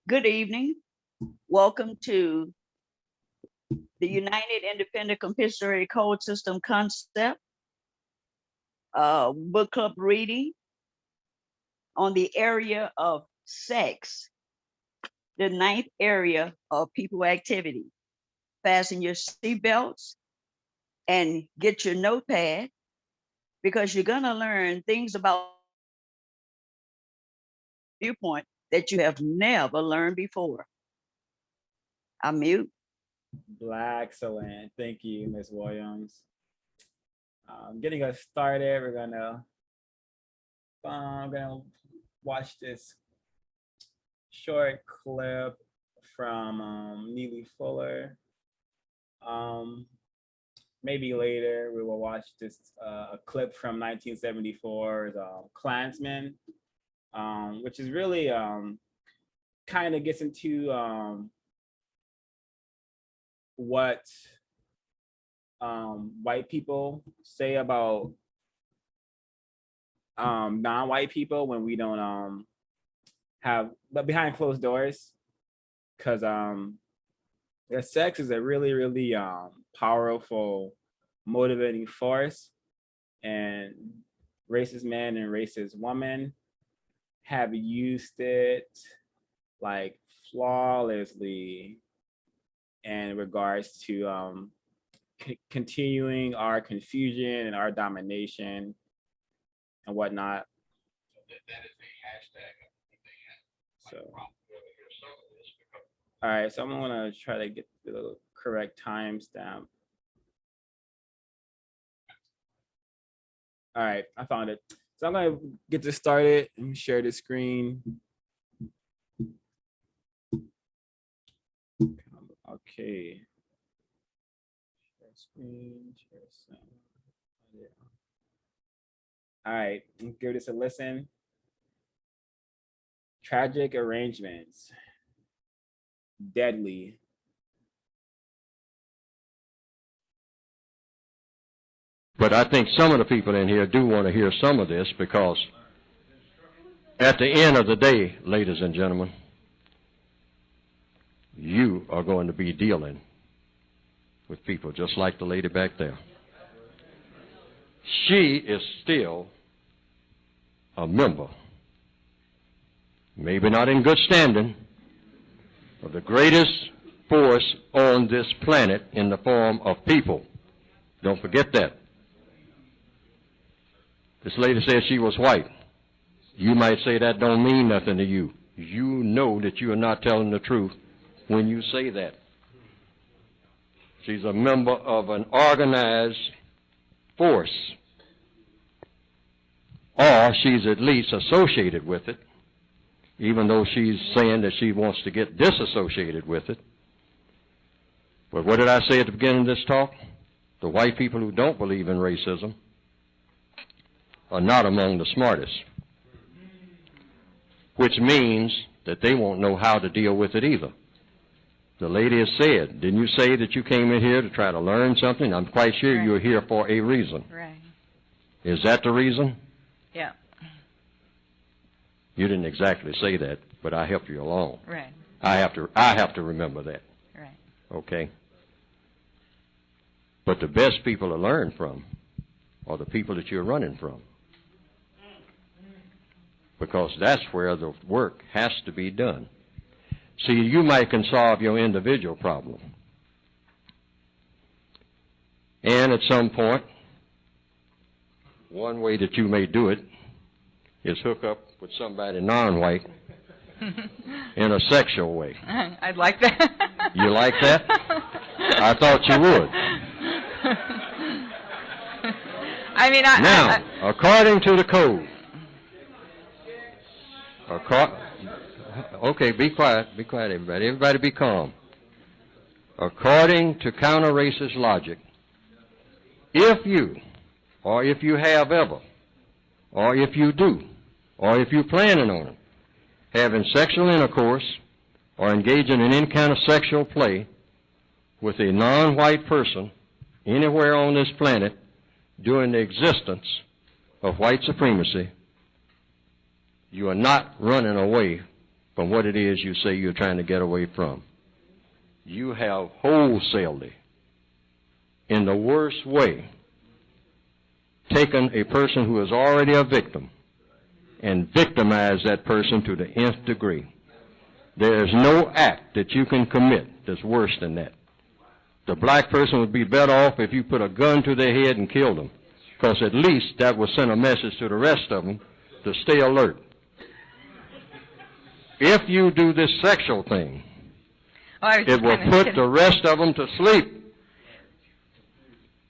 Good evening. Welcome to the United Independent Compensatory Code System Concept book club reading on the area of sex, the ninth area of people activity. Fasten your seatbelts and get your notepad because you're going to learn things about viewpoint that you have never learned before. I mute. Excellent. Thank you, Ms. Williams. Getting us started, we're gonna watch this short clip from Neely Fuller. Maybe later we will watch this a clip from 1974's Klansman, which is really kind of gets into what white people say about non-white people when we don't but behind closed doors, because sex is a really powerful motivating force, and racist men and racist women have used it like flawlessly in regards to continuing our confusion and our domination and whatnot. That is a hashtag. So, all right, so I'm gonna try to get the correct timestamp. All right, I found it. So I'm gonna get this started and share the screen. Okay. Share screen, share sound. Yeah. All right, give this a listen. Tragic arrangements. Deadly. But I think some of the people in here do want to hear some of this, because at the end of the day, ladies and gentlemen, you are going to be dealing with people just like the lady back there. She is still a member, maybe not in good standing, of the greatest force on this planet in the form of people. Don't forget that. This lady said she was white. You might say that don't mean nothing to you. You know that you are not telling the truth when you say that. She's a member of an organized force, or she's at least associated with it, even though she's saying that she wants to get disassociated with it. But what did I say at the beginning of this talk? The white people who don't believe in racism are not among the smartest, which means that they won't know how to deal with it either. The lady has said, didn't you say that you came in here to try to learn something? I'm quite sure Right. You're here for a reason. Right. Is that the reason? Yeah. You didn't exactly say that, but I helped you along. Right. I have to remember that. Right. Okay? But the best people to learn from are the people that you're running from, because that's where the work has to be done. See, you might can solve your individual problem, and at some point, one way that you may do it is hook up with somebody non-white in a sexual way. I'd like that. You like that? I thought you would. I mean, Now, according to the code, okay, be quiet, everybody. Everybody be calm. According to counter-racist logic, if you, or if you have ever, or if you do, or if you're planning on it, having sexual intercourse or engaging in any kind of sexual play with a non-white person anywhere on this planet during the existence of white supremacy, you are not running away from what it is you say you're trying to get away from. You have wholesalely, in the worst way, taken a person who is already a victim and victimized that person to the nth degree. There is no act that you can commit that's worse than that. The black person would be better off if you put a gun to their head and killed them, because at least that would send a message to the rest of them to stay alert. If you do this sexual thing, it will put the rest of them to sleep,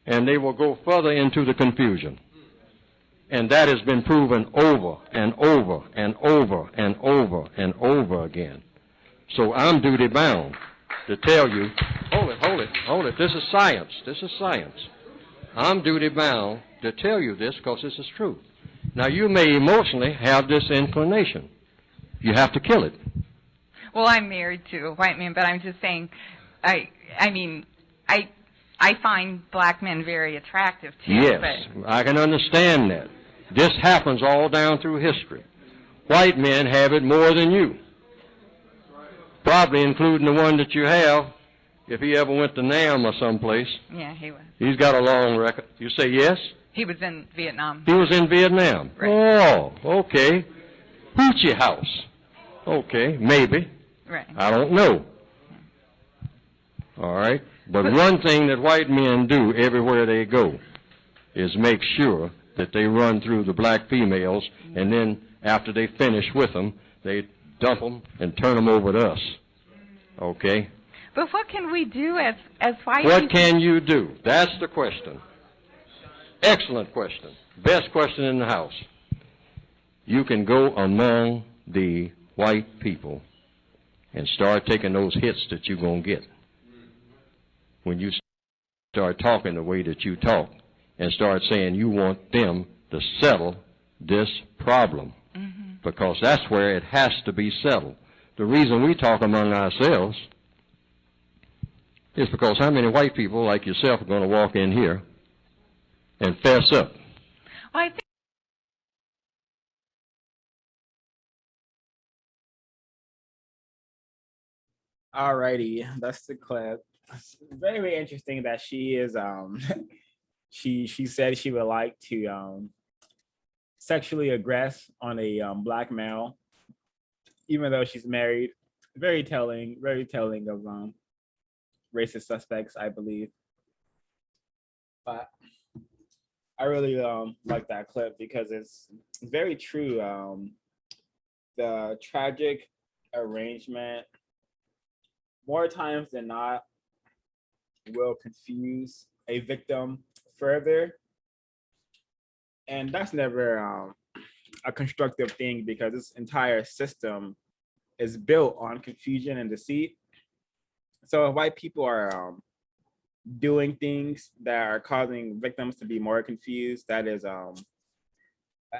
and they will go further into the confusion. And that has been proven over and over and over and over and over again. So I'm duty bound to tell you, hold it, this is science, I'm duty bound to tell you this because this is true. Now, you may emotionally have this inclination. You have to kill it. Well, I'm married to a white man, but I'm just saying, I find black men very attractive, too. Yes, but I can understand that. This happens all down through history. White men have it more than you, probably including the one that you have, if he ever went to Nam or someplace. Yeah, he was. He's got a long record. You say yes? He was in Vietnam. He was in Vietnam. Right. Oh, okay. Hoochie House. Okay, maybe. Right. I don't know. All right. But one thing that white men do everywhere they go is make sure that they run through the black females, and then after they finish with them, they dump them and turn them over to us. Okay? But what can we do as white What people? can you do? That's the question. Excellent question. Best question in the house. You can go among the white people and start taking those hits that you're going to get when you start talking the way that you talk and start saying you want them to settle this problem, because that's where it has to be settled. The reason we talk among ourselves is because how many white people like yourself are going to walk in here and fess up? Well, I think Alrighty, that's the clip. It's very, very interesting that she is she said she would like to sexually aggress on a black male, even though she's married. Very telling of racist suspects, I believe. But I really like that clip because it's very true. The tragic arrangement, more times than not, will confuse a victim further. And that's never a constructive thing, because this entire system is built on confusion and deceit. So if white people are doing things that are causing victims to be more confused, that is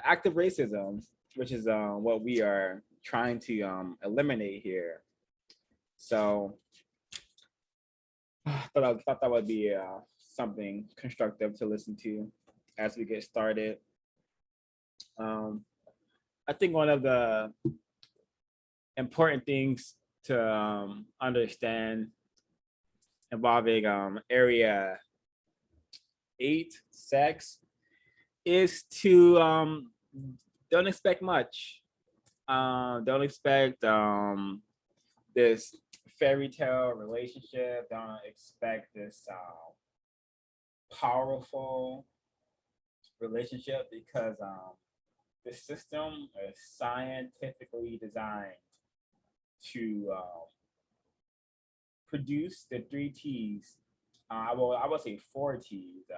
active racism, which is what we are trying to eliminate here. So I thought that would be something constructive to listen to as we get started. I think one of the important things to understand involving area 8, sex, is to don't expect much. Don't expect this fairy tale relationship. Don't expect this powerful relationship, because the system is scientifically designed to produce the 3 T's. I will say 4 T's: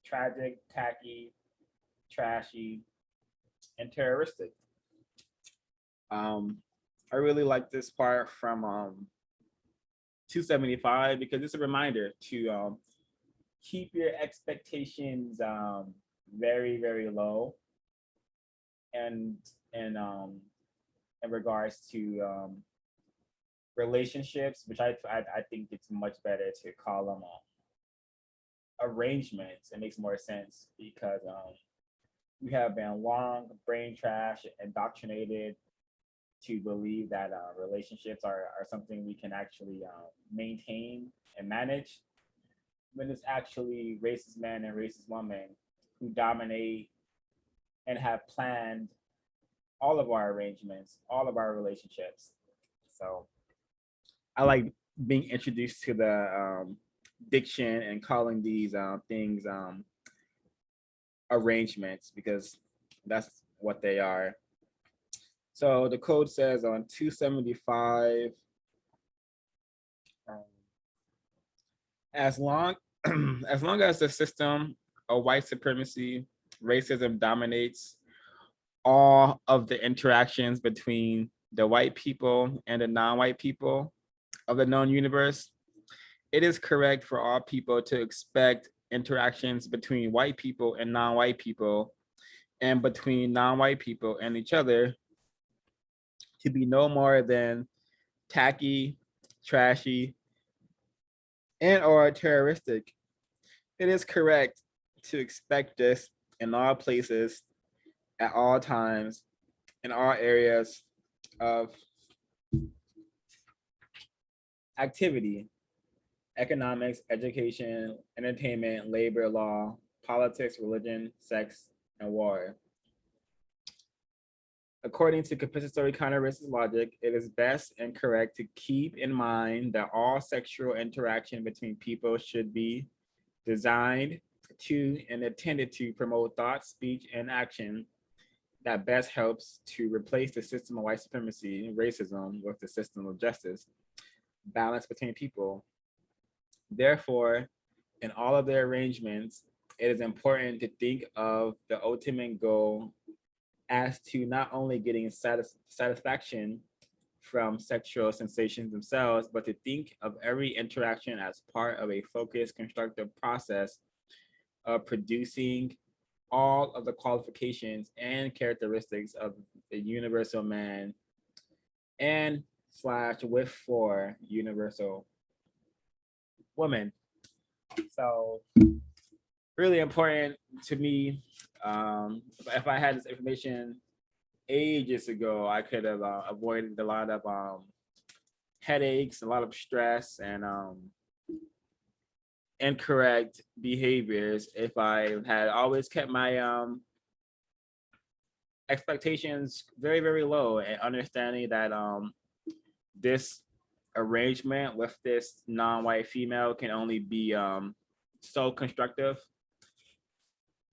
tragic, tacky, trashy, and terroristic. I really like this part from 275, because it's a reminder to keep your expectations very, very low, and in regards to relationships, which I think it's much better to call them arrangements. It makes more sense, because we have been long brain trash, indoctrinated to believe that relationships are something we can actually maintain and manage, when it's actually racist men and racist women who dominate and have planned all of our arrangements, all of our relationships. So I like being introduced to the diction and calling these things arrangements, because that's what they are. So the code says on 275, as long as long as the system of white supremacy, racism dominates all of the interactions between the white people and the non-white people of the known universe, it is correct for all people to expect interactions between white people and non-white people, and between non-white people and each other, to be no more than tacky, trashy, and or terroristic. It is correct to expect this in all places, at all times, in all areas of activity: economics, education, entertainment, labor law, politics, religion, sex, and war. According to compensatory counter-racist logic, it is best and correct to keep in mind that all sexual interaction between people should be designed to and intended to promote thought, speech, and action that best helps to replace the system of white supremacy and racism with the system of justice, balance between people. Therefore, in all of their arrangements, it is important to think of the ultimate goal as to not only getting satisfaction from sexual sensations themselves, but to think of every interaction as part of a focused, constructive process of producing all of the qualifications and characteristics of the universal man and / with for universal woman. So really important to me. If I had this information ages ago, I could have avoided a lot of headaches, a lot of stress, and incorrect behaviors if I had always kept my expectations very, very low, and understanding that this arrangement with this non-white female can only be so constructive.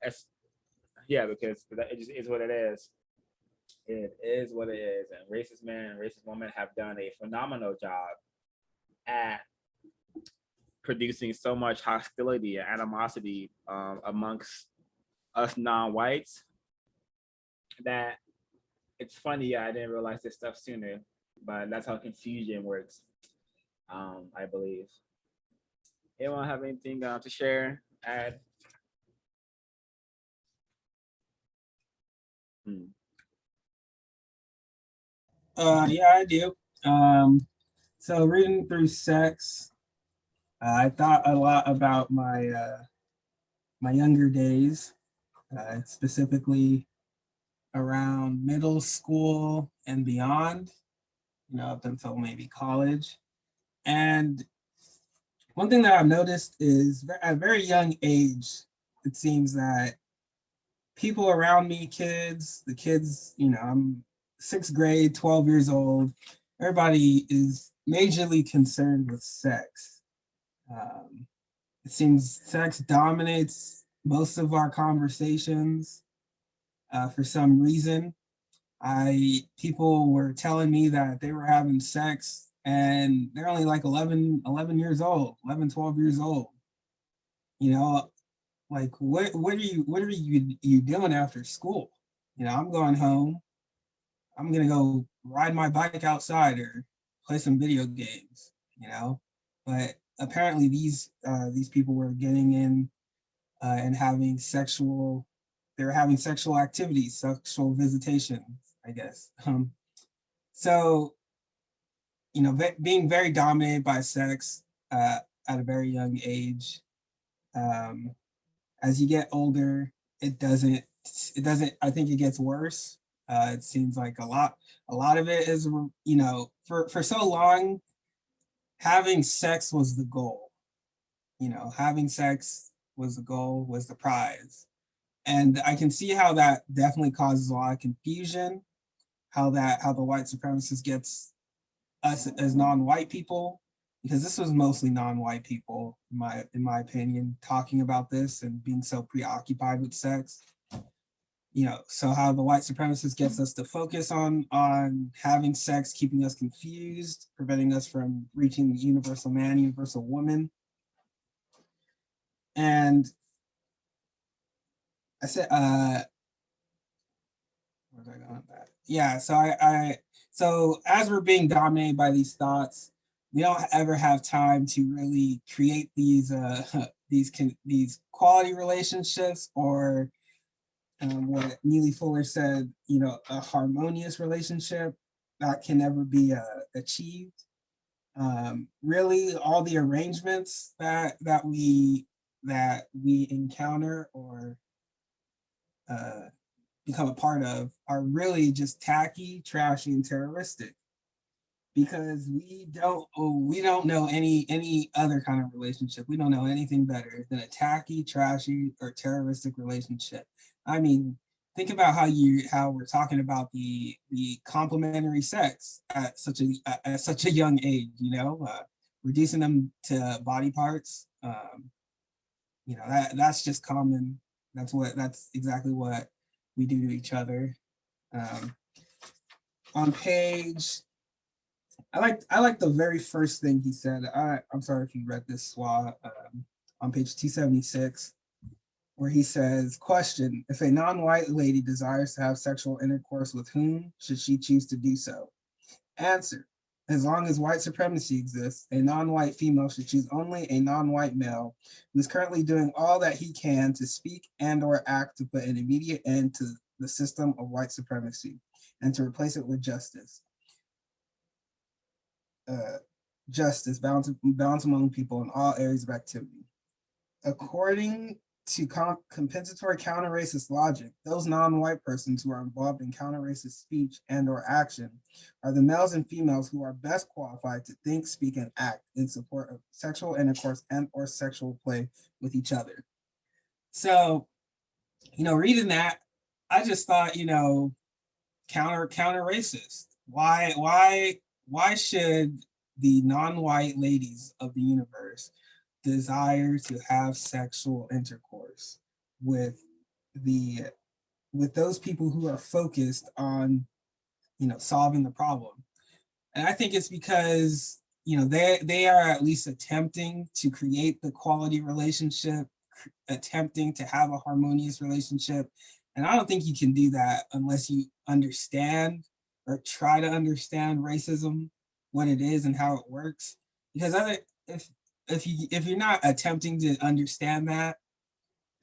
As yeah, because it just is what it is. It is what it is, and racist men and racist women have done a phenomenal job at producing so much hostility and animosity amongst us non-whites that it's funny. I didn't realize this stuff sooner, but that's how confusion works. I believe. Anyone have anything to share? Add? Yeah, I do. So reading through sex, I thought a lot about my younger days, specifically around middle school and beyond, up until maybe college. And one thing that I've noticed is at a very young age, it seems that people around me, the kids, I'm 6th grade, 12 years old, everybody is majorly concerned with sex. It seems sex dominates most of our conversations for some reason. People were telling me that they were having sex and they're only like 11 years old, 11, 12 years old. Like what are you doing after school? I'm going home. I'm gonna go ride my bike outside or play some video games, But apparently these people were getting in and having they were having sexual activities, sexual visitations, I guess. So, being very dominated by sex at a very young age. As you get older, it doesn't, I think it gets worse. It seems like a lot of it is, you know, for so long, having sex was the goal. You know, having sex was the goal, was the prize. And I can see how that definitely causes a lot of confusion, how the white supremacist gets us as non-white people, because this was mostly non-white people, in my opinion, talking about this and being so preoccupied with sex. You know, so how the white supremacist gets us to focus on having sex, keeping us confused, preventing us from reaching the universal man, universal woman. And I said, where was I going with that? Yeah, so as we're being dominated by these thoughts, we don't ever have time to really create these these quality relationships, or what Neely Fuller said, you know, a harmonious relationship that can never be achieved. Really, all the arrangements that we encounter or become a part of are really just tacky, trashy, and terroristic, because we don't know any other kind of relationship. We don't know anything better than a tacky, trashy, or terroristic relationship. I mean, think about how we're talking about the complementary sex at such a young age. You know, reducing them to body parts. You know, that's just common. That's exactly what we do to each other. On page, I like the very first thing he said. I'm sorry if you read this, Swa, on page 276, where he says, question, if a non-white lady desires to have sexual intercourse, with whom should she choose to do so? Answer, as long as white supremacy exists, a non-white female should choose only a non-white male who is currently doing all that he can to speak and or act to put an immediate end to the system of white supremacy and to replace it with justice. Justice, balance among people in all areas of activity. According to compensatory counter-racist logic, those non-white persons who are involved in counter-racist speech and or action are the males and females who are best qualified to think, speak, and act in support of sexual intercourse and or sexual play with each other. So, you know, reading that, I just thought, you know, counter-racist. Why should the non-white ladies of the universe desire to have sexual intercourse with those people who are focused on, you know, solving the problem? And I think it's because, you know, they are at least attempting to create the quality relationship, attempting to have a harmonious relationship. And I don't think you can do that unless you understand or try to understand racism, what it is and how it works. Because if you're not attempting to understand that,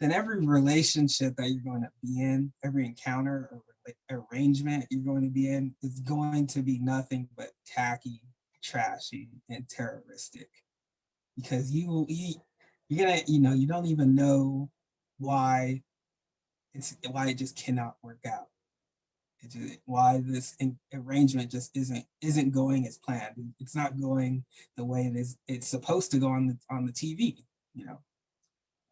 then every relationship that you're going to be in, every encounter or arrangement you're going to be in is going to be nothing but tacky, trashy, and terroristic. Because you're gonna, you know, you don't even know why it just cannot work out. Why this arrangement just isn't going as planned. It's not going the way it's supposed to go on the TV. You know,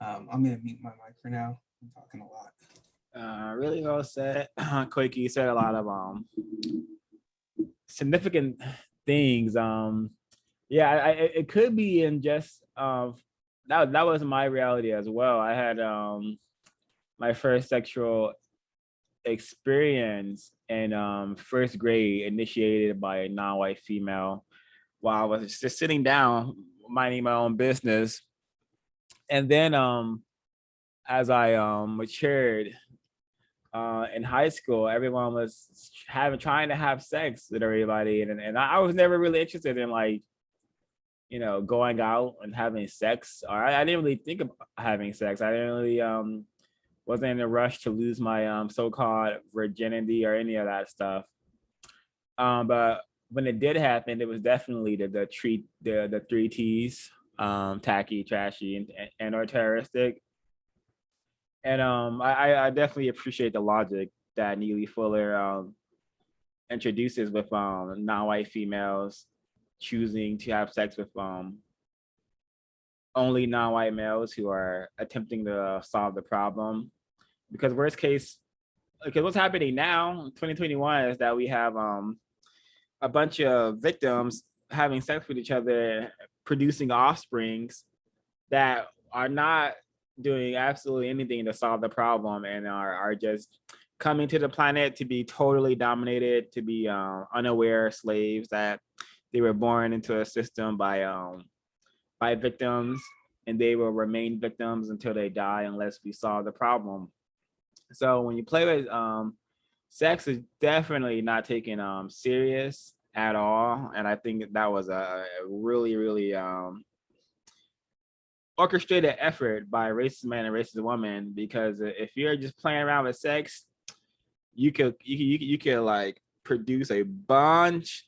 I'm gonna mute my mic for now. I'm talking a lot. Really well said. Koiki, you said a lot of significant things. Yeah, it could be in just that was my reality as well. I had my first sexual experience in first grade, initiated by a non-white female, while I was just sitting down minding my own business. And then as I matured in high school, everyone was trying to have sex with everybody, and I was never really interested in, like, you know, going out and having sex. Or I didn't really think about having sex. I didn't really wasn't in a rush to lose my so-called virginity or any of that stuff. But when it did happen, it was definitely the three T's: tacky, trashy, and or terroristic. And I definitely appreciate the logic that Neely Fuller introduces with non-white females choosing to have sex with only non-white males who are attempting to solve the problem. Because worst case, because what's happening now, 2021, is that we have a bunch of victims having sex with each other, producing offsprings that are not doing absolutely anything to solve the problem and are just coming to the planet to be totally dominated, to be unaware slaves that they were born into a system by victims, and they will remain victims until they die unless we solve the problem. So when you play with sex is definitely not taken serious at all, and I think that was a really really orchestrated effort by Racistman and Racistwoman, because if you're just playing around with sex, you could like produce a bunch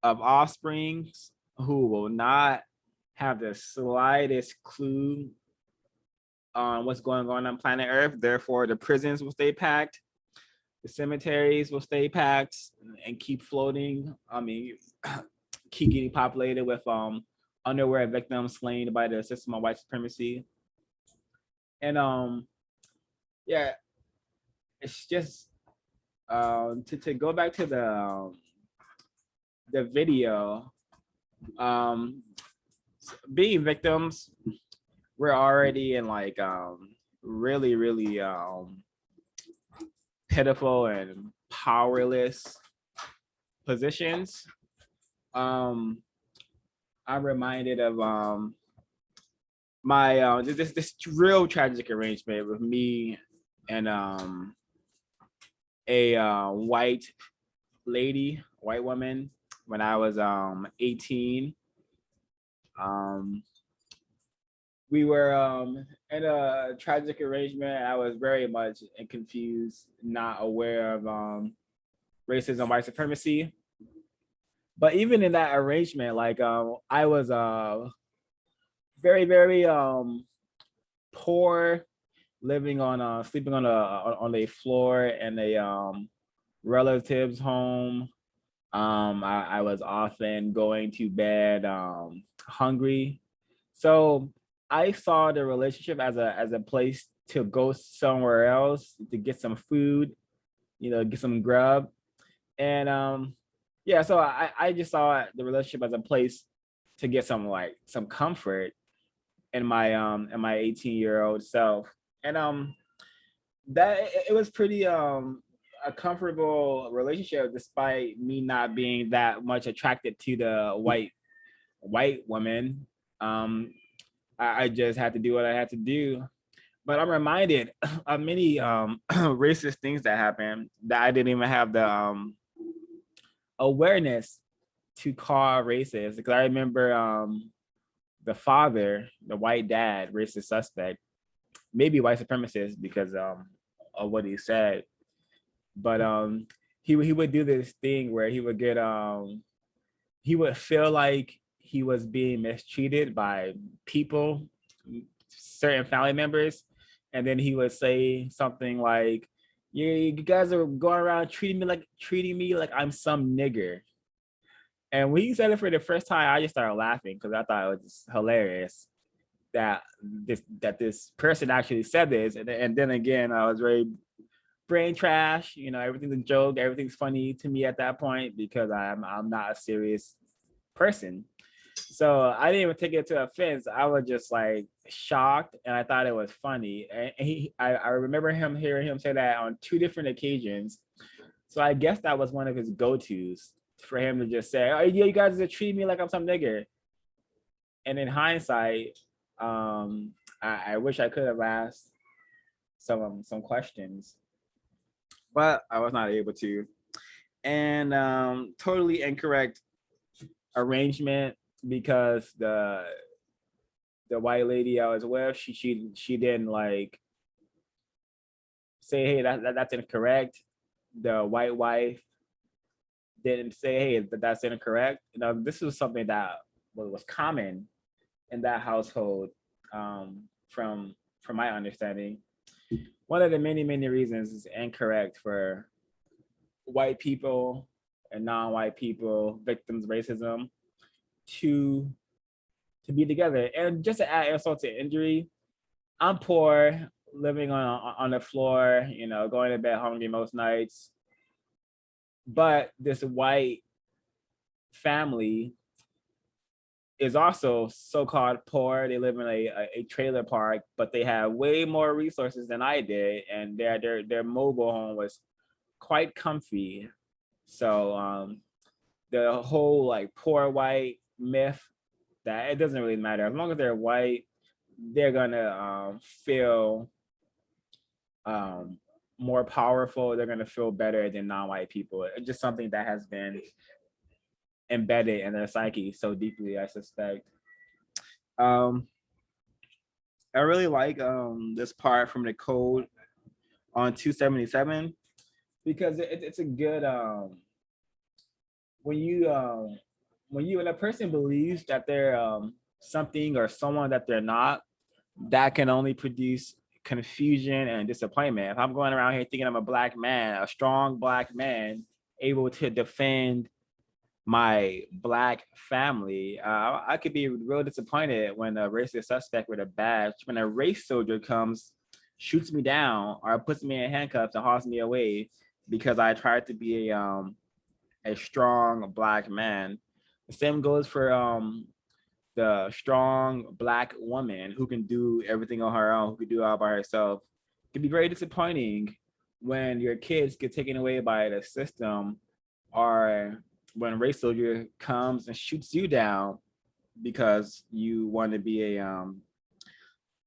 of offsprings who will not have the slightest clue on what's going on planet Earth. Therefore, the prisons will stay packed, the cemeteries will stay packed and keep floating. I mean, keep getting populated with unaware victims slain by the system of white supremacy. And yeah, it's just to go back to the video, being victims, we're already in like really really pitiful and powerless positions. I'm reminded of my this real tragic arrangement with me and a white lady, white woman, when I was 18. We were in a tragic arrangement. I was very much confused, not aware of racism, white supremacy. But even in that arrangement, like I was very very poor, living on sleeping on a floor in a relative's home. I was often going to bed hungry. So I saw the relationship as a place to go somewhere else to get some food, get some grub. And yeah, so I just saw the relationship as a place to get some comfort in my 18-year-old self. And that it was pretty a comfortable relationship, despite me not being that much attracted to the white woman. I just had to do what I had to do. But I'm reminded of many racist things that happened that I didn't even have the awareness to call racist. Because I remember the father, the white dad, racist suspect, maybe white supremacist because of what he said. But he would do this thing where he would get he would feel like he was being mistreated by people, certain family members, and then he would say something like, "Yeah, you guys are going around treating me like I'm some nigger." And when he said it for the first time, I just started laughing because I thought it was just hilarious that this person actually said this. And then again, I was very brain trash. Everything's a joke, everything's funny to me at that point because I'm not a serious person. So I didn't even take it to offense. I was just like shocked, and I thought it was funny. And I remember hearing him say that on 2 different occasions. So I guess that was one of his go-tos, for him to just say, "Oh yeah, you guys are treating me like I'm some nigger." And in hindsight, I wish I could have asked some questions, but I was not able to. And totally incorrect arrangement, because the white lady I was with, she didn't like say, "Hey, that's incorrect." The white wife didn't say, "Hey, that's incorrect." This was something that was common in that household, from my understanding. one of the many, many reasons it's incorrect for white people and non-white people, victims of racism, to be together. And just to add insult to injury, I'm poor, living on the floor, going to bed hungry most nights. But this white family is also so-called poor. They live in a trailer park, but they have way more resources than I did, and their mobile home was quite comfy. So the whole like poor white myth, that it doesn't really matter as long as they're white, they're gonna feel more powerful. They're gonna feel better than non-white people. It's just something that has been embedded in their psyche so deeply, I suspect. Um, I really like this part from the code on 277 because it's a good when you when a person believes that they're something or someone that they're not, that can only produce confusion and disappointment. If I'm going around here thinking I'm a black man, a strong black man, able to defend my black family, I could be real disappointed when a racist suspect with a badge, when a race soldier comes, shoots me down, or puts me in handcuffs and hauls me away because I tried to be a strong black man. The same goes for the strong black woman who can do everything on her own, who can do it all by herself. It can be very disappointing when your kids get taken away by the system, or when a race soldier comes and shoots you down because you want to be a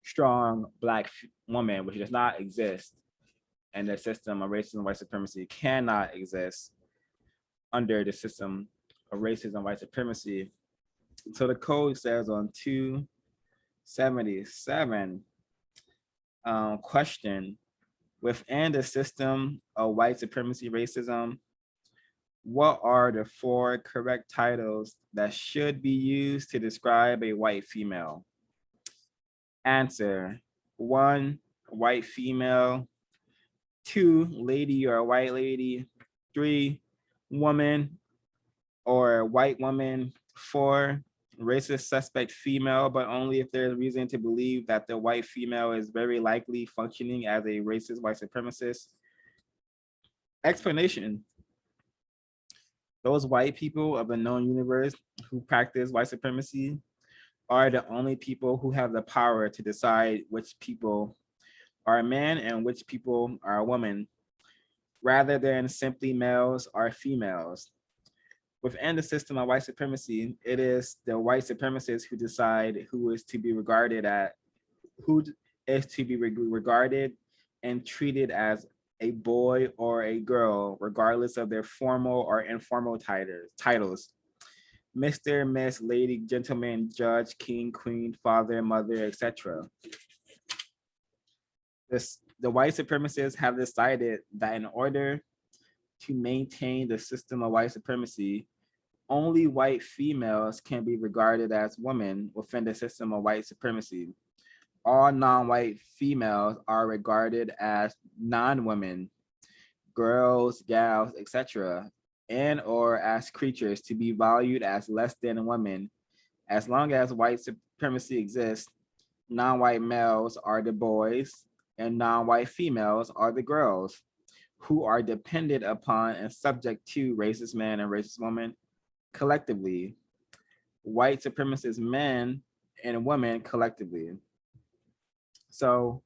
strong black woman, which does not exist. And the system of racism and white supremacy cannot exist under the system of racism and white supremacy. So the code says on 277, question, within the system of white supremacy racism, what are the 4 correct titles that should be used to describe a white female? Answer: 1, white female. 2, lady or white lady. 3, woman or white woman. 4, racist suspect female, but only if there's reason to believe that the white female is very likely functioning as a racist white supremacist. Explanation: those white people of the known universe who practice white supremacy are the only people who have the power to decide which people are men and which people are women, rather than simply males or females. Within the system of white supremacy, it is the white supremacists who decide who is to be regarded and treated as a boy or a girl, regardless of their formal or informal titles. Mr., Miss, Lady, Gentleman, Judge, King, Queen, Father, Mother, etc. The white supremacists have decided that in order to maintain the system of white supremacy, only white females can be regarded as women within the system of white supremacy. All non-white females are regarded as non-women, girls, gals, etc., and or as creatures to be valued as less than women. As long as white supremacy exists, non-white males are the boys and non-white females are the girls, who are dependent upon and subject to racist man and racist woman collectively, white supremacist men and women collectively. So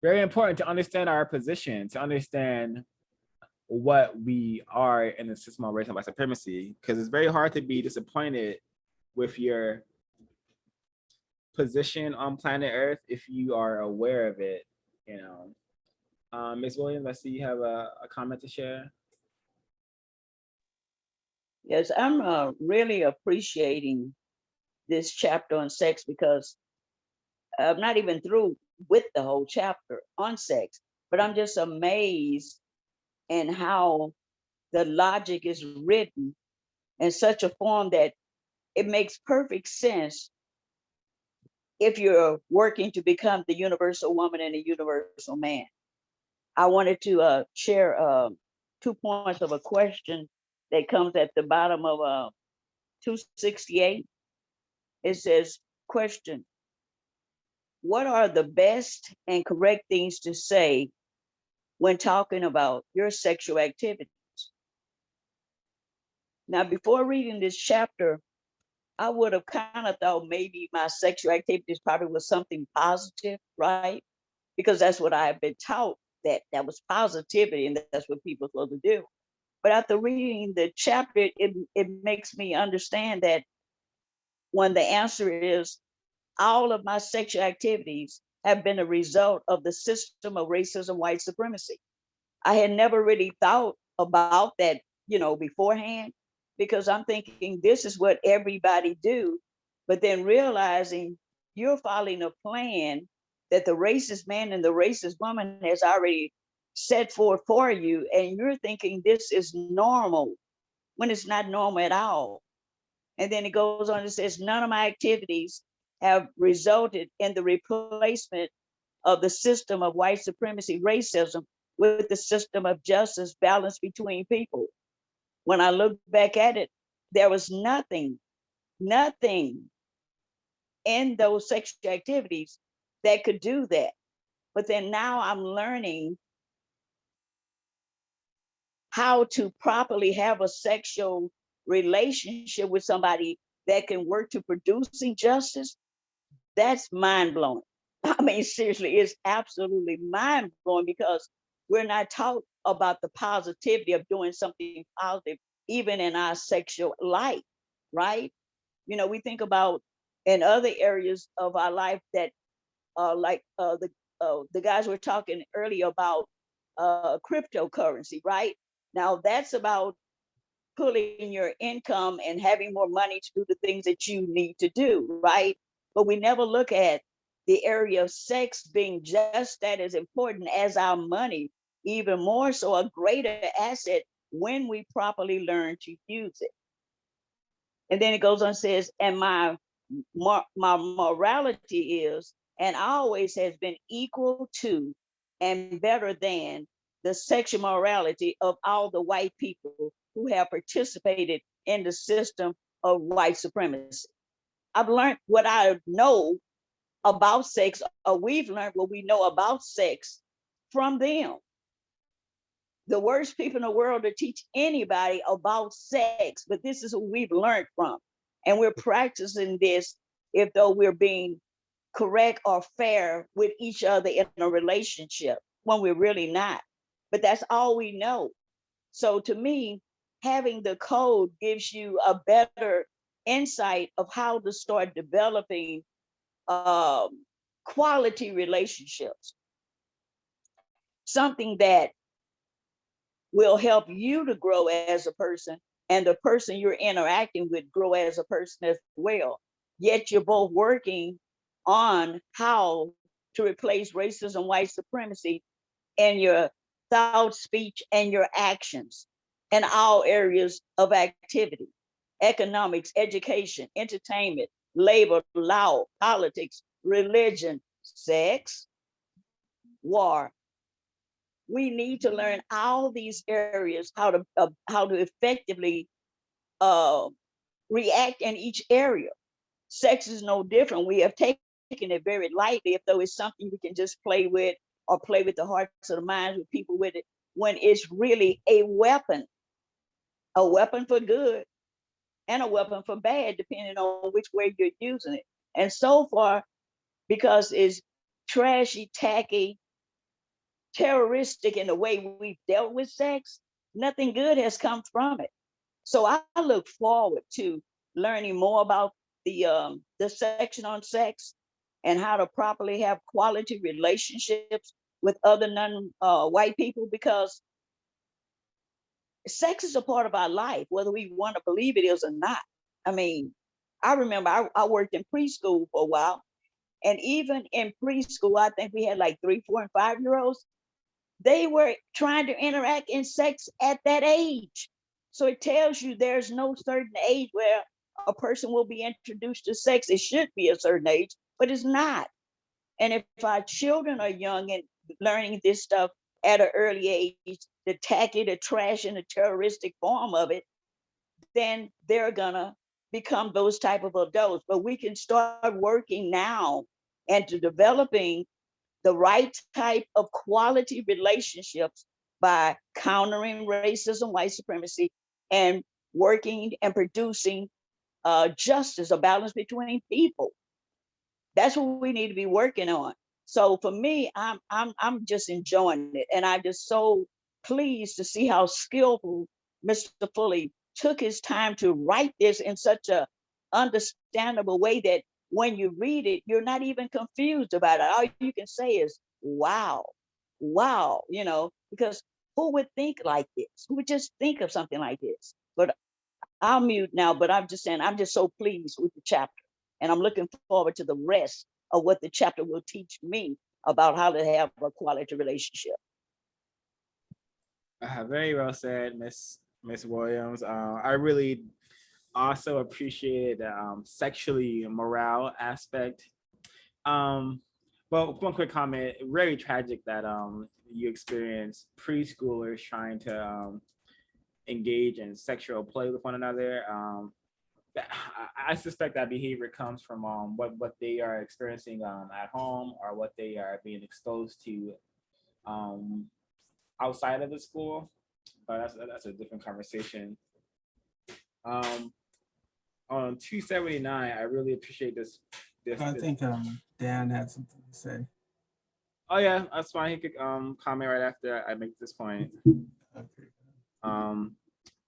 very important to understand our position, to understand what we are in the system of race and white supremacy, because it's very hard to be disappointed with your position on planet Earth if you are aware of it, Ms. Williams, I see you have a comment to share. Yes, I'm really appreciating this chapter on sex because I'm not even through with the whole chapter on sex, but I'm just amazed in how the logic is written in such a form that it makes perfect sense if you're working to become the universal woman and the universal man. I wanted to share 2 points of a question that comes at the bottom of 268. It says, question, what are the best and correct things to say when talking about your sexual activities? Now, before reading this chapter, I would have kind of thought maybe my sexual activities probably was something positive, right? Because that's what I have been taught, that was positivity and that's what people are supposed to do. But after reading the chapter, it makes me understand that when the answer is all of my sexual activities have been a result of the system of racism, white supremacy. I had never really thought about that, beforehand, because I'm thinking this is what everybody do, but then realizing you're following a plan that the racist man and the racist woman has already set forth for you, and you're thinking this is normal when it's not normal at all. And then it goes on and says, none of my activities have resulted in the replacement of the system of white supremacy, racism, with the system of justice, balance between people. When I look back at it, there was nothing in those sexual activities that could do that. But then now I'm learning how to properly have a sexual relationship with somebody that can work to producing justice. That's mind blowing. I mean, seriously, it's absolutely mind blowing because we're not taught about the positivity of doing something positive, even in our sexual life, right? We think about in other areas of our life that, like the guys were talking earlier about cryptocurrency, right? Now that's about pulling your income and having more money to do the things that you need to do, right? But we never look at the area of sex being just that as important as our money, even more so a greater asset when we properly learn to use it. And then it goes on and says, and my morality is and always has been equal to and better than the sexual morality of all the white people who have participated in the system of white supremacy. I've learned what I know about sex, or we've learned what we know about sex from them. The worst people in the world to teach anybody about sex, but this is what we've learned from. And we're practicing this if though we're being correct or fair with each other in a relationship when we're really not. But that's all we know. So to me, having the code gives you a better insight of how to start developing quality relationships, something that will help you to grow as a person and the person you're interacting with grow as a person as well. Yet you're both working on how to replace racism, white supremacy in your thought, speech, and your actions in all areas of activity: economics, education, entertainment, labor, law, politics, religion, sex, war. We need to learn all these areas, how to effectively uh, react in each area. Sex is no different. We have taken it very lightly, if though it's something we can just play with or play with the hearts or the minds with people with it, when it's really a weapon for good and a weapon for bad, depending on which way you're using it. And so far, because it's trashy, tacky, terroristic in the way we've dealt with sex, nothing good has come from it. So I look forward to learning more about the section on sex and how to properly have quality relationships with other non-white people, because sex is a part of our life, whether we want to believe it is or not. I mean, I remember I worked in preschool for a while, and even in preschool, I think we had like 3, 4, and 5-year-olds. They were trying to interact in sex at that age. So it tells you there's no certain age where a person will be introduced to sex. It should be a certain age but it's not. And if our children are young and learning this stuff at an early age, the tacky, the trash, and the terroristic form of it, then they're gonna become those type of adults. But we can start working now and to developing the right type of quality relationships by countering racism, white supremacy, and working and producing justice, a balance between people. That's what we need to be working on. So for me, I'm just enjoying it, and I'm just so pleased to see how skillful Mr. Foley took his time to write this in such a understandable way that when you read it, you're not even confused about it. All you can say is, wow, wow, because who would think like this? Who would just think of something like this? But I'll mute now, but I'm just saying, I'm just so pleased with the chapter. And I'm looking forward to the rest of what the chapter will teach me about how to have a quality relationship. Very well said, Miss Williams. I really also appreciated the sexually morale aspect. Well, one quick comment. Very tragic that you experience preschoolers trying to engage in sexual play with one another. I suspect that behavior comes from what they are experiencing at home, or what they are being exposed to outside of the school. But that's a different conversation. On 279, I really appreciate this. I think Dan had something to say. Oh yeah, that's fine. He could comment right after I make this point. Okay.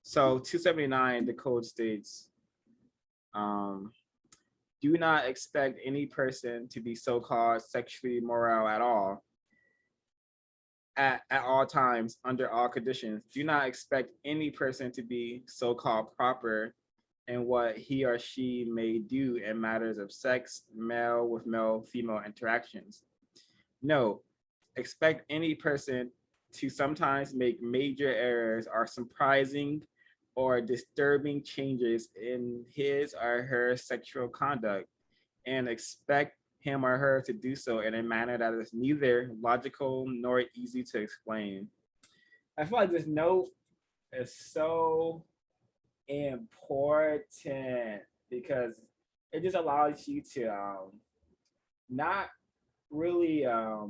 So 279, the code states, do not expect any person to be so-called sexually immoral at all. At all times, under all conditions. Do not expect any person to be so-called proper in what he or she may do in matters of sex, male with male, female interactions. No, expect any person to sometimes make major errors or surprising or disturbing changes in his or her sexual conduct, and expect him or her to do so in a manner that is neither logical nor easy to explain. I feel like this note is so important because it just allows you to not really I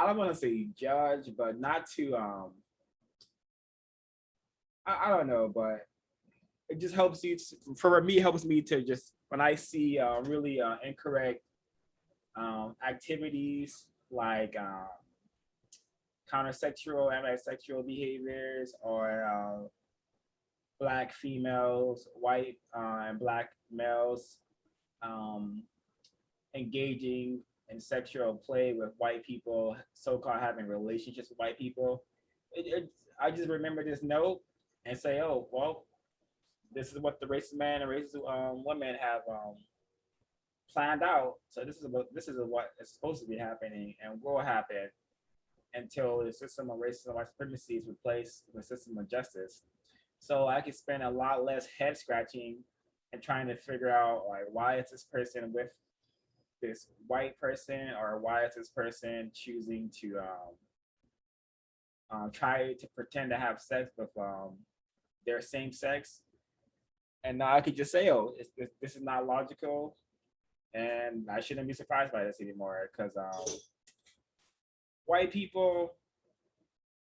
don't want to say judge, but not to I don't know, but it just helps you to, for me, it helps me to just, when I see really incorrect activities like countersexual, anti-sexual behaviors, or Black females, white and Black males engaging in sexual play with white people, so-called having relationships with white people. I just remember this note and say, oh, well, this is what the racist man and racist woman have planned out. So this is what is supposed to be happening and will happen until the system of racism and white supremacy is replaced with a system of justice. So I could spend a lot less head scratching and trying to figure out, like, why is this person with this white person, or why is this person choosing to try to pretend to have sex with their same sex. And now I could just say, oh, this is not logical, and I shouldn't be surprised by this anymore, because white people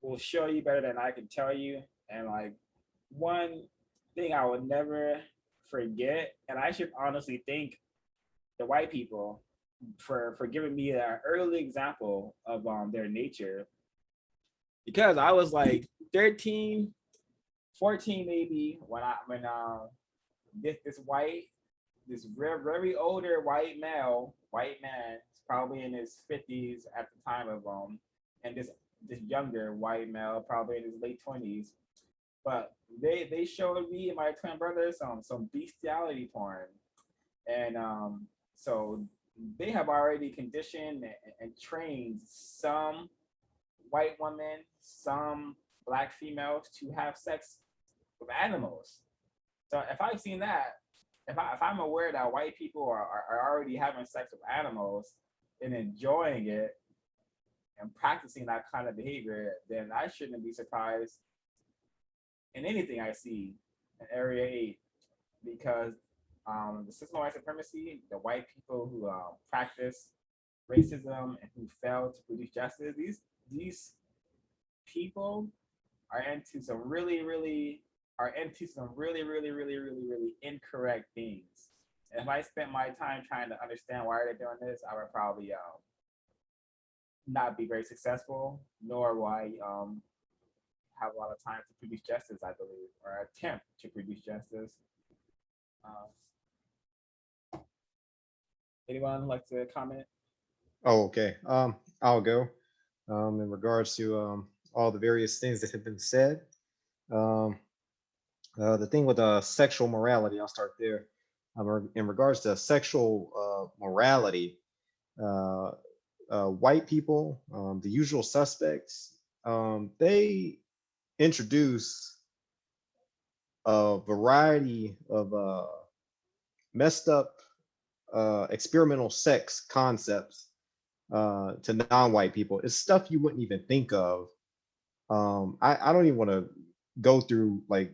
will show you better than I can tell you. And like, one thing I will never forget, and I should honestly thank the white people for giving me an early example of their nature, because I was like 13, 14 maybe when this very older white man, probably in his 50s at the time of and this younger white male probably in his late 20s, but they showed me and my twin brother some bestiality porn. And so they have already conditioned and trained some white women, some Black females to have sex with animals. So if I've seen that, if I'm aware that white people are already having sex with animals and enjoying it and practicing that kind of behavior, then I shouldn't be surprised in anything I see in Area 8, because the system of white supremacy, the white people who practice racism and who fail to produce justice, these people are into some really incorrect things. And if I spent my time trying to understand why they're doing this, I would probably not be very successful, nor will I have a lot of time to produce justice, I believe, or attempt to produce justice. Anyone like to comment? Oh, okay. I'll go. In regards to all the various things that have been said. Um, the thing with sexual morality, I'll start there. In regards to sexual morality, uh, white people, the usual suspects, they introduce a variety of messed up experimental sex concepts to non-white people. It's stuff you wouldn't even think of. I don't even want to go through like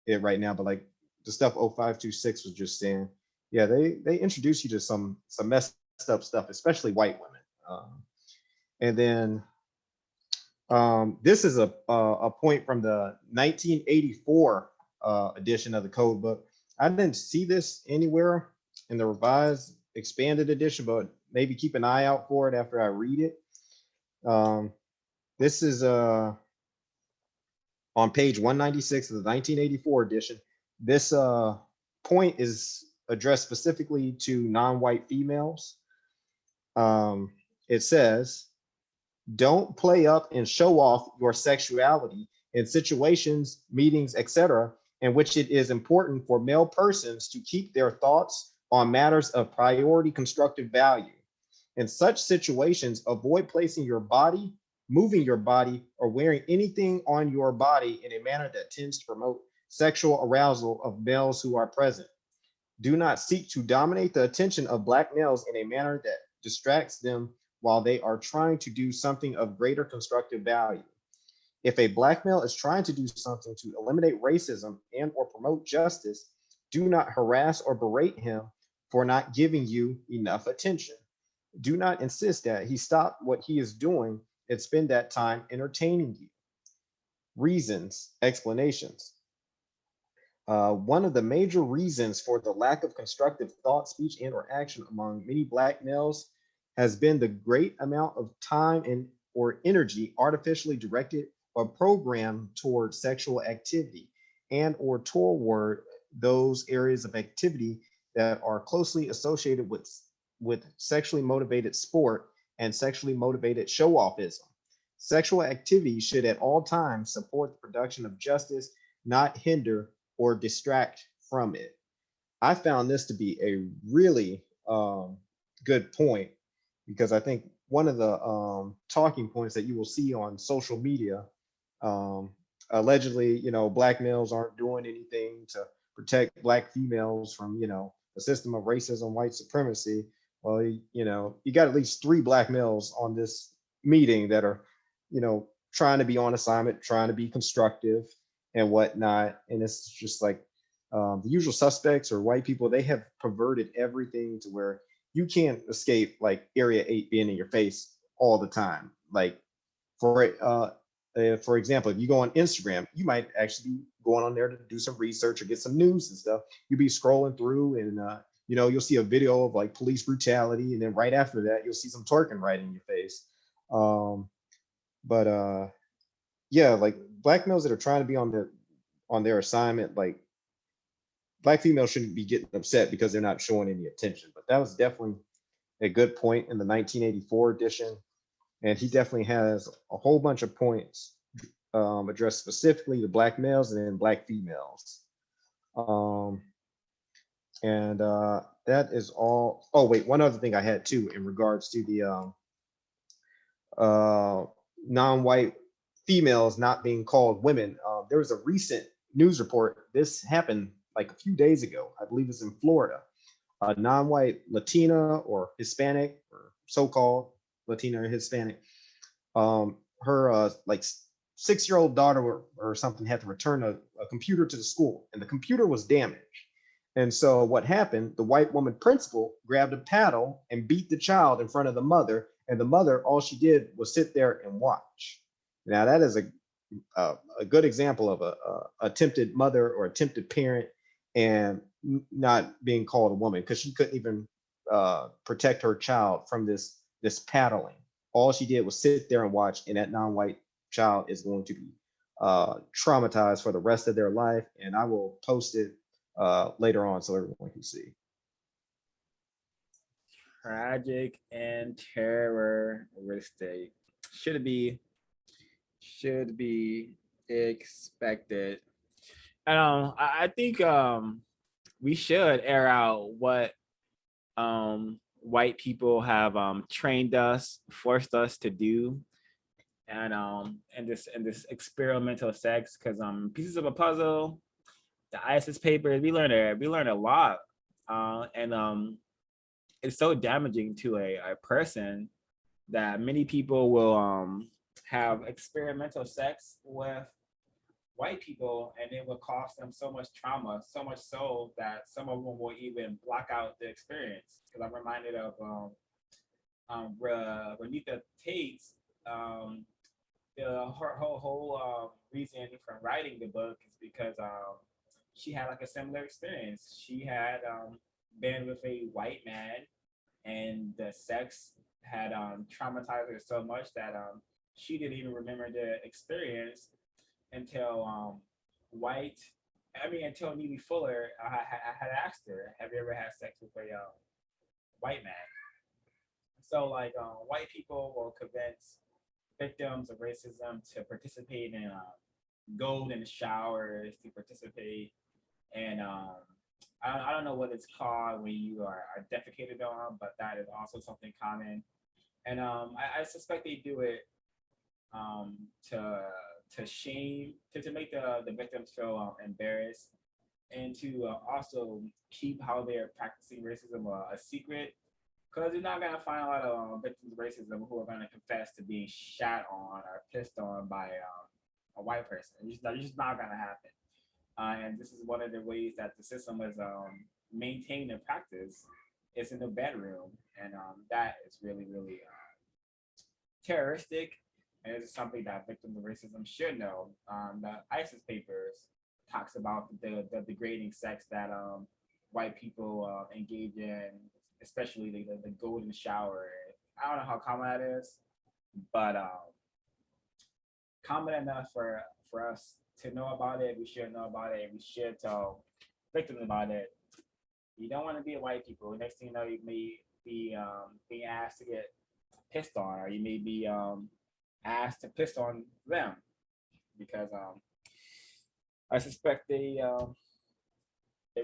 it right now, but like the stuff 0526 was just saying, yeah, they introduce you to some messed up stuff, especially white women. And then this is a point from the 1984 edition of the code book. I didn't see this anywhere in the revised expanded edition, but maybe keep an eye out for it after I read it. This is on page 196 of the 1984 edition. This point is addressed specifically to non-white females. It says, don't play up and show off your sexuality in situations, meetings, etc., in which it is important for male persons to keep their thoughts on matters of priority constructive value. In such situations, avoid placing your body, moving your body, or wearing anything on your body in a manner that tends to promote sexual arousal of males who are present. Do not seek to dominate the attention of Black males in a manner that distracts them while they are trying to do something of greater constructive value. If a Black male is trying to do something to eliminate racism and or promote justice, do not harass or berate him for not giving you enough attention. Do not insist that he stop what he is doing and spend that time entertaining you. Reasons, explanations. One of the major reasons for the lack of constructive thought, speech, and or action among many Black males has been the great amount of time and or energy artificially directed or programmed towards sexual activity and or toward those areas of activity that are closely associated with sexually motivated sport and sexually motivated show-offism. Sexual activity should at all times support the production of justice, not hinder or distract from it. I found this to be a really good point, because I think one of the talking points that you will see on social media, allegedly, Black males aren't doing anything to protect Black females from, the system of racism, white supremacy. Well, you got at least 3 Black males on this meeting that are, trying to be on assignment, trying to be constructive and whatnot. And it's just like the usual suspects or white people, they have perverted everything to where you can't escape like Area 8 being in your face all the time. Like for example, if you go on Instagram, you might actually be going on there to do some research or get some news and stuff. You'll be scrolling through and you'll see a video of like police brutality, and then right after that, you'll see some twerking right in your face. Yeah, like Black males that are trying to be on their assignment, like Black females shouldn't be getting upset because they're not showing any attention. But that was definitely a good point in the 1984 edition. And he definitely has a whole bunch of points addressed specifically to Black males and then Black females. That is all. Oh, wait, one other thing I had too in regards to the non-white females not being called women. There was a recent news report. This happened like a few days ago. I believe it's in Florida. A non-white Latina or Hispanic, or so-called Latina or Hispanic, her like 6-year-old daughter or something had to return a computer to the school, and the computer was damaged. And so what happened, the white woman principal grabbed a paddle and beat the child in front of the mother, and the mother, all she did was sit there and watch. Now that is a good example of a attempted mother or attempted parent, and not being called a woman, because she couldn't even protect her child from this paddling. All she did was sit there and watch, and that non-white child is going to be traumatized for the rest of their life. And I will post it later on so everyone can see. Tragic and terroristic. Should be expected. And I think we should air out what white people have trained us, forced us to do, and this experimental sex, because pieces of a puzzle, the ISIS papers, we learned a lot, and it's so damaging to a person that many people will have experimental sex with white people, and it will cause them so much trauma, so much so that some of them will even block out the experience. Because I'm reminded of Renita Tate's her whole reason for writing the book is because she had like a similar experience. She had been with a white man, and the sex had traumatized her so much that she didn't even remember the experience until until Neely Fuller had asked her, "Have you ever had sex with a white man?" So like white people will convince victims of racism to participate in golden showers, to participate in I don't know what it's called when you are defecated on, but that is also something common. And I suspect they do it to shame, to make the victims feel embarrassed, and to also keep how they're practicing racism a secret, because you're not gonna find a lot of victims of racism who are gonna confess to being shot on or pissed on by a white person. It's just not gonna happen. And this is one of the ways that the system is maintained in practice. It's in the bedroom, and that is really, really terroristic. And this is something that victims of racism should know. The ISIS papers talks about the degrading sex that white people engage in, especially the golden shower. I don't know how common that is, but common enough for us to know about it. We should know about it. We should tell victims about it. You don't want to be a white people. Next thing you know, you may be being asked to get pissed on, or you may be asked to piss on them, because I suspect they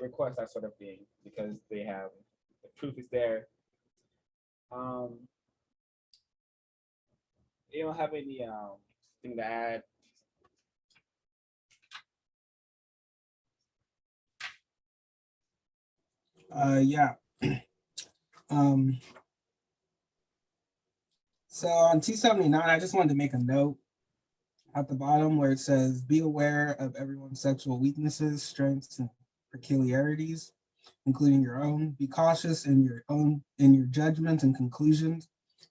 request that sort of thing because they have the proof is there. You don't have any thing to add? Yeah. So on 279, I just wanted to make a note at the bottom where it says, be aware of everyone's sexual weaknesses, strengths, and peculiarities, including your own. Be cautious in your judgments and conclusions.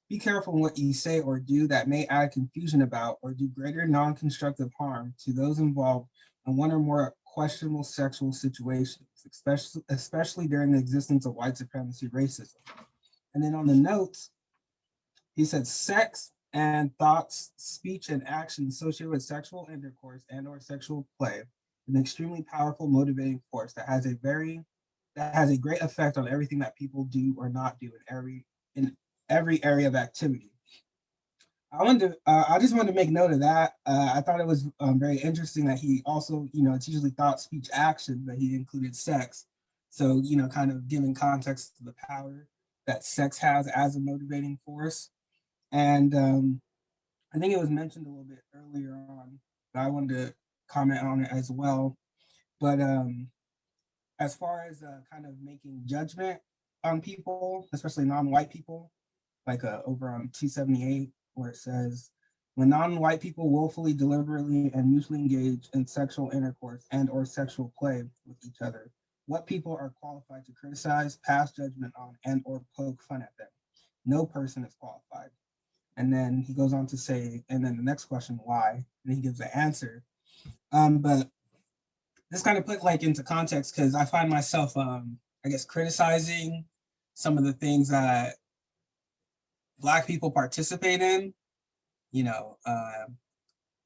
Be careful in what you say or do that may add confusion about or do greater non-constructive harm to those involved in one or more questionable sexual situations, especially during the existence of white supremacy racism. And then on the notes, he said sex and thoughts, speech, and action associated with sexual intercourse and or sexual play, an extremely powerful motivating force that has a great effect on everything that people do or not do in every area of activity. I just wanted to make note of that. I thought it was very interesting that he also, it's usually thought, speech, action, but he included sex. So, kind of giving context to the power that sex has as a motivating force. And I think it was mentioned a little bit earlier on, but I wanted to comment on it as well. But as far as kind of making judgment on people, especially non-white people, like over on 278, where it says, when non-white people willfully, deliberately, and mutually engage in sexual intercourse and or sexual play with each other, what people are qualified to criticize, pass judgment on, and or poke fun at them? No person is qualified. And then he goes on to say, and then the next question, why? And he gives the answer. But this kind of put like into context because I find myself, I guess, criticizing some of the things that Black people participate in, you know,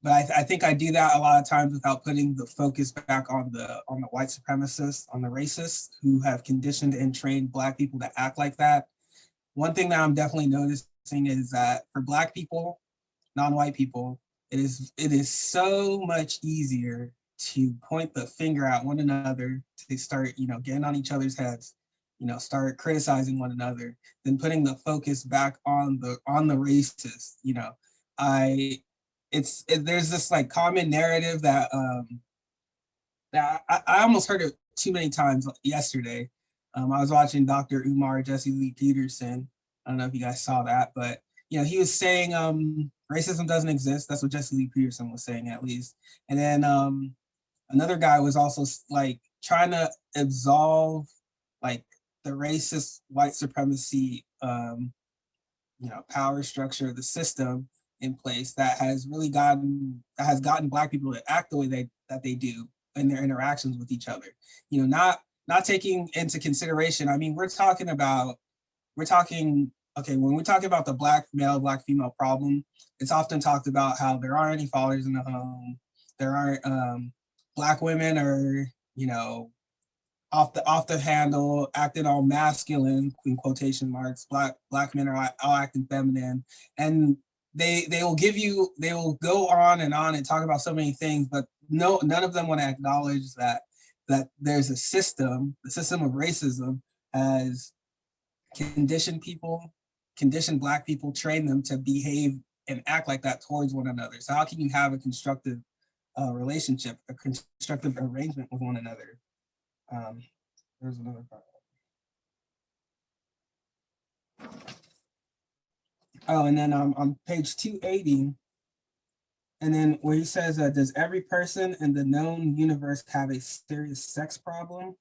but I think I do that a lot of times without putting the focus back on the white supremacists, on the racists who have conditioned and trained Black people to act like that. One thing that I'm definitely noticing is that for Black people, non-white people, it is so much easier to point the finger at one another, to start, you know, getting on each other's heads, you know, start criticizing one another, than putting the focus back on the racist. You know, there's this like common narrative that that I almost heard it too many times yesterday. I was watching Dr. Umar Jesse Lee Peterson. I don't know if you guys saw that, but you know, he was saying racism doesn't exist. That's what Jesse Lee Peterson was saying, at least. And then another guy was also like trying to absolve like the racist white supremacy you know, power structure, the system in place that has really gotten Black people to act the way that they do in their interactions with each other. You know, not taking into consideration. I mean, we're talking okay, when we talk about the Black male, Black female problem, it's often talked about how there aren't any fathers in the home. There aren't Black women are, you know, off the handle, acting all masculine, in quotation marks. Black men are all acting feminine, and they will go on and talk about so many things, but none of them want to acknowledge that there's a system. The system of racism has conditioned Black people, train them to behave and act like that towards one another. So how can you have a constructive relationship, a constructive arrangement with one another? There's another part. Oh, and then on page 280, and then where he says, does every person in the known universe have a serious sex problem?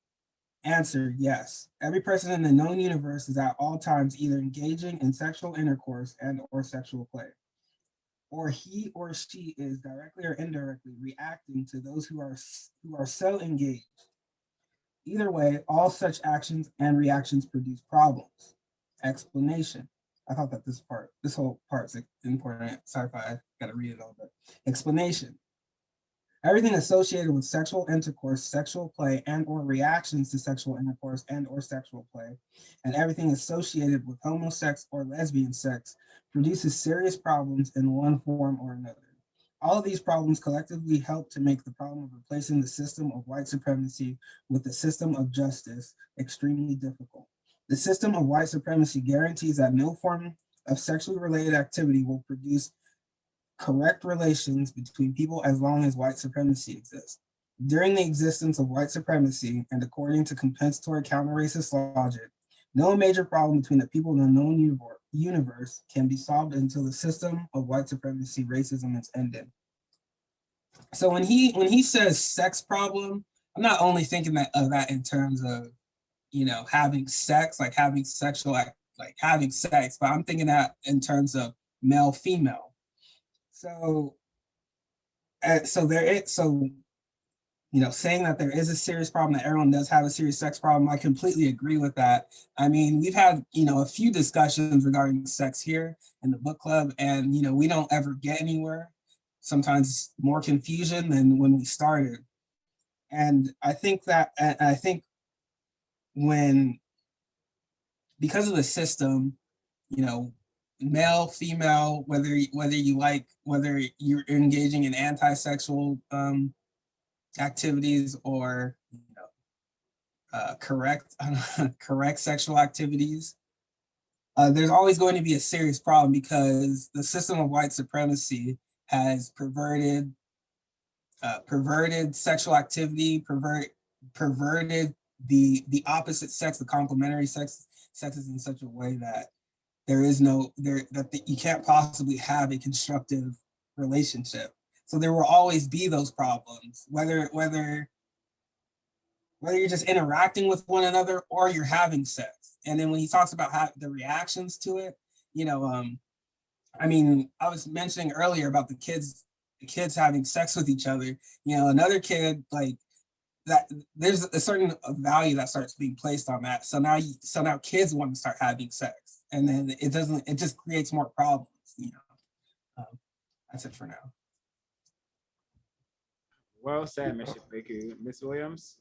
Answer, yes. Every person in the known universe is at all times either engaging in sexual intercourse and or sexual play, or he or she is directly or indirectly reacting to those who are so engaged. Either way, all such actions and reactions produce problems. Explanation. I thought that this whole part's important. Sorry if I got to read it all, but explanation. Everything associated with sexual intercourse, sexual play, and or reactions to sexual intercourse and or sexual play, and everything associated with homosex or lesbian sex produces serious problems in one form or another. All of these problems collectively help to make the problem of replacing the system of white supremacy with the system of justice extremely difficult. The system of white supremacy guarantees that no form of sexually related activity will produce correct relations between people as long as white supremacy exists. During the existence of white supremacy, and according to compensatory counter-racist logic, no major problem between the people in the known universe can be solved until the system of white supremacy racism is ended. So when he says sex problem, I'm not only thinking of that in terms of, you know, having sex, like having sexual like having sex, but I'm thinking that in terms of male female. So you know, saying that there is a serious problem, that everyone does have a serious sex problem, I completely agree with that. I mean, we've had, you know, a few discussions regarding sex here in the book club, and, you know, we don't ever get anywhere. Sometimes more confusion than when we started. And I think because of the system, you know, male, female, whether you're engaging in anti-sexual activities or, you know, correct sexual activities, there's always going to be a serious problem because the system of white supremacy has perverted sexual activity, perverted the opposite sex, the complementary sexes in such a way that there is no you can't possibly have a constructive relationship. So there will always be those problems, whether you're just interacting with one another or you're having sex. And then when he talks about the reactions to it, I mean, I was mentioning earlier about the kids having sex with each other. Another kid, like that, there's a certain value that starts being placed on that. So now kids want to start having sex, and then it just creates more problems. That's it for now. Well said, Mr. Baku. Ms. Williams?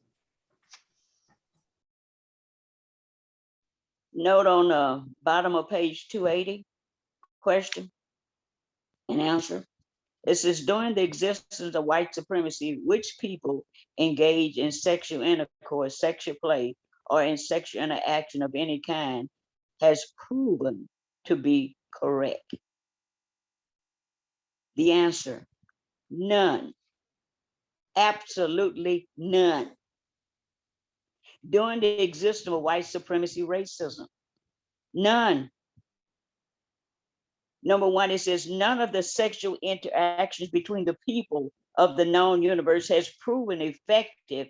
Note on the bottom of page 280, question and answer. It says, during the existence of white supremacy, which people engage in sexual intercourse, sexual play, or in sexual interaction of any kind has proven to be correct? The answer, none. Absolutely none. During the existence of white supremacy racism, none. Number one, it says none of the sexual interactions between the people of the known universe has proven effective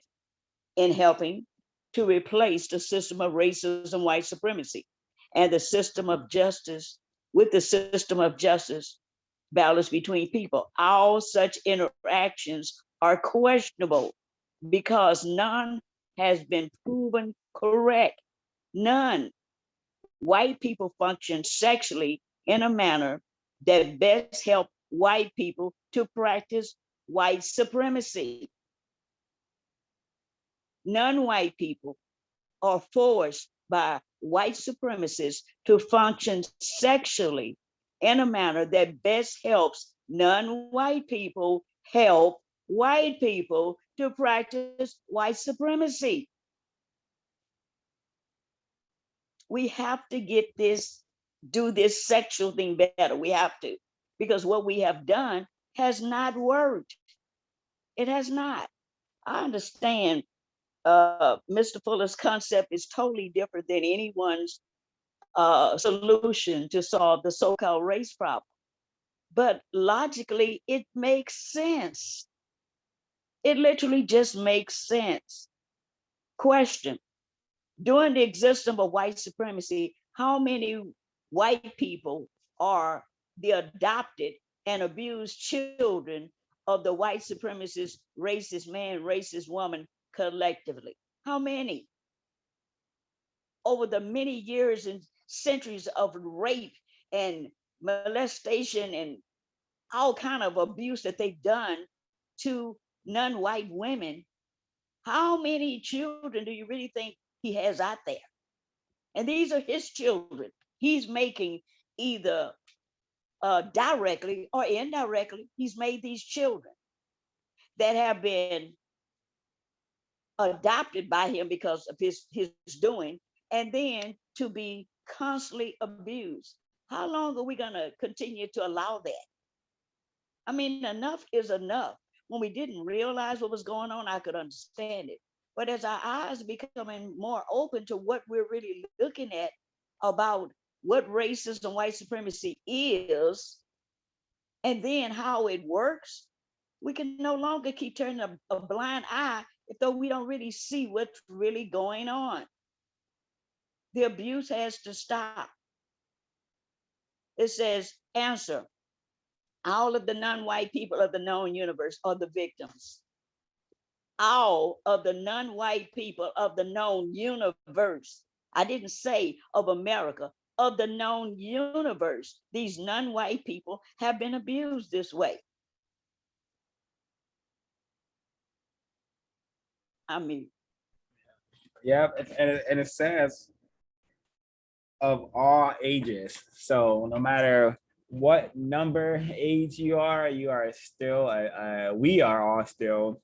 in helping to replace the system of racism, white supremacy, and the system of justice with the system of justice balance between people. All such interactions are questionable because none has been proven correct. None. White people function sexually in a manner that best help white people to practice white supremacy. Non-white people are forced by white supremacists to function sexually in a manner that best helps non-white people help white people to practice white supremacy. We have to do this sexual thing better. We have to, because what we have done has not worked. It has not. I understand Mr. Fuller's concept is totally different than anyone's solution to solve the so-called race problem. But logically, it makes sense. It literally just makes sense. Question, during the existence of white supremacy, how many white people are the adopted and abused children of the white supremacist, racist man, racist woman collectively? How many? Over the many years and centuries of rape and molestation and all kind of abuse that they've done to non-white women, how many children do you really think he has out there? And these are his children. He's making either directly or indirectly, he's made these children that have been adopted by him because of his doing, and then to be constantly abused. How long are we going to continue to allow that? I mean, enough is enough. When we didn't realize what was going on, I could understand it. But as our eyes are becoming more open to what we're really looking at about what racism and white supremacy is, and then how it works, we can no longer keep turning a blind eye if though we don't really see what's really going on. The abuse has to stop. It says, answer, all of the non-white people of the known universe are the victims. All of the non-white people of the known universe. I didn't say of America, of the known universe. These non-white people have been abused this way. I mean, Yeah, and it says of all ages. So no matter what number age you are still, we are all still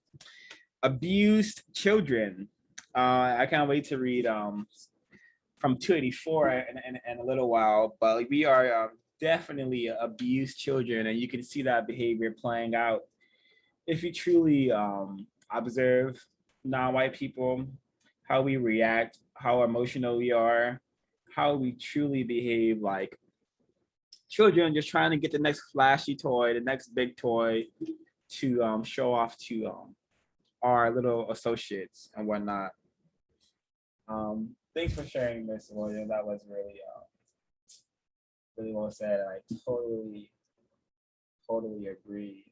abused children. I can't wait to read from 284 in a little while, but we are definitely abused children, and you can see that behavior playing out if you truly observe non-white people. how we react, how emotional we are, how we truly behave like children just trying to get the next flashy toy, the next big toy to show off to our little associates and whatnot. Thanks for sharing, Miss William. That was really well said. I totally agree.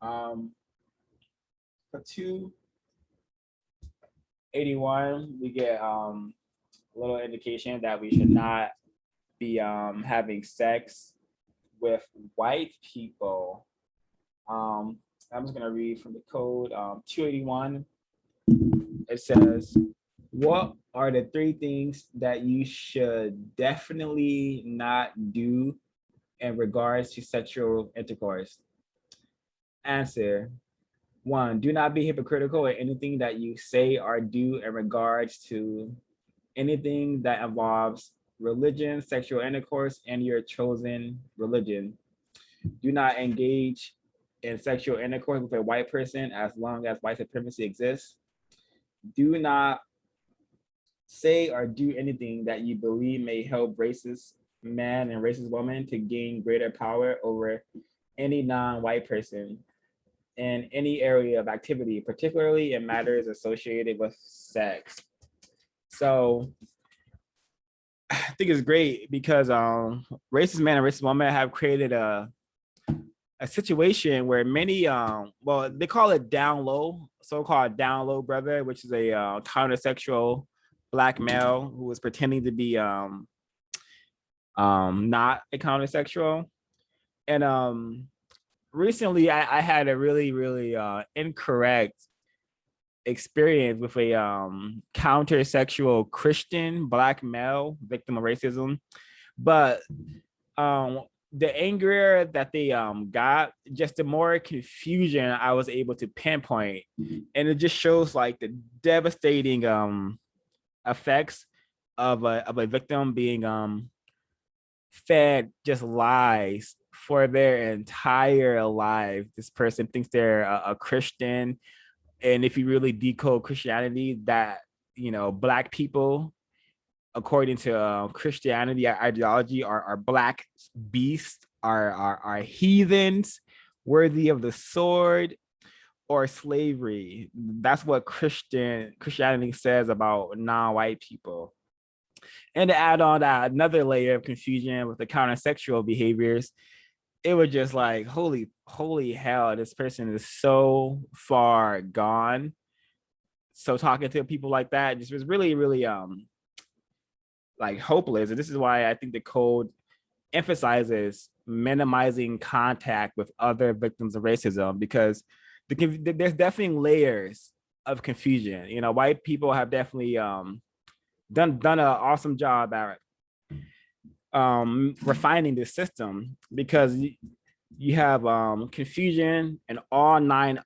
For 281, we get a little indication that we should not be having sex with white people. I'm just gonna read from the code. 281. It says, what are the 3 things that you should definitely not do in regards to sexual intercourse? Answer: 1, do not be hypocritical in anything that you say or do in regards to anything that involves religion, sexual intercourse, and your chosen religion. Do not engage in sexual intercourse with a white person as long as white supremacy exists. Do not say or do anything that you believe may help racist man and racist woman to gain greater power over any non-white person in any area of activity, particularly in matters associated with sex. So I think it's great because racist man and racist woman have created a situation where many well, they call it down low, so-called down low brother, which is a countersexual black male who was pretending to be not a countersexual. And recently I had a really incorrect experience with a countersexual Christian black male victim of racism. But the angrier that they got, just the more confusion I was able to pinpoint. And it just shows like the devastating effects of a victim being fed just lies for their entire life. This person thinks they're a Christian, and if you really decode Christianity, that black people, according to Christianity ideology, are black beasts, are heathens, worthy of the sword or slavery. That's what Christianity says about non-white people. And to add on that another layer of confusion with the countersexual behaviors, it was just like, holy hell, this person is so far gone. So talking to people like that just was really like hopeless. And this is why I think the code emphasizes minimizing contact with other victims of racism, because there's definitely layers of confusion. White people have definitely done an awesome job at refining the system, because you have confusion in all nine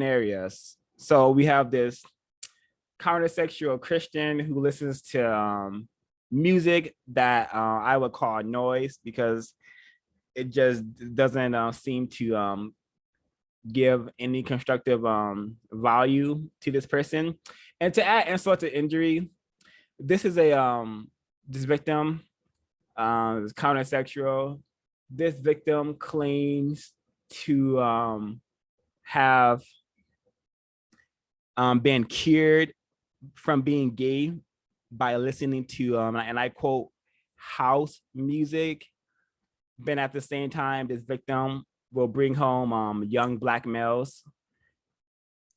areas. So we have this countersexual Christian who listens to music that I would call noise, because it just doesn't seem to give any constructive value to this person. And to add insult to injury, this is this victim is countersexual. This victim claims to have been cured from being gay by listening to and I quote, house music. Then at the same time, this victim will bring home young black males,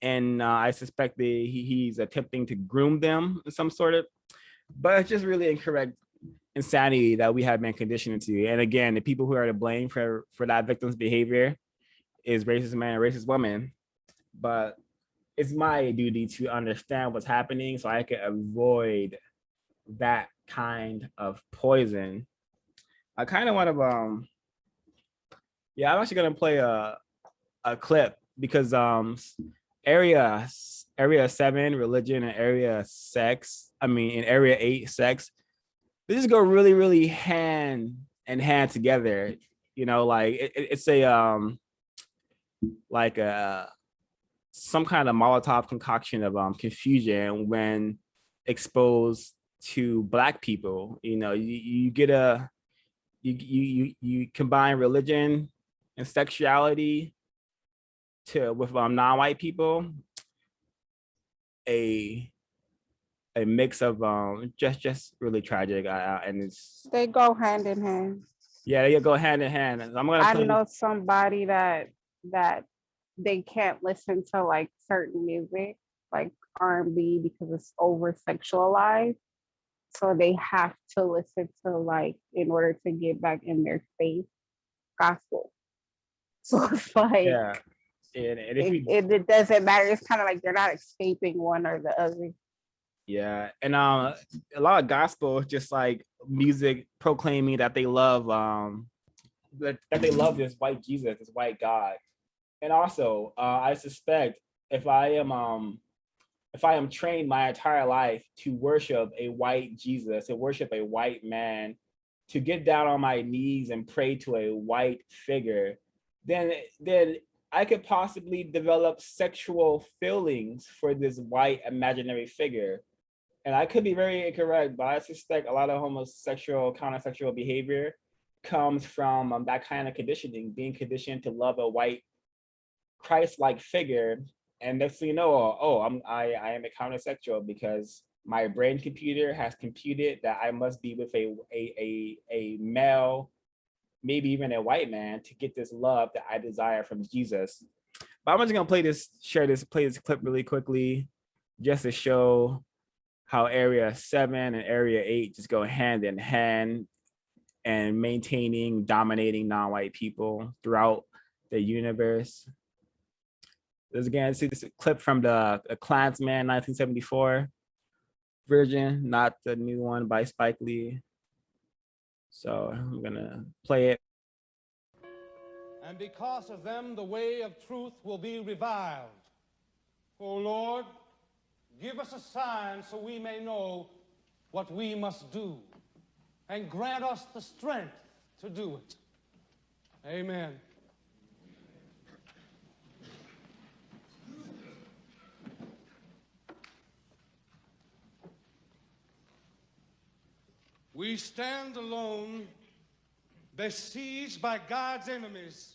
and I suspect he's attempting to groom them in some sort of. But it's just really incorrect insanity that we have been conditioned to. And again, the people who are to blame for that victim's behavior is racist man and racist woman. But it's my duty to understand what's happening so I can avoid that kind of poison. I kind of want to I'm actually gonna play a clip, because area 7 religion and area 8 sex, they just go really hand in hand together. Like it's a like some kind of Molotov concoction of confusion when exposed to Black people. You know, you get you combine religion and sexuality with non-white people, a mix of just really tragic. And it's, They go hand in hand. yeah, they go hand in hand. I'm gonna I play know somebody that they can't listen to like certain music, like R&B, because it's over sexualized. So they have to listen to, like, in order to get back in their faith, gospel. So it's like, yeah. And if you, it doesn't matter. It's kind of like they're not escaping one or the other. yeah, and a lot of gospel is just like music proclaiming that they love that they love this white Jesus, this white God. And also, I suspect if I am trained my entire life to worship a white Jesus, to worship a white man, to get down on my knees and pray to a white figure, then I could possibly develop sexual feelings for this white imaginary figure. And I could be very incorrect, but I suspect a lot of homosexual, countersexual behavior comes from that kind of conditioning, being conditioned to love a white Christ-like figure. And next thing you know, I am a countersexual because my brain computer has computed that I must be with a male, maybe even a white man, to get this love that I desire from Jesus. But I'm just gonna play this clip really quickly, just to show how Area 7 and Area 8 just go hand in hand and dominating non-white people throughout the universe. This again, see this clip from the Klansman 1974 version, not the new one by Spike Lee. So I'm gonna play it. And because of them, the way of truth will be reviled. O Lord, give us a sign so we may know what we must do, and grant us the strength to do it. Amen. We stand alone, besieged by God's enemies.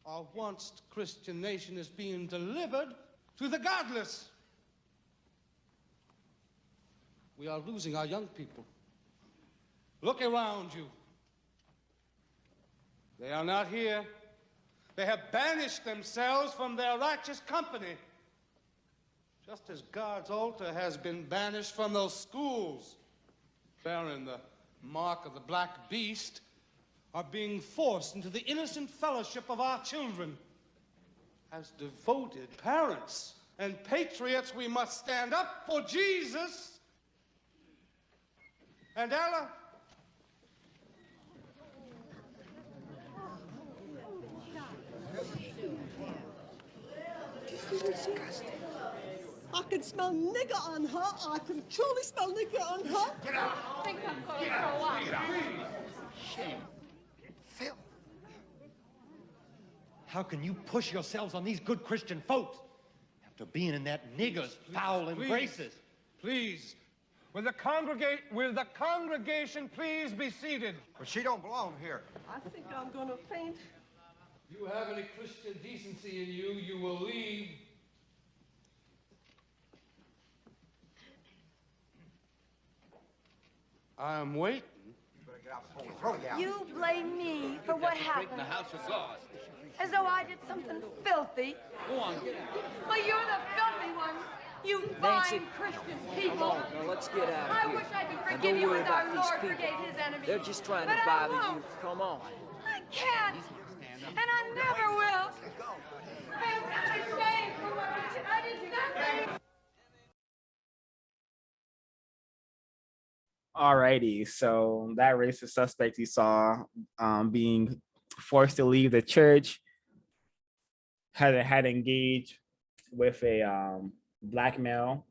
Our once Christian nation is being delivered to the godless. We are losing our young people. Look around you. They are not here. They have banished themselves from their righteous company, just as God's altar has been banished from those schools bearing the mark of the black beast, are being forced into the innocent fellowship of our children. As devoted parents and patriots, we must stand up for Jesus. And Ella, I can smell nigger on her. I can truly smell nigger on her. Get out! I think I'm going to throw up. Get out! Shame. Phil. How can you push yourselves on these good Christian folks after being in that nigger's foul embraces? Please, will the congregation please be seated? But she don't belong here. I think I'm gonna faint. If you have any Christian decency in you, you will leave. I'm waiting. You blame me for what happened. As though I did something filthy. Go on. Well, you're the filthy one. You fine Christian people. Now let's get out of I here. wish I could Now, forgive don't you worry as about our these Lord people. forgave his enemies. They're just trying But to I bother you. won't. Come on. I can't. And I never will. I am not ashamed for what I did. I did nothing. Alrighty, so that racist suspect you saw being forced to leave the church had engaged with a black male,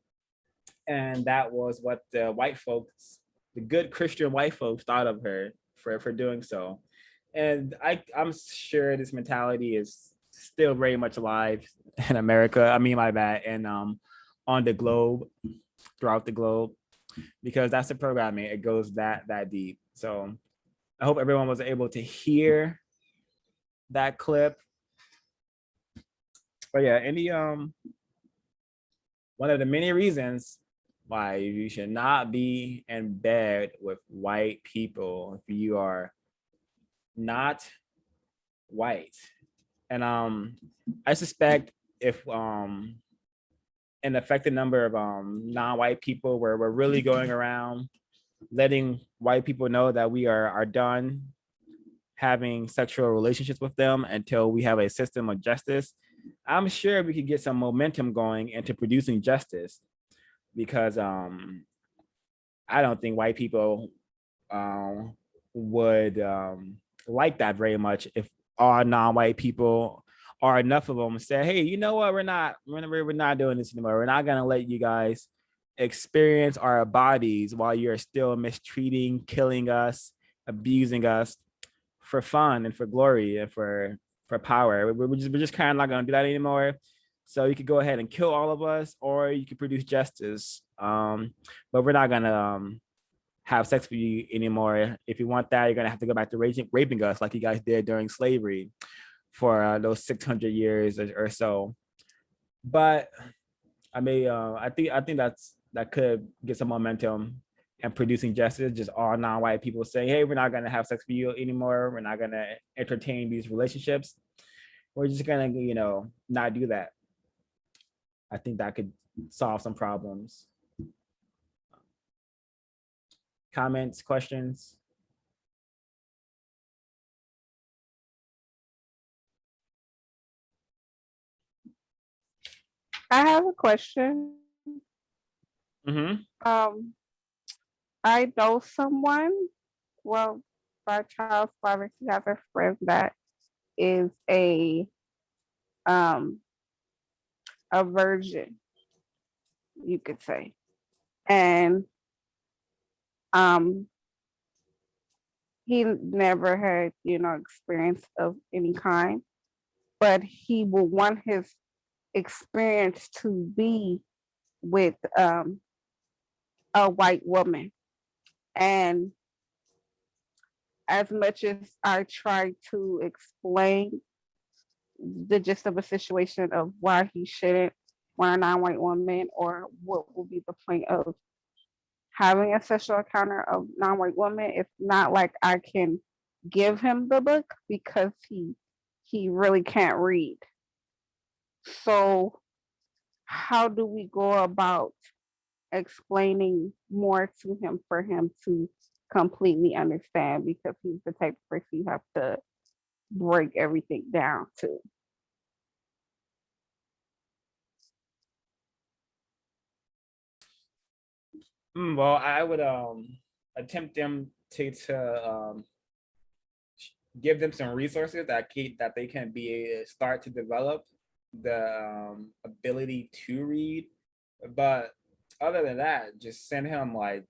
and that was what the white folks, the good Christian white folks, thought of her for doing so. And I'm sure this mentality is still very much alive in America. I mean, my bad, and on the globe, throughout the globe, because that's the programming. It goes that deep. So I hope everyone was able to hear that clip. But yeah, any one of the many reasons why you should not be in bed with white people if you are not white. And I suspect if an affected number of non-white people we're really going around letting white people know that we are done having sexual relationships with them until we have a system of justice, I'm sure we could get some momentum going into producing justice, because I don't think white people would like that very much if all non-white people, or enough of them, say, hey, you know what, we're not doing this anymore. We're not going to let you guys experience our bodies while you're still mistreating, killing us, abusing us for fun and for glory and for power. We're just kind of not going to do that anymore. So you could go ahead and kill all of us, or you could produce justice. But we're not going to have sex with you anymore. If you want that, you're going to have to go back to raping us like you guys did during slavery for those 600 years or so. But I mean, I think that could get some momentum and producing justice. Just all non-white people saying, hey, we're not going to have sex with you anymore. We're not going to entertain these relationships. We're just going to, not do that. I think that could solve some problems. Comments, questions? I have a question. I know someone, well, my child's father, he has a friend that is a virgin, you could say. And he never had, experience of any kind, but he will want his experience to be with a white woman. And as much as I try to explain the gist of a situation of why he shouldn't want a non-white woman, or what will be the point of having a sexual encounter of non-white woman, it's not like I can give him the book because he really can't read. So how do we go about explaining more to him for him to completely understand, because he's the type of person you have to break everything down to? Well, I would attempt them to give them some resources that they can start to develop the ability to read. But other than that, just send him like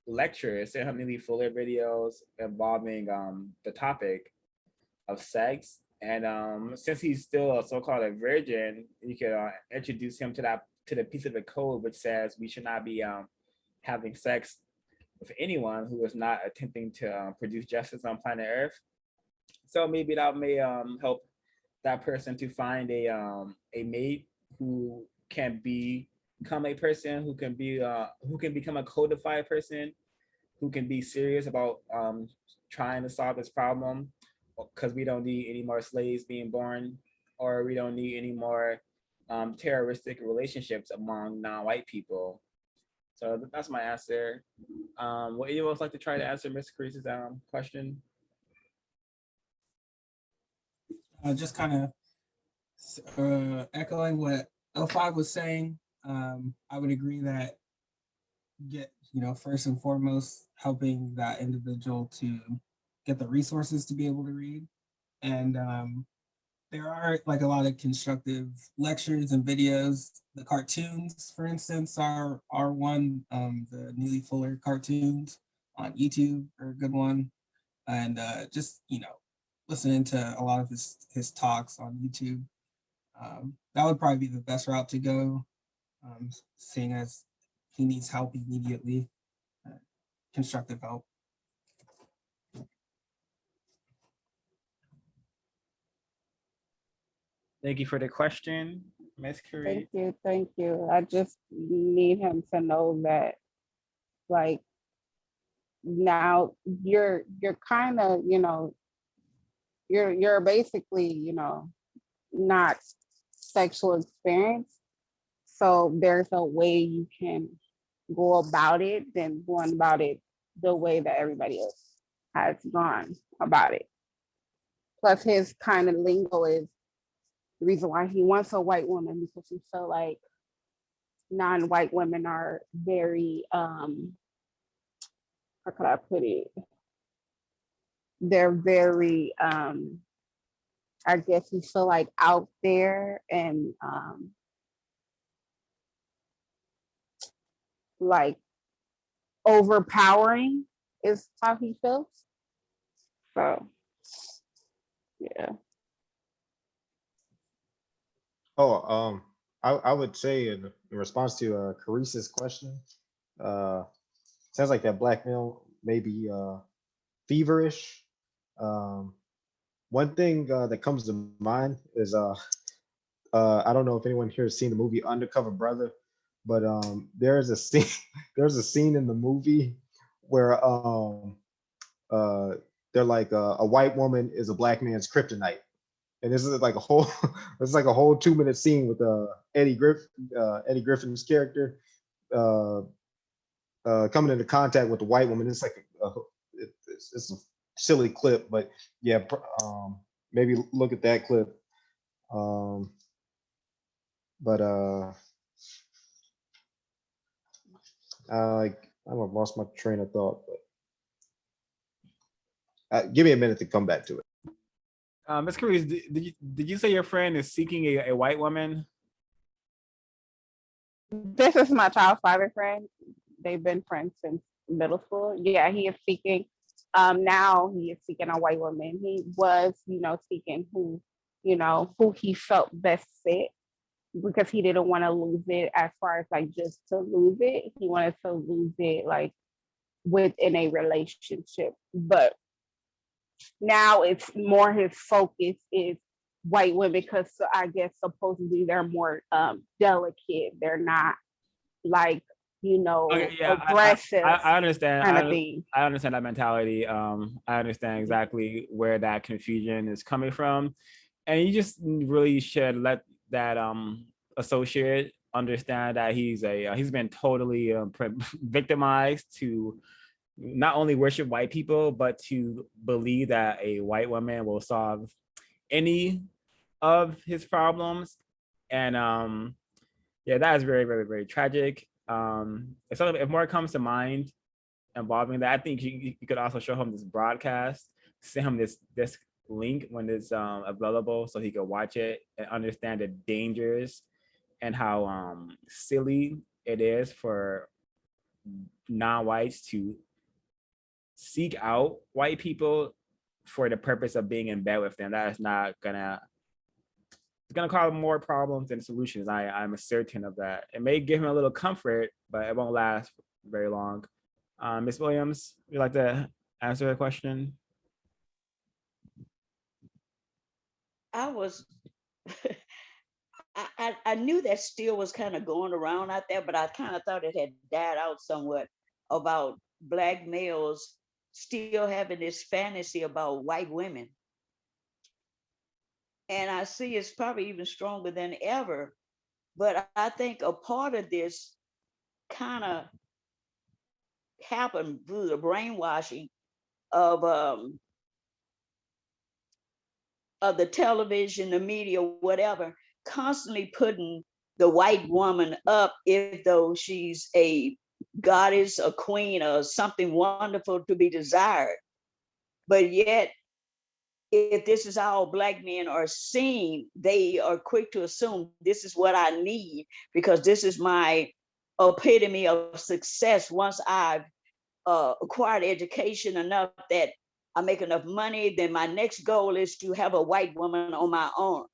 lectures, send him Neely Fuller videos involving the topic of sex. And since he's still a so-called a virgin, you could introduce him to the piece of the code which says we should not be having sex with anyone who is not attempting to produce justice on planet Earth. So maybe that may help that person to find a mate who can become a person who can become a codified person, who can be serious about trying to solve this problem, because we don't need any more slaves being born, or we don't need any more terroristic relationships among non-white people. So that's my answer. Would anyone else like to try to answer Ms. Crease's question? Just kind of echoing what L5 was saying. I would agree that first and foremost, helping that individual to get the resources to be able to read. And there are like a lot of constructive lectures and videos. The cartoons, for instance, are one. The Neely Fuller cartoons on YouTube are a good one. And just, listening to a lot of his talks on YouTube. That would probably be the best route to go, seeing as he needs help immediately, constructive help. Thank you for the question, Ms. Curry. Thank you. I just need him to know that, like, now you're kind of, you're basically, not sexual experience. So there's a way you can go about it than going about it the way that everybody else has gone about it. Plus his kind of lingo is the reason why he wants a white woman, because he feel like non-white women are very, how could I put it? They're very, I guess he feel like out there and like overpowering is how he feels. So, yeah. Oh, I would say in response to Carissa's question, sounds like that blackmail may be feverish. One thing that comes to mind is I don't know if anyone here has seen the movie Undercover Brother, but there's a scene there's a scene in the movie where they're like a white woman is a black man's kryptonite. And this is like a whole it's like a whole 2-minute scene with Eddie Griffin's character coming into contact with the white woman. It's like it's a silly clip, but yeah, maybe look at that clip. But I lost my train of thought, but give me a minute to come back to it. Ms. Cruz, did you say your friend is seeking a white woman? This is my child's father friend. They've been friends since middle school. Yeah, he is seeking. Now he is seeking a white woman. He was, seeking who he felt best fit, because he didn't want to lose it as far as like just to lose it. He wanted to lose it like within a relationship. But now it's more his focus is white women, because I guess supposedly they're more delicate. They're not like, Okay, yeah, aggressive. I understand. Kind of thing. I understand that mentality. I understand exactly where that confusion is coming from, and you just really should let that associate understand that he's been totally victimized to not only worship white people, but to believe that a white woman will solve any of his problems. And yeah, that is very, very, very tragic. If more comes to mind involving that, I think you could also show him this broadcast, send him this link when it's available, so he could watch it and understand the dangers and how silly it is for non-whites to seek out white people for the purpose of being in bed with them. That is not gonna, it's gonna cause more problems than solutions. I'm certain of that. It may give him a little comfort, but it won't last very long. Ms. Williams, would you like to answer a question? I was I knew that still was kind of going around out there, but I kind of thought it had died out somewhat about Black males still having this fantasy about white women. And I see it's probably even stronger than ever. But I think a part of this kind of happened through the brainwashing of the television, the media, whatever, constantly putting the white woman up, if though she's a goddess, a queen, or something wonderful to be desired. But yet, if this is how Black men are seen, they are quick to assume this is what I need, because this is my epitome of success once I've acquired education enough that I make enough money, then my next goal is to have a white woman on my arm.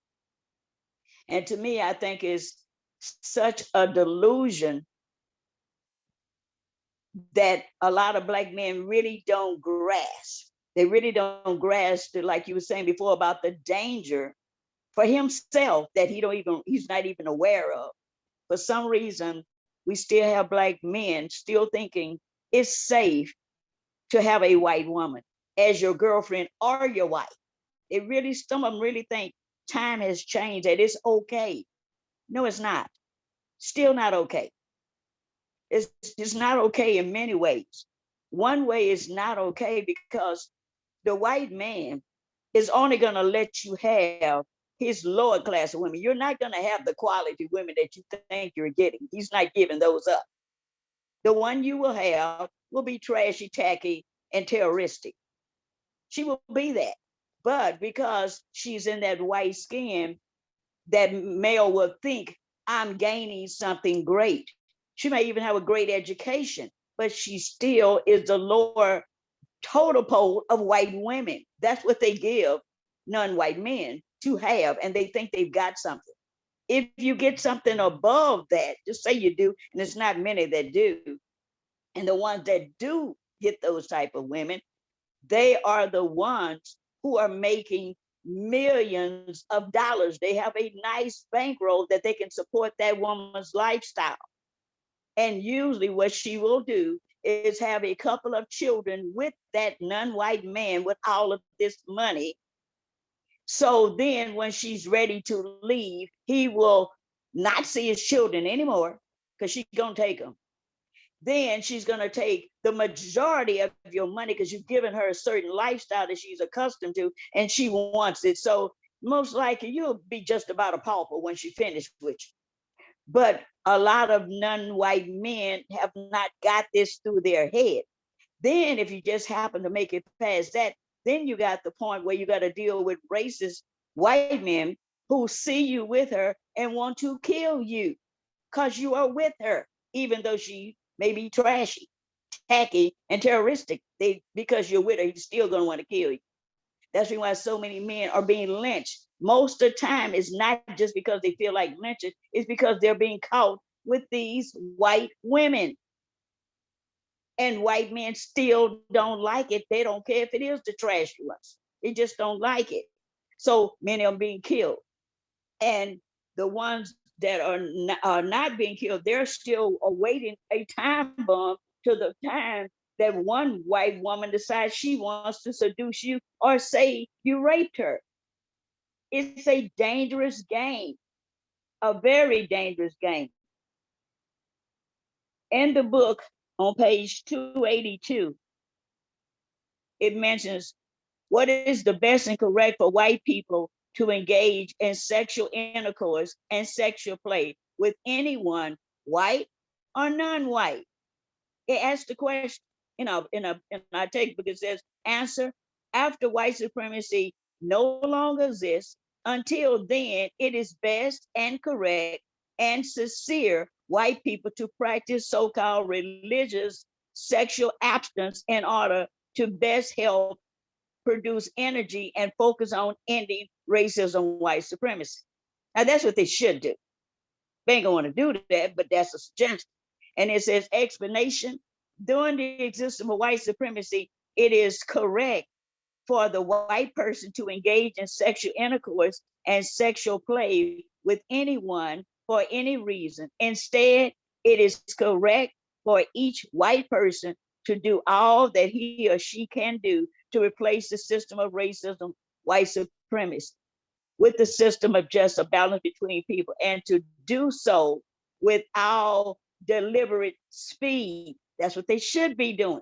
And to me, I think it's such a delusion that a lot of Black men really don't grasp. They really don't grasp, like you were saying before, about the danger for himself that he's not even aware of. For some reason, we still have Black men still thinking it's safe to have a white woman as your girlfriend or your wife. Some of them really think time has changed, that it's okay. No, it's not. Still not okay. It's not okay in many ways. One way is not okay because the white man is only going to let you have his lower class of women. You're not going to have the quality women that you think you're getting. He's not giving those up. The one you will have will be trashy, tacky, and terroristic. She will be that. But because she's in that white skin, that male will think, I'm gaining something great. She may even have a great education, but she still is the lower total pole of white women. That's what they give non-white men to have, and they think they've got something. If you get something above that, just say you do, and it's not many that do, and the ones that do get those type of women, they are the ones who are making millions of dollars. They have a nice bankroll that they can support that woman's lifestyle. And usually what she will do is have a couple of children with that non-white man with all of this money. So then when she's ready to leave, he will not see his children anymore because she's gonna take them. Then she's gonna take the majority of your money because you've given her a certain lifestyle that she's accustomed to and she wants it. So most likely you'll be just about a pauper when she finished with you. But a lot of non-white men have not got this through their head. Then if you just happen to make it past that, then you got the point where you got to deal with racist white men who see you with her and want to kill you because you are with her, even though she may be trashy, tacky, and terroristic. Because you're with her, he's still going to want to kill you. That's why so many men are being lynched. Most of the time, it's not just because they feel like lynching, it's because they're being caught with these white women. And white men still don't like it. They don't care if it is the trashy ones. They just don't like it. So many of them being killed. And the ones that are not being killed, they're still awaiting a time bomb to the time that one white woman decides she wants to seduce you or say you raped her. It's a dangerous game, a very dangerous game. In the book on page 282, it mentions what is the best and correct for white people to engage in sexual intercourse and sexual play with anyone, white or non-white. It asks the question, in our textbook, it says, answer, after white supremacy no longer exists, until then, it is best and correct and sincere white people to practice so-called religious sexual abstinence in order to best help produce energy and focus on ending racism, white supremacy. Now that's what they should do. They ain't gonna want to do that, but that's a suggestion. And it says explanation, during the existence of white supremacy, it is correct for the white person to engage in sexual intercourse and sexual play with anyone for any reason. Instead, it is correct for each white person to do all that he or she can do to replace the system of racism, white supremacy, with the system of just a balance between people, and to do so without deliberate speed. That's what they should be doing.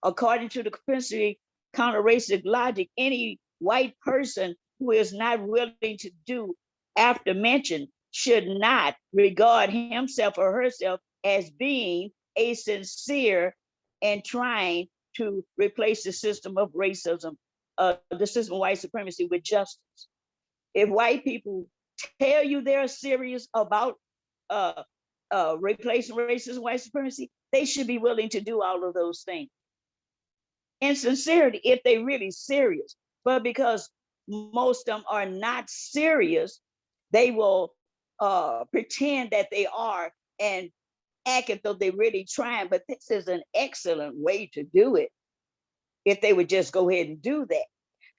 According to the propensity counter-racist logic, any white person who is not willing to do after mentioned should not regard himself or herself as being a sincere and trying to replace the system of racism, the system of white supremacy with justice. If white people tell you they're serious about replacing racism, white supremacy, they should be willing to do all of those things. in sincerity if they really serious. But because most of them are not serious, they will pretend that they are and act as though they're really trying. But this is an excellent way to do it if they would just go ahead and do that.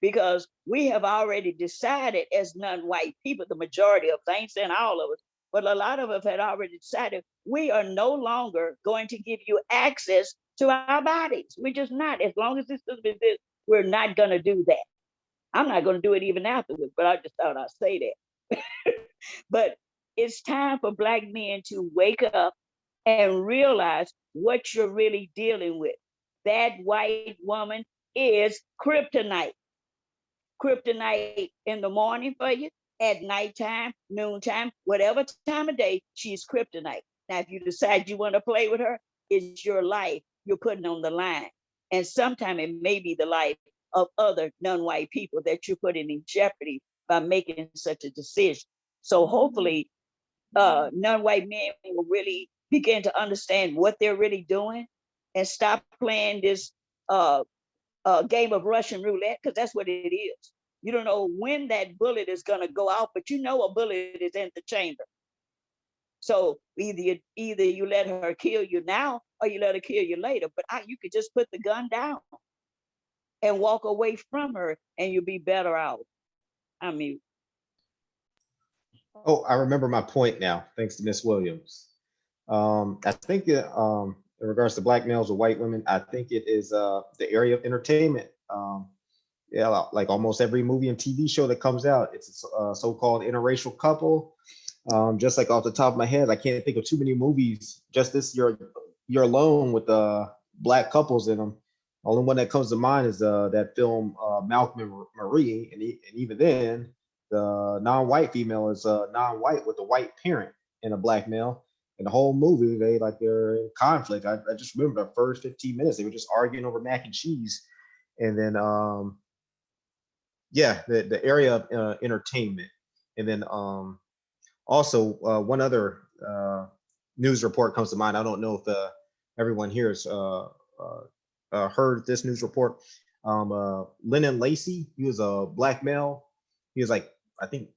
Because we have already decided as non-white people, the majority of us, I ain't saying all of us, but a lot of us had already decided we are no longer going to give you access to our bodies. We're just not. As long as this is this, we're not going to do that. I'm not going to do it even afterwards, but I just thought I'd say that. But it's time for Black men to wake up and realize what you're really dealing with. That white woman is kryptonite. Kryptonite in the morning for you, at nighttime, noontime, whatever time of day, she's kryptonite. Now, if you decide you want to play with her, it's your life you're putting on the line. And sometimes it may be the life of other non-white people that you're putting in jeopardy by making such a decision. So hopefully, non-white men will really begin to understand what they're really doing and stop playing this game of Russian roulette, because that's what it is. You don't know when that bullet is going to go out, but you know a bullet is in the chamber. So either you let her kill you now or you let her kill you later. But you could just put the gun down and walk away from her, and you'll be better out. I mean, Oh, I remember my point now, thanks to Miss Williams. I think that in regards to black males or white women, I think it is the area of entertainment. Yeah, like almost every movie and TV show that comes out, it's a so-called interracial couple. Just like off the top of my head, I can't think of too many movies just this year alone with black couples in them. Only one that comes to mind is that film Malcolm and Marie, and even then, the non-white female is non-white with a white parent and a black male. And the whole movie, they're in conflict. I just remember the first 15 minutes, they were just arguing over mac and cheese. And then, yeah, the area of entertainment. And then also one other news report comes to mind. I don't know if everyone here has heard this news report. Lennon Lacey, he was a black male. He was like, I think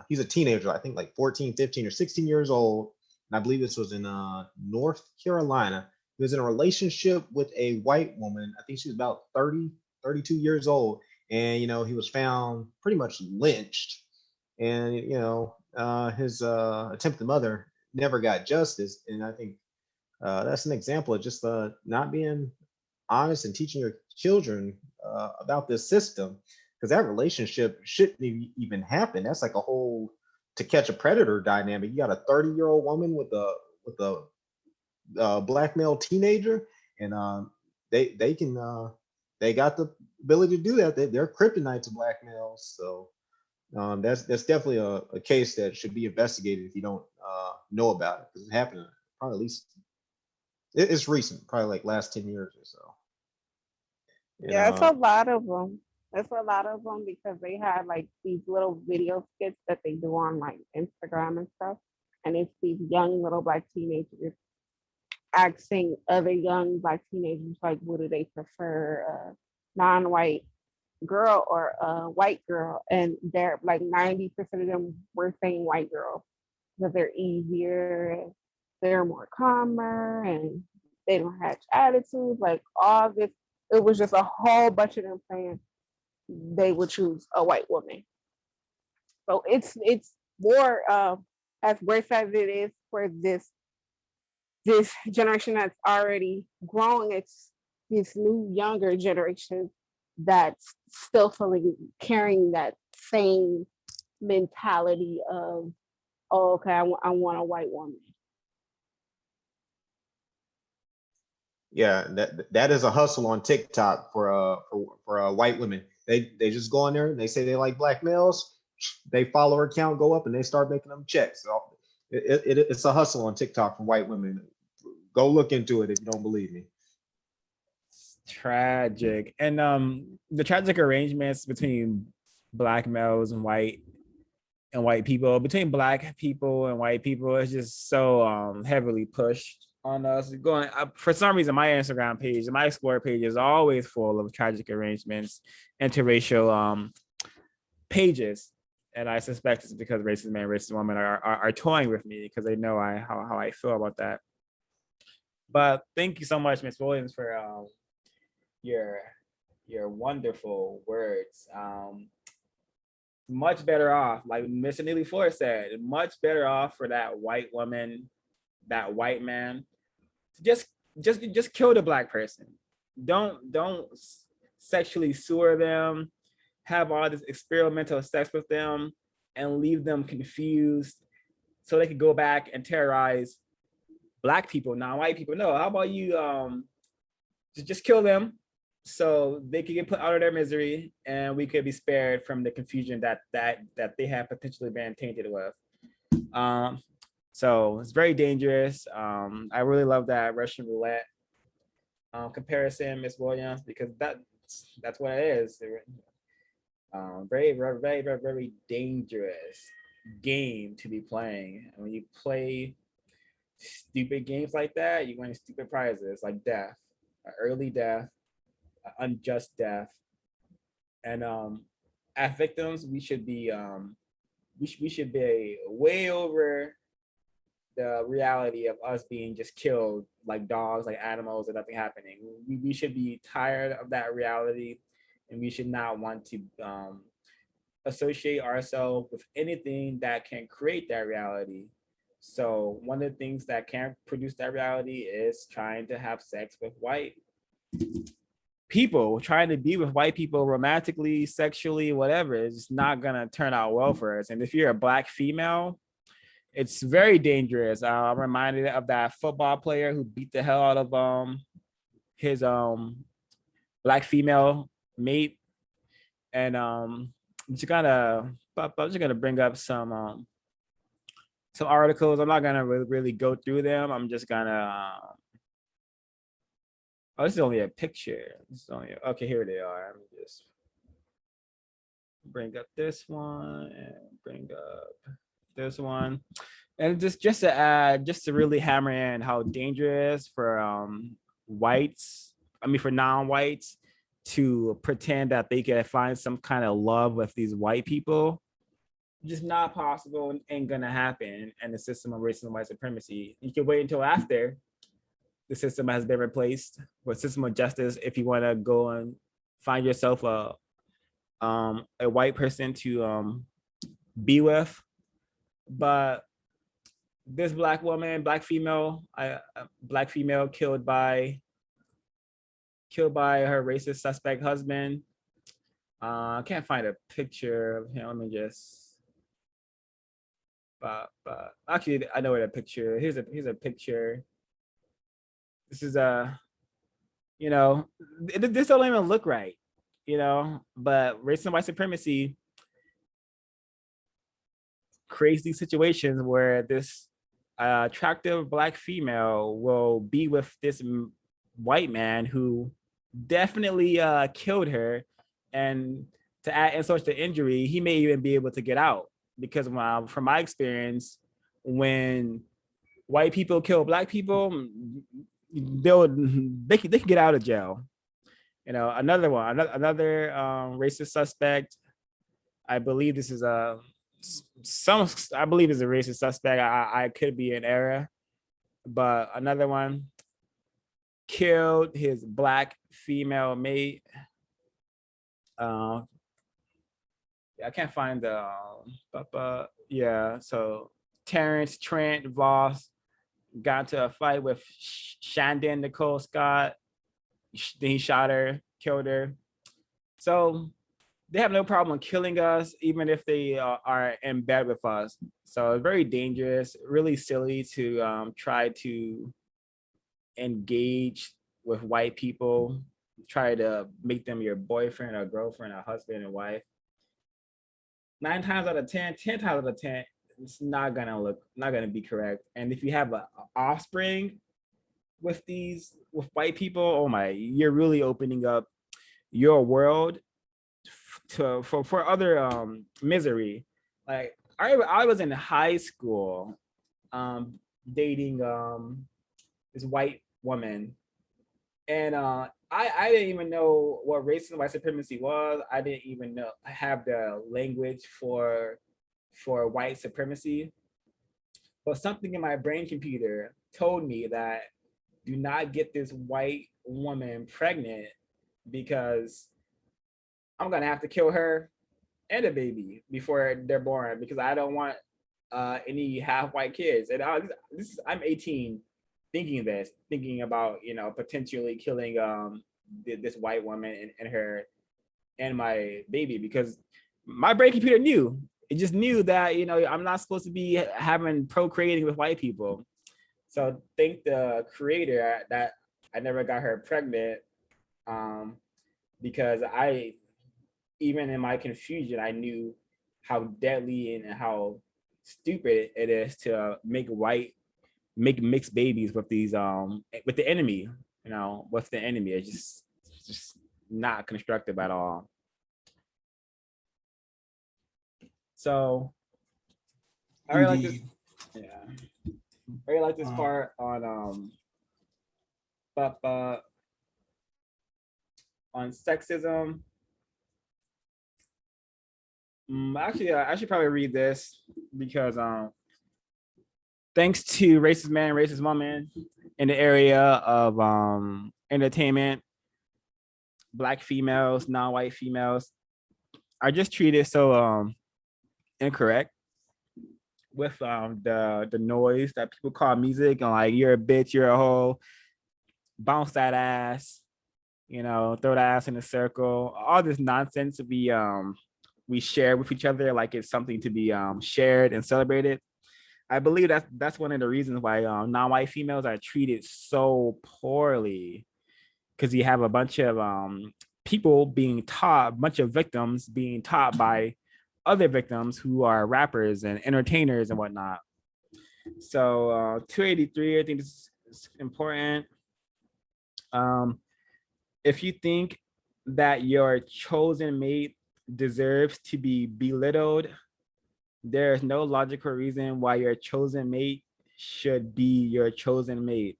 he's a teenager, I think like 14, 15 or 16 years old. And I believe this was in North Carolina. He was in a relationship with a white woman. I think she was about 30, 32 years old. And, he was found pretty much lynched. And, his attempted mother never got justice. And I think that's an example of just not being honest and teaching your children about this system, because that relationship shouldn't even happen. That's like a whole To Catch a Predator dynamic. You got a 30-year-old woman with a black male teenager, and they got the ability to do that. They're kryptonite to black males. So that's definitely a case that should be investigated if you don't know about it, because it happened probably at least it's recent, probably like last 10 years or so. Yeah, it's a lot of them. It's a lot of them because they have like these little video skits that they do on like Instagram and stuff. And it's these young little black teenagers asking other young black teenagers, like, what do they prefer, a non-white girl or a white girl? And they're like 90% of them were saying white girl because they're easier, they're more calmer, and they don't have attitudes. Like all this, it was just a whole bunch of them saying they would choose a white woman. So it's more as worse as it is for this generation that's already growing. It's this new younger generation that's still carrying that same mentality of, oh, okay, I want a white woman. Yeah, that is a hustle on TikTok for white women. They just go on there and they say they like black males. They follower count go up and they start making them checks. So it's a hustle on TikTok for white women. Go look into it if you don't believe me. Tragic. And the tragic arrangements between black males and white people, between black people and white people, is just so heavily pushed. on us going for some reason my Instagram page, my Explore page is always full of tragic arrangements, interracial pages. And I suspect it's because racist men, racist women are toying with me because they know how I feel about that. But thank you so much, Ms. Williams, for your wonderful words. Much better off, like Mr. Neely Fuller said, much better off for that white woman, that white man, just kill the black person. Don't sexually sewer them, have all this experimental sex with them, and leave them confused, so they could go back and terrorize black people, non-white people. No, how about you just kill them, so they could get put out of their misery, and we could be spared from the confusion that they have potentially been tainted with. So it's very dangerous. I really love that Russian roulette comparison, Miss Williams, because that's what it is. Very, very, very, very dangerous game to be playing. And when you play stupid games like that, you win stupid prizes like death, early death, unjust death. And as victims, we should be we should be way over the reality of us being just killed like dogs, like animals, and nothing happening. We should be tired of that reality, and we should not want to associate ourselves with anything that can create that reality. So one of the things that can produce that reality is trying to have sex with white people, trying to be with white people romantically, sexually, whatever. It's not gonna turn out well for us. And if you're a black female, it's very dangerous. I'm reminded of that football player who beat the hell out of his black female mate. And I'm just gonna bring up some articles. I'm not gonna really go through them. I'm just gonna oh, this is only a picture. This is only okay. Here they are. Let me just bring up this one and bring up this one, and just to add, just to really hammer in how dangerous for whites, I mean for non-whites, to pretend that they can find some kind of love with these white people. Just not possible and ain't gonna happen in the system of racism and white supremacy. You can wait until after the system has been replaced with system of justice if you want to go and find yourself a white person to be with. But this black woman, black female killed by her racist suspect husband. I can't find a picture of him. Let me just. But actually, I know where the picture. Here's a picture. This is this don't even look right, But racism and white supremacy creates these situations where this attractive black female will be with this white man who definitely killed her, and to add insult to injury, he may even be able to get out because from my experience, when white people kill black people, they can get out of jail. Another racist suspect. I believe this is I believe is a racist suspect. I could be in error, but another one killed his black female mate. I can't find the yeah. So Terrence Trent Voss got into a fight with Shandon Nicole Scott. Then he shot her, killed her. So they have no problem killing us, even if they are in bed with us. So it's very dangerous, really silly to try to engage with white people, try to make them your boyfriend or girlfriend or husband and wife. 9 times out of 10, 10 times out of 10, it's not gonna be correct. And if you have an offspring with white people, oh my, you're really opening up your world for other misery. Like I was in high school dating this white woman, and I didn't even know what racism and white supremacy was. I didn't even know have the language for white supremacy. But something in my brain computer told me that do not get this white woman pregnant because I'm gonna have to kill her and a baby before they're born because I don't want any half white kids. And I'm 18, thinking about potentially killing this white woman and her and my baby because my brain computer knew. It just knew that I'm not supposed to be having procreating with white people. So thank the creator that I never got her pregnant, because I, even in my confusion, I knew how deadly and how stupid it is to make mixed babies with these with the enemy. With the enemy, it's just not constructive at all. So I really like this. Indeed. Yeah, I really like this part but on sexism. Actually, I should probably read this because thanks to Racist Man and Racist Woman in the area of entertainment, Black females, non-white females are just treated so incorrect with the noise that people call music and like you're a bitch, you're a hoe, bounce that ass, throw that ass in a circle, all this nonsense we share with each other like it's something to be shared and celebrated. I believe that's one of the reasons why non-white females are treated so poorly, because you have a bunch of people being taught, a bunch of victims being taught by other victims who are rappers and entertainers and whatnot. So 283, I think this is important. If you think that your chosen mate deserves to be belittled, there is no logical reason why your chosen mate should be your chosen mate.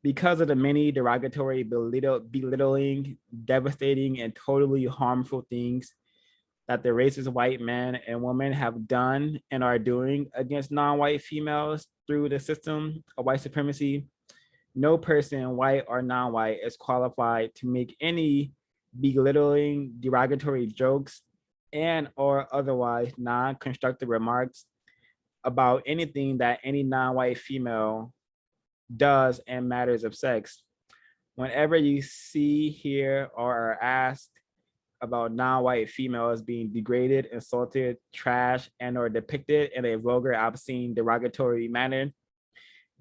Because of the many derogatory, belittling, devastating, and totally harmful things that the racist white men and women have done and are doing against non-white females through the system of white supremacy, no person, white or non-white, is qualified to make any belittling, derogatory jokes and or otherwise non-constructive remarks about anything that any non-white female does in matters of sex. Whenever you see, hear, or are asked about non-white females being degraded, insulted, trashed, and or depicted in a vulgar, obscene, derogatory manner,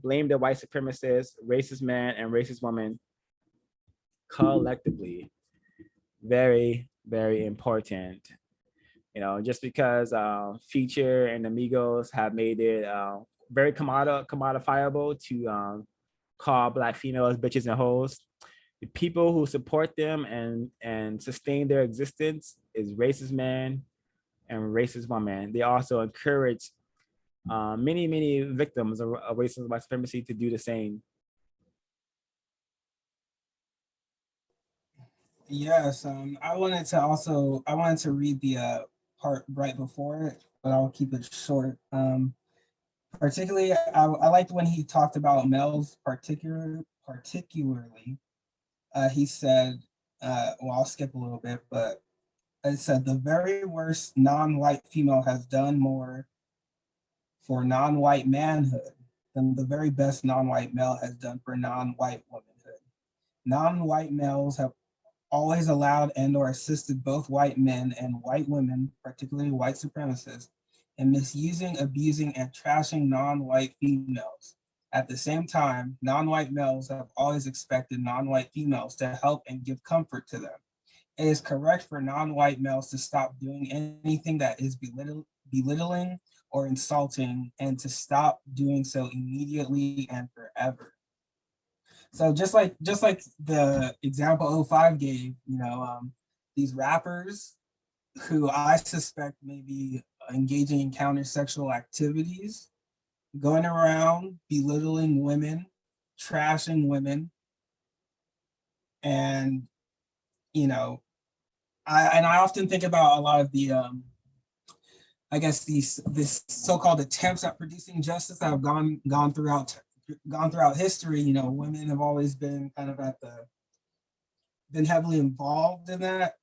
blame the white supremacists, racist man, and racist woman collectively. Very, very important. Just because Feature and Amigos have made it very commodifiable to call Black females bitches and hoes, the people who support them and sustain their existence is racist men and racist women. They also encourage many victims of racism and white supremacy to do the same. Yes, I wanted to read the part right before it, but I'll keep it short. Particularly, I liked when he talked about males, particularly. He said, well, I'll skip a little bit, but it said the very worst non-white female has done more for non-white manhood than the very best non-white male has done for non-white womanhood. Non-white males have always allowed and or assisted both white men and white women, particularly white supremacists, in misusing, abusing, and trashing non-white females. At the same time, non-white males have always expected non-white females to help and give comfort to them. It is correct for non-white males to stop doing anything that is belittling or insulting and to stop doing so immediately and forever. So just like the example 05 gave, these rappers who I suspect may be engaging in counter sexual activities, going around belittling women, trashing women. And, you know, I often think about a lot of the, I guess this so-called attempts at producing justice that have gone throughout history. You know, women have always been kind of been heavily involved in that.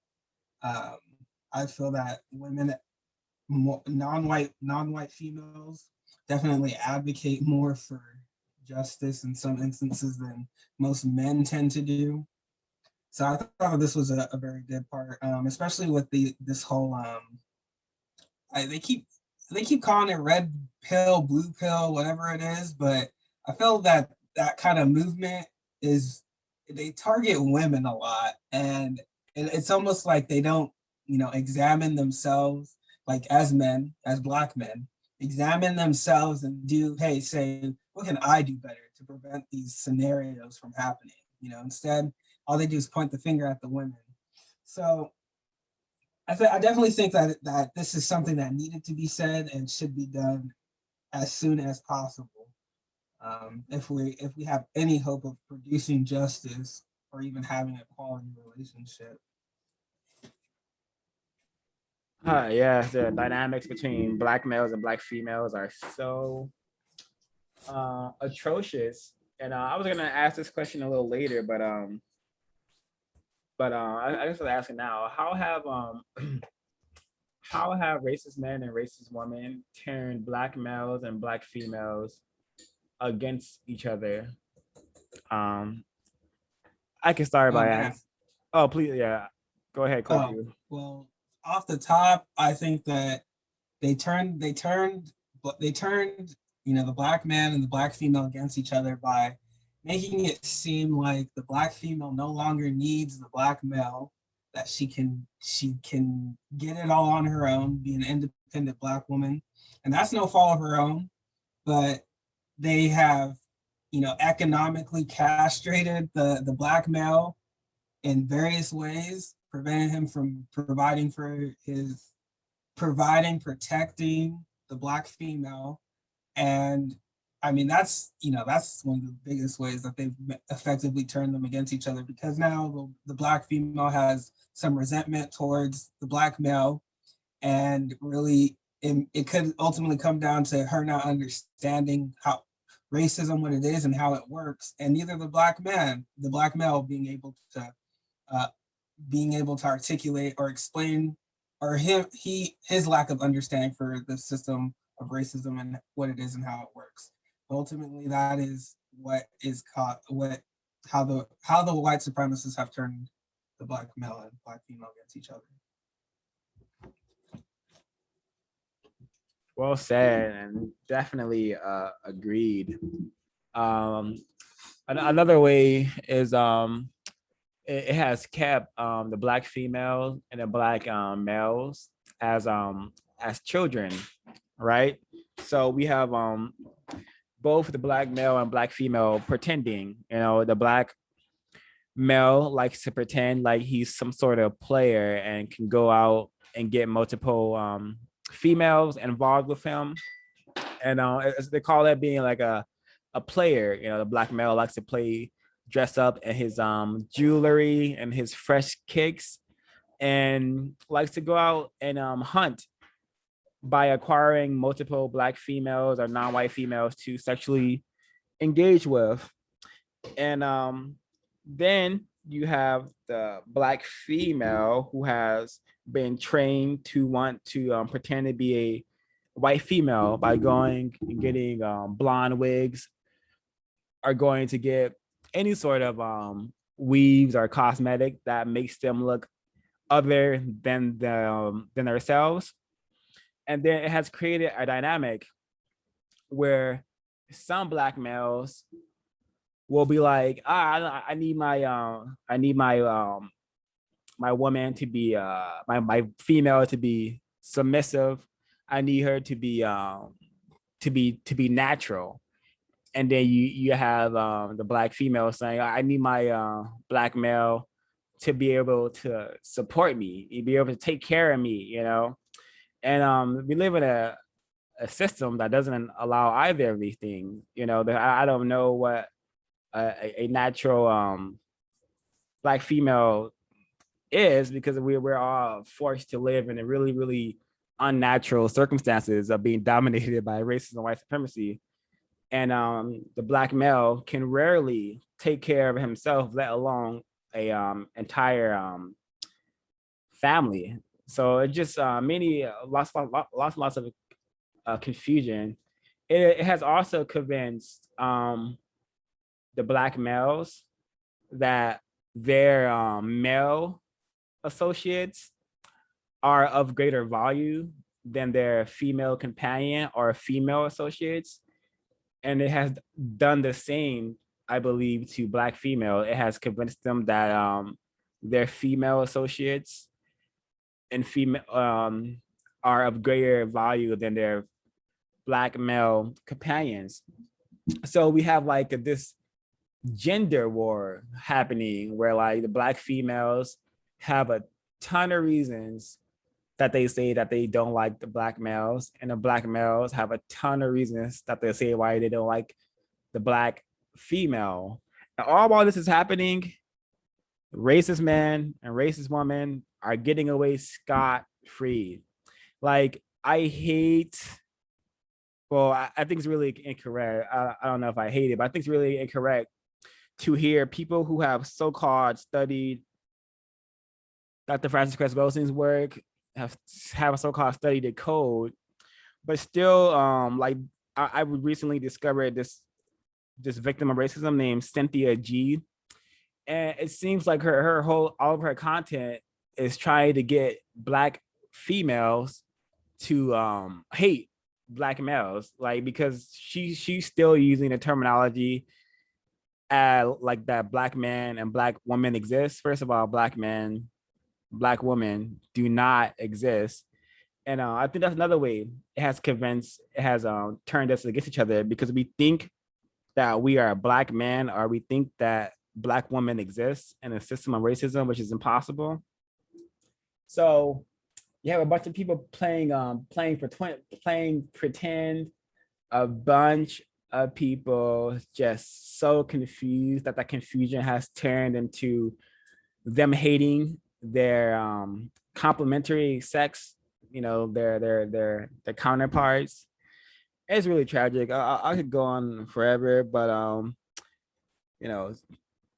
I feel that women, non-white females, definitely advocate more for justice in some instances than most men tend to do. So I thought this was a very good part, especially with this whole they keep calling it red pill, blue pill, whatever it is, but I feel that that kind of movement they target women a lot, and it's almost like they don't, examine themselves, like as men, as Black men, examine themselves and say, what can I do better to prevent these scenarios from happening? Instead, all they do is point the finger at the women. So I definitely think that this is something that needed to be said and should be done as soon as possible. If we have any hope of producing justice or even having a quality relationship. Yeah, the dynamics between Black males and Black females are so atrocious. And I was gonna ask this question a little later, but I guess I'll ask it now. How have how have racist men and racist women turned Black males and Black females against each other? I can start by asking. Oh, please, yeah. Go ahead, Kofi. Well, off the top, I think that they turned the Black man and the Black female against each other by making it seem like the Black female no longer needs the Black male, that she can get it all on her own, be an independent Black woman. And that's no fault of her own, but they have, economically castrated the Black male in various ways, preventing him from protecting the Black female. And I mean, that's one of the biggest ways that they've effectively turned them against each other, because now the Black female has some resentment towards the Black male, and really it could ultimately come down to her not understanding how racism, what it is and how it works, and neither the Black male being able to articulate or explain, or his lack of understanding for the system of racism and what it is and how it works. Ultimately, that is what is how the white supremacists have turned the Black male and Black female against each other. Well said, and definitely agreed. Another way is it has kept the Black females and the Black males as children, right? So we have both the Black male and Black female pretending. The Black male likes to pretend like he's some sort of player and can go out and get multiple females involved with him, and they call that being like a player. The Black male likes to play, dress up in his jewelry and his fresh kicks, and likes to go out and hunt by acquiring multiple Black females or non-white females to sexually engage with. And then you have the Black female who has been trained to want to pretend to be a white female by going and getting blonde wigs, are going to get any sort of weaves or cosmetic that makes them look other than themselves. And then it has created a dynamic where some Black males will be like, I need my my woman to be my female to be submissive. I need her to be natural. And then you have the Black female saying, I need my Black male to be able to support me, be able to take care of me, And we live in a system that doesn't allow either of these things. I don't know what a natural Black female is, because we're all forced to live in a really, really unnatural circumstances of being dominated by racism and white supremacy. And the Black male can rarely take care of himself, let alone a entire family. So it just many lots of confusion. It has also convinced the Black males that their male associates are of greater value than their female companion or female associates. And it has done the same, I believe, to Black female. It has convinced them that their female associates and female are of greater value than their Black male companions. So we have like this gender war happening where like the Black females have a ton of reasons that they say that they don't like the Black males, and the Black males have a ton of reasons that they say why they don't like the Black female. And all while this is happening, racist men and racist women are getting away scot-free. Like, I hate, well, I think it's really incorrect. I don't know if I hate it, but I think it's really incorrect to hear people who have so-called studied Dr. Francis Cress Welsing's work, have so-called studied the code, but still like I recently discovered this victim of racism named Cynthia G. And it seems like all of her content is trying to get Black females to hate Black males, like, because she's still using the terminology like that Black man and Black woman exist. First of all, Black men, Black women do not exist. And I think that's another way it has turned us against each other, because we think that we are a Black man, or we think that Black women exist in a system of racism, which is impossible. So you have a bunch of people playing pretend, a bunch of people just so confused that confusion has turned into them hating their complementary sex, their counterparts. It's really tragic. I could go on forever, but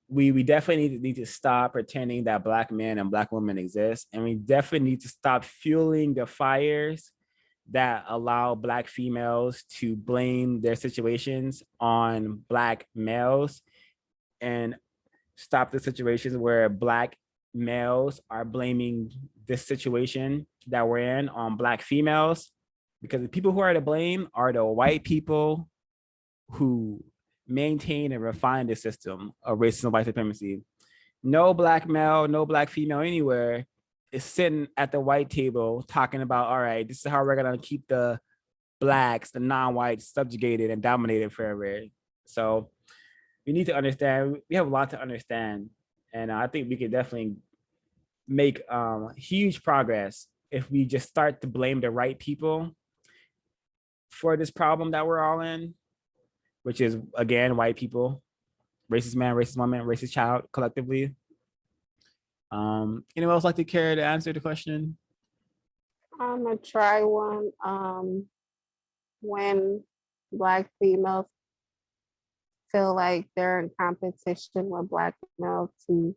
we definitely need to stop pretending that Black men and Black women exist, and we definitely need to stop fueling the fires that allow Black females to blame their situations on Black males, and stop the situations where Black males are blaming this situation that we're in on Black females, because the people who are to blame are the white people who maintain and refine the system of racism and white supremacy. No Black male, no Black female anywhere is sitting at the white table talking about, all right, this is how we're gonna keep the Blacks, the non-whites, subjugated and dominated forever. So we need to understand, we have a lot to understand. And I think we can definitely make huge progress if we just start to blame the right people for this problem that we're all in, which is, again, white people, racist man, racist woman, racist child, collectively. Anyone else like to care to answer the question? I'm gonna try one. When Black females feel like they're in competition with Black males to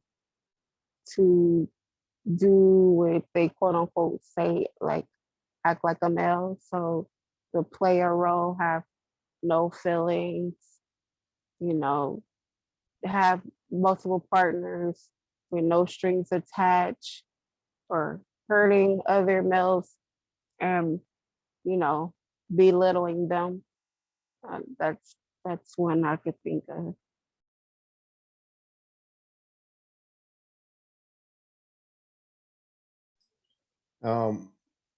do what they quote unquote say, like act like a male, so the player role, have no feelings, have multiple partners with no strings attached, or hurting other males and belittling them. That's one I could think of.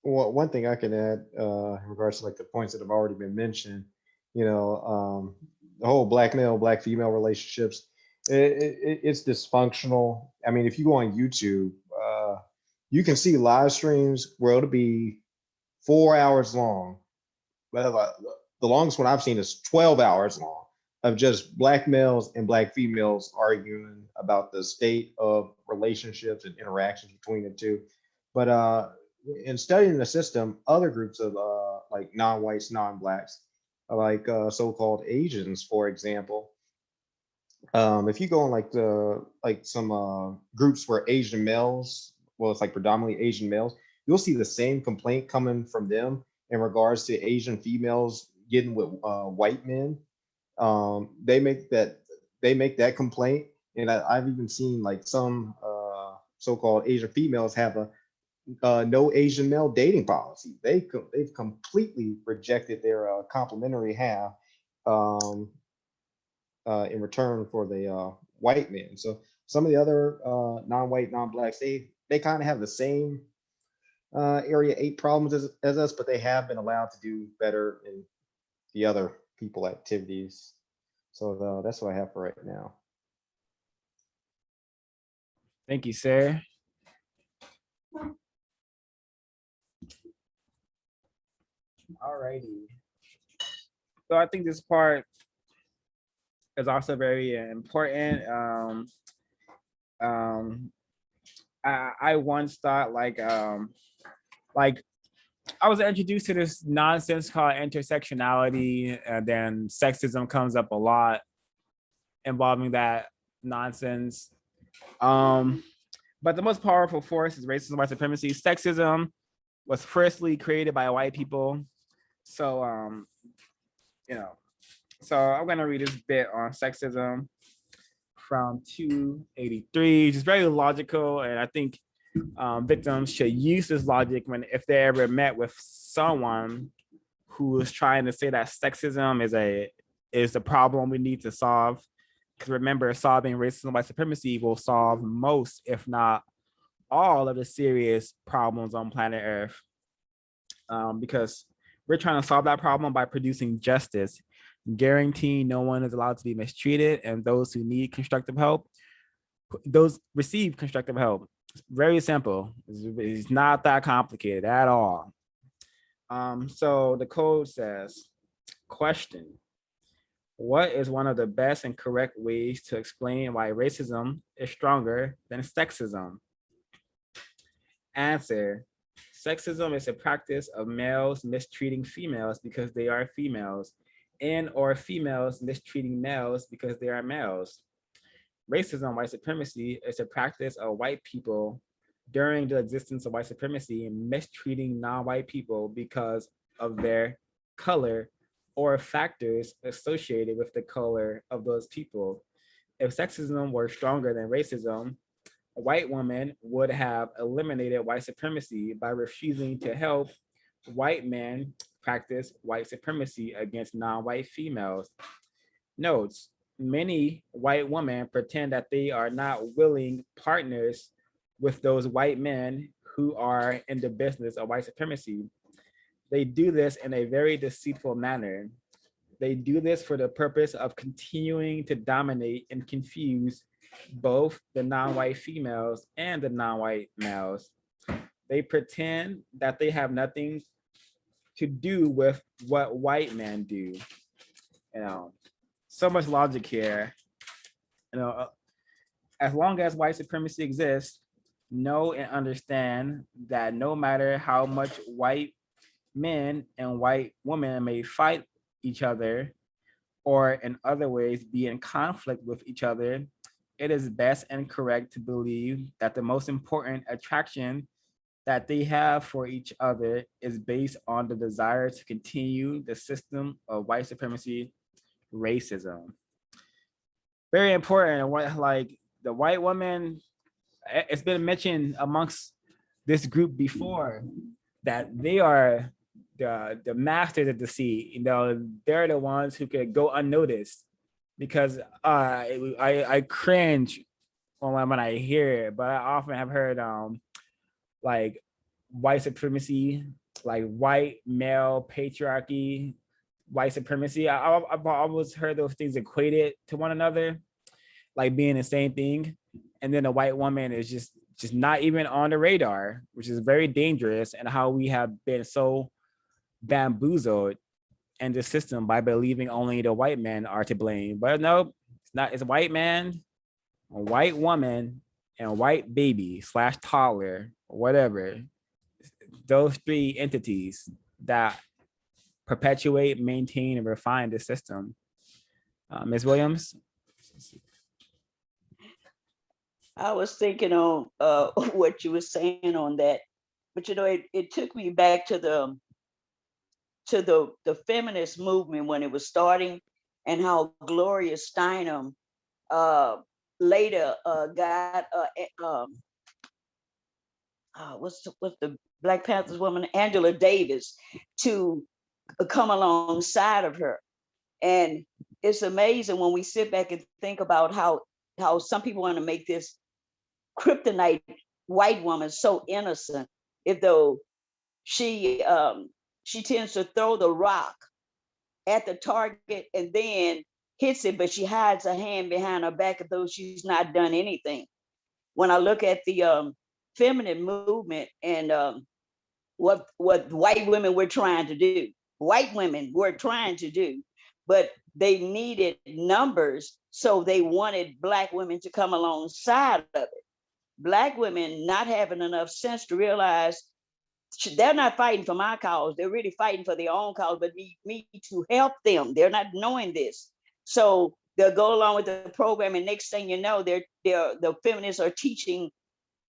Well, one thing I can add in regards to like the points that have already been mentioned, the whole Black male, Black female relationships, it's dysfunctional. I mean, if you go on YouTube, you can see live streams where it'll be 4 hours long. But the longest one I've seen is 12 hours long. of just black males and black females arguing about the state of relationships and interactions between the two. But in studying the system, other groups of like non-whites, non-blacks, like so-called Asians, for example, if you go on like some groups where Asian males, well, it's like predominantly Asian males, you'll see the same complaint coming from them in regards to Asian females getting with white men. They make that complaint, and I've even seen like some so-called Asian females have a no Asian male dating policy. They've completely rejected their complimentary half um, in return for the white men. So some of the other non-white, non-blacks, they kind of have the same area 8 problems as us, but they have been allowed to do better in the other people activities. So that's what I have for right now. Thank you, sir. Alrighty. So I think this part is also very important. I once thought like I was introduced to this nonsense called intersectionality, and then sexism comes up a lot involving that nonsense. But the most powerful force is racism, white supremacy. Sexism was firstly created by white people. So, so I'm gonna read this bit on sexism from 283, which is very logical, and I think victims should use this logic if they ever met with someone who is trying to say that sexism is the problem we need to solve. Because remember, solving racism and white supremacy will solve most, if not all, of the serious problems on planet Earth. Because we're trying to solve that problem by producing justice, guaranteeing no one is allowed to be mistreated, and those who need constructive help, those receive constructive help. It's very simple. It's not that complicated at all. So the code says, question: what is one of the best and correct ways to explain why racism is stronger than sexism? Answer: sexism is a practice of males mistreating females because they are females, and or females mistreating males because they are males. Racism, white supremacy, is a practice of white people during the existence of white supremacy mistreating non-white people because of their color or factors associated with the color of those people. If sexism were stronger than racism, white women would have eliminated white supremacy by refusing to help white men practice white supremacy against non-white females. Notes: many white women pretend that they are not willing partners with those white men who are in the business of white supremacy. They do this in a very deceitful manner. They do this for the purpose of continuing to dominate and confuse both the non-white females and the non-white males. They pretend that they have nothing to do with what white men do. So much logic here. As long as white supremacy exists, know and understand that no matter how much white men and white women may fight each other or in other ways be in conflict with each other, it is best and correct to believe that the most important attraction that they have for each other is based on the desire to continue the system of white supremacy, racism. Very important. Like the white woman, it's been mentioned amongst this group before that they are the masters of deceit. They're the ones who could go unnoticed, because I cringe when I hear it, but I often have heard like white supremacy, like white male patriarchy, white supremacy. I've always heard those things equated to one another, like being the same thing. And then a white woman is just not even on the radar, which is very dangerous, and how we have been so bamboozled in the system by believing only the white men are to blame. But no, it's not. It's a white man, a white woman, and a white baby / toddler, whatever. Those three entities that perpetuate, maintain, and refine the system. Ms. Williams? I was thinking on what you were saying on that, but it took me back to the feminist movement when it was starting, and how Gloria Steinem later got what's the Black Panthers woman, Angela Davis, to come alongside of her. And it's amazing when we sit back and think about how some people want to make this kryptonite white woman so innocent, if though she tends to throw the rock at the target and then hits it, but she hides her hand behind her back as though she's not done anything. When I look at the feminine movement and what white women were trying to do, but they needed numbers, so they wanted Black women to come alongside of it. Black women not having enough sense to realize they're not fighting for my cause. They're really fighting for their own cause, but need me to help them. They're not knowing this. So they'll go along with the program, and next thing you know, the feminists are teaching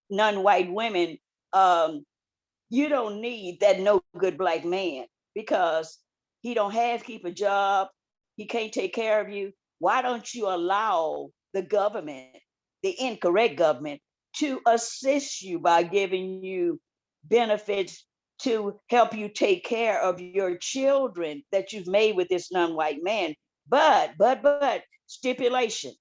non-white women, you don't need that no good Black man, because he don't keep a job. He can't take care of you. Why don't you allow the government, the incorrect government, to assist you by giving you benefits to help you take care of your children that you've made with this non-white man? But stipulation.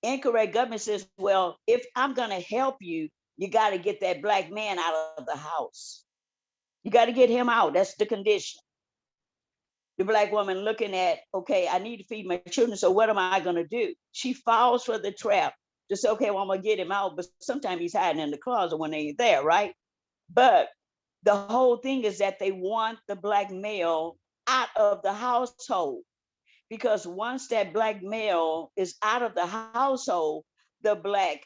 Incorrect government says, well, if I'm going to help you, you got to get that Black man out of the house. You got to get him out. That's the condition. The Black woman looking at, okay, I need to feed my children, so what am I going to do? She falls for the trap to say, okay, well, I'm going to get him out, but sometimes he's hiding in the closet when they ain't there, right? But the whole thing is that they want the Black male out of the household, because once that Black male is out of the household, the Black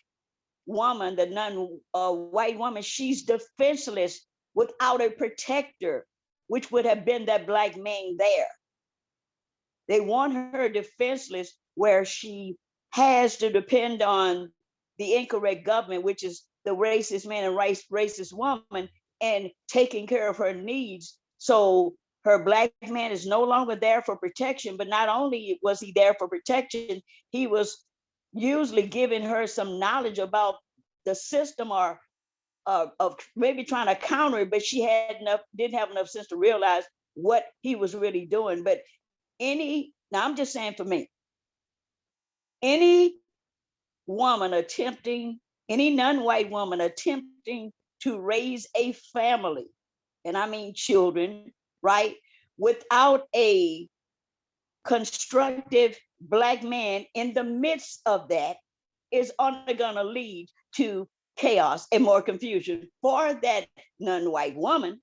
woman, the non-white woman, she's defenseless without a protector, which would have been that Black man there. They want her defenseless, where she has to depend on the incorrect government, which is the racist man and racist woman, and taking care of her needs. So her Black man is no longer there for protection, but not only was he there for protection, he was usually giving her some knowledge about the system, or of maybe trying to counter it, but she didn't have enough sense to realize what he was really doing. But now I'm just saying, for me, any non-white woman attempting to raise a family, and I mean children, right, without a constructive Black man in the midst of that, is only going to lead to chaos and more confusion for that non-white woman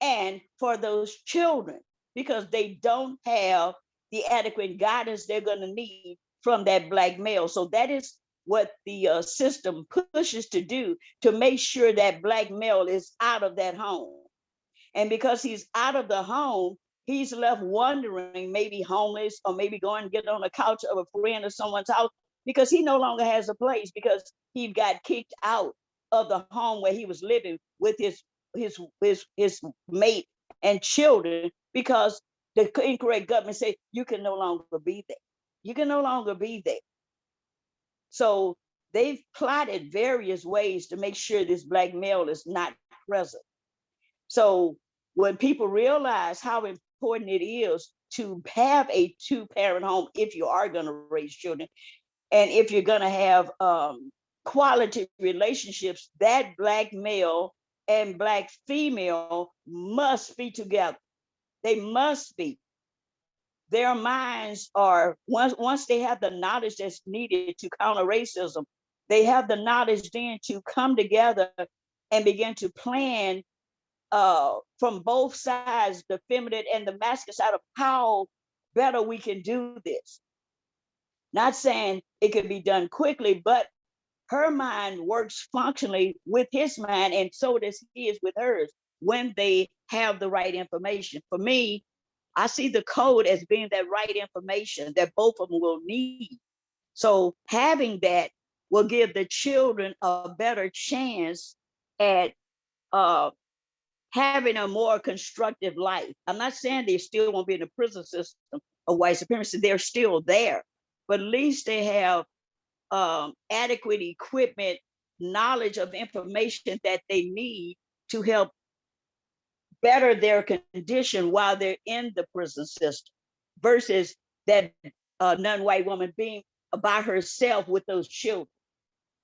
and for those children, because they don't have the adequate guidance they're going to need from that Black male. So that is what the system pushes to do, to make sure that Black male is out of that home. And because he's out of the home, he's left wondering, maybe homeless, or maybe going to get on the couch of a friend or someone's house, because he no longer has a place, because he got kicked out of the home where he was living with his mate and children, because the incorrect government say you can no longer be there. You can no longer be there. So they've plotted various ways to make sure this Black male is not present. So when people realize how important it is to have a two-parent home, if you are going to raise children, and if you're going to have quality relationships, that Black male and Black female must be together. They must be. Their minds are, once they have the knowledge that's needed to counter racism, they have the knowledge then to come together and begin to plan from both sides, the feminine and the masculine side, of how better we can do this. Not saying it could be done quickly, but her mind works functionally with his mind, and so does his with hers when they have the right information. For me, I see the code as being that right information that both of them will need. So having that will give the children a better chance at having a more constructive life. I'm not saying they still won't be in the prison system of white supremacy. They're still there, but at least they have adequate equipment, knowledge of information that they need to help better their condition while they're in the prison system, versus that non-white woman being by herself with those children.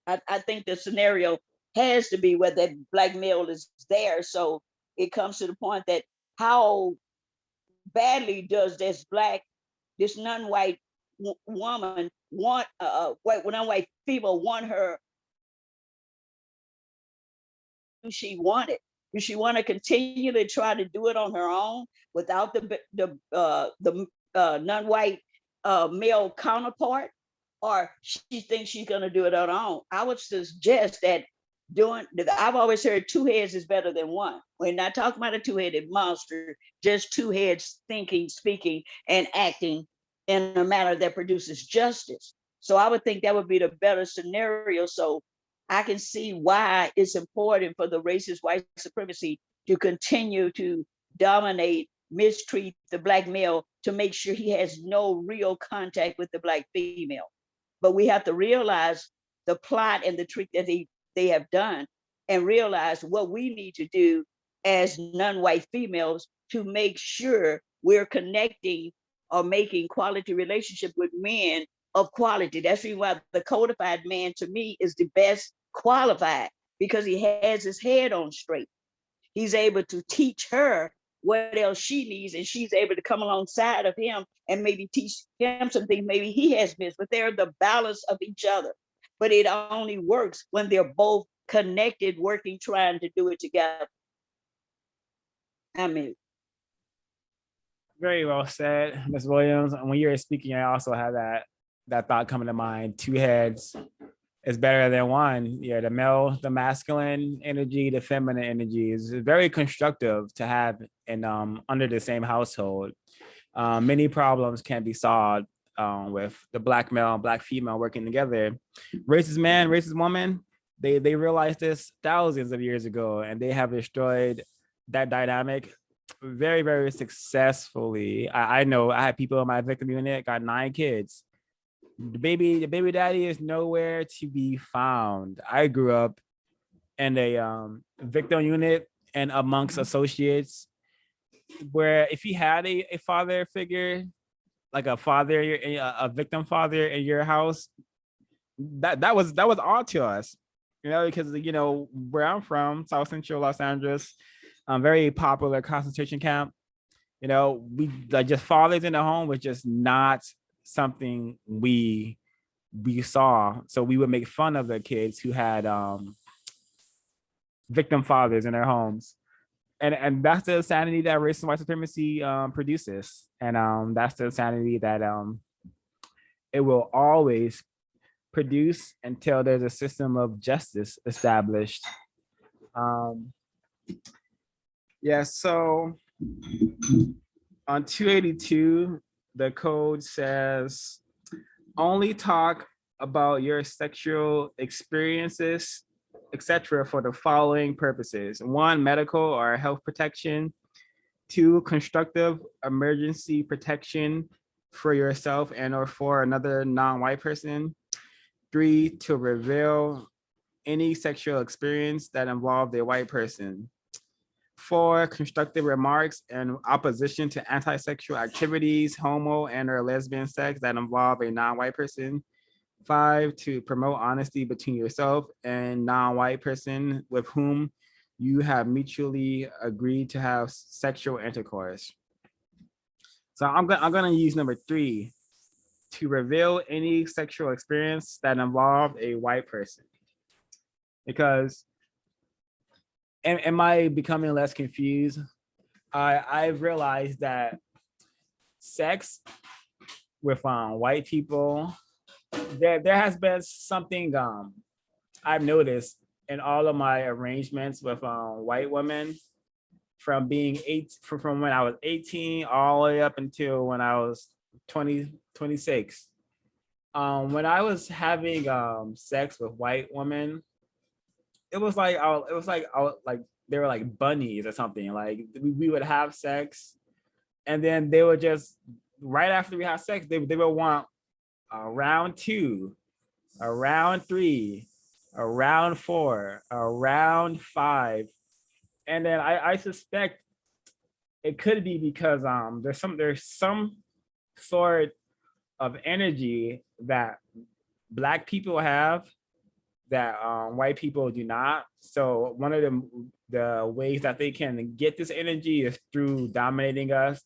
I think the scenario has to be where that black male is there. So it comes to the point that how badly does this non-white woman want, non-white female want her? Do she want it? Do she want to continue to try to do it on her own without the non-white male counterpart, or she thinks she's going to do it on her own? I would suggest that I've always heard two heads is better than one. We're not talking about a two-headed monster, just two heads thinking, speaking, and acting in a manner that produces justice. So I would think that would be the better scenario. So I can see why it's important for the racist white supremacy to continue to dominate, mistreat the black male, to make sure he has no real contact with the black female. But we have to realize the plot and the trick that they have done, and realize what we need to do as non-white females to make sure we're connecting or making quality relationship with men of quality. That's why the codified man, to me, is the best qualified, because he has his head on straight. He's able to teach her what else she needs, and she's able to come alongside of him and maybe teach him something maybe he has missed. But they're the balance of each other. But it only works when they're both connected, working, trying to do it together. I mean, Very well said, Ms. Williams. And when you were speaking, I also had that thought coming to mind. Two heads is better than one. Yeah, the masculine energy, the feminine energy is very constructive to have in under the same household. Many problems can be solved with the black male and black female working together. Racist man, racist woman, they realized this thousands of years ago, and they have destroyed that dynamic very, very successfully. I know I had people in my victim unit, got 9 kids. The baby daddy is nowhere to be found. I grew up in a victim unit and amongst associates, where if you had a father figure, like a father, a victim father in your house, that was all to us, because where I'm from, South Central Los Angeles, very popular concentration camp. We like, just fathers in the home was just not something we saw. So we would make fun of the kids who had victim fathers in their homes. And that's the insanity that race and white supremacy produces. And that's the insanity that it will always produce until there's a system of justice established. Yeah, so on 282, the code says, only talk about your sexual experiences, etc., for the following purposes: 1, medical or health protection; 2, constructive emergency protection for yourself and or for another non-white person; 3, to reveal any sexual experience that involved a white person; 4, constructive remarks in opposition to anti-sexual activities, homo and or lesbian sex that involve a non-white person; 5, to promote honesty between yourself and non-white person with whom you have mutually agreed to have sexual intercourse. So I'm gonna use number 3, to reveal any sexual experience that involved a white person, because am I becoming less confused? I've realized that sex with white people, there has been something I've noticed in all of my arrangements with white women from being from when I was 18 all the way up until when I was 26. When I was having sex with white women, it was like like they were like bunnies or something. Like we would have sex, and then they would just right after we have sex, they would want a round two, a round three, a round four, a round five, and then I suspect it could be because there's some sort of energy that black people have that white people do not. So one of the ways that they can get this energy is through dominating us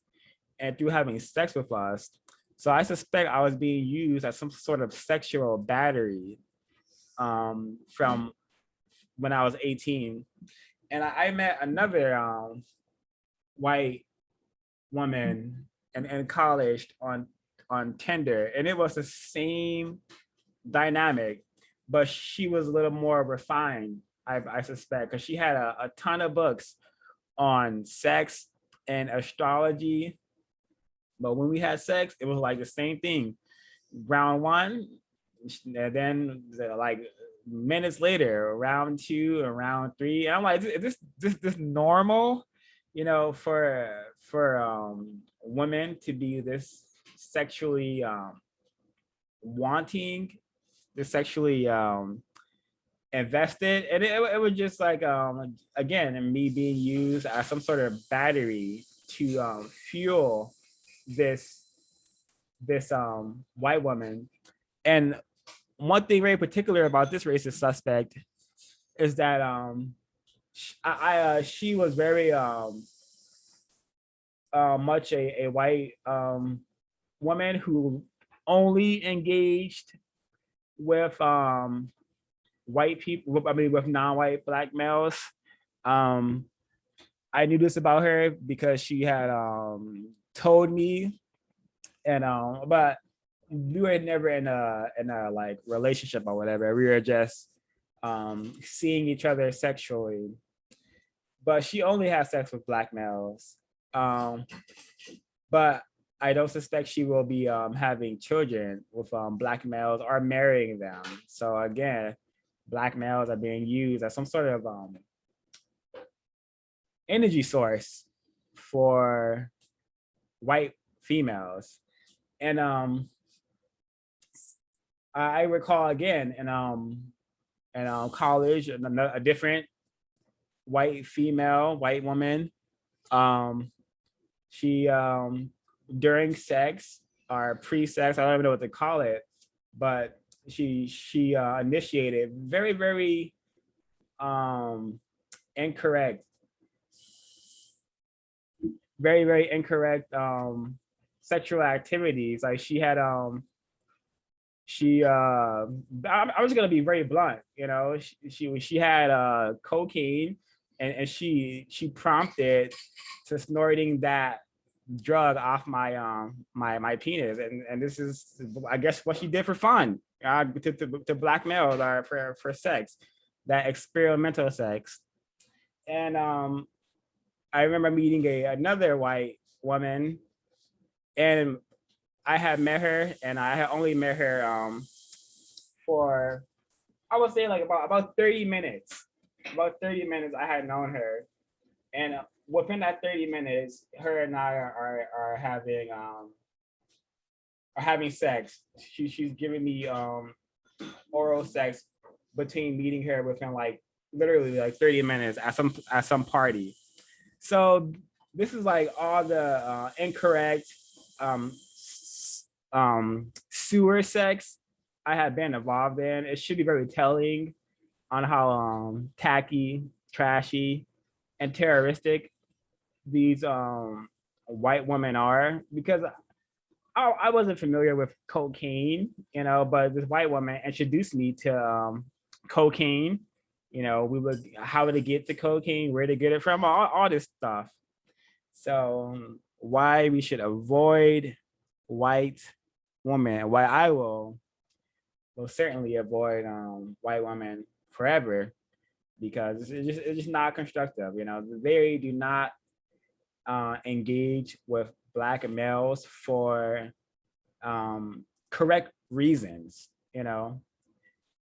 and through having sex with us. So I suspect I was being used as some sort of sexual battery from when I was 18. And I met another white woman in college on Tinder, and it was the same dynamic, but she was a little more refined, I suspect, because she had a ton of books on sex and astrology. But when we had sex, it was like the same thing. Round one, and then like minutes later, round two and round three. And I'm like, is this normal? You know, for women to be this sexually wanting, this sexually invested, and it was just like again, me being used as some sort of battery to fuel this white woman. And one thing very particular about this racist suspect is that she was very much a white woman who only engaged with white people, I mean with non-white black males. I knew this about her because she had told me, and but we were never in a like relationship or whatever. We were just seeing each other sexually. But she only had sex with black males. But I don't suspect she will be having children with black males or marrying them. So again, black males are being used as some sort of energy source for white females. And I recall again in college, a different white woman. She during sex or pre-sex, I don't even know what to call it, but she initiated very incorrect, very incorrect sexual activities. Like she had I'm just gonna be very blunt, you know. She had cocaine, and she prompted to snorting that drug off my my penis, and this is, I guess, what she did for fun, to black males or for sex, that experimental sex. And I remember meeting another white woman, and I had met her, and I had only met her for, I would say, like about 30 minutes. About 30 minutes I had known her. And within that 30 minutes, her and I are having sex. She's giving me oral sex between meeting her within like literally like 30 minutes at some party. So this is like all the incorrect sewer sex I have been involved in. It should be very telling on how tacky, trashy, and terroristic these white women are, because I wasn't familiar with cocaine, you know, but this white woman introduced me to cocaine, how to get the cocaine, where to get it from, all this stuff. So why we should avoid white women, why I will certainly avoid white women forever, because it's just not constructive. They do not engage with Black males for correct reasons.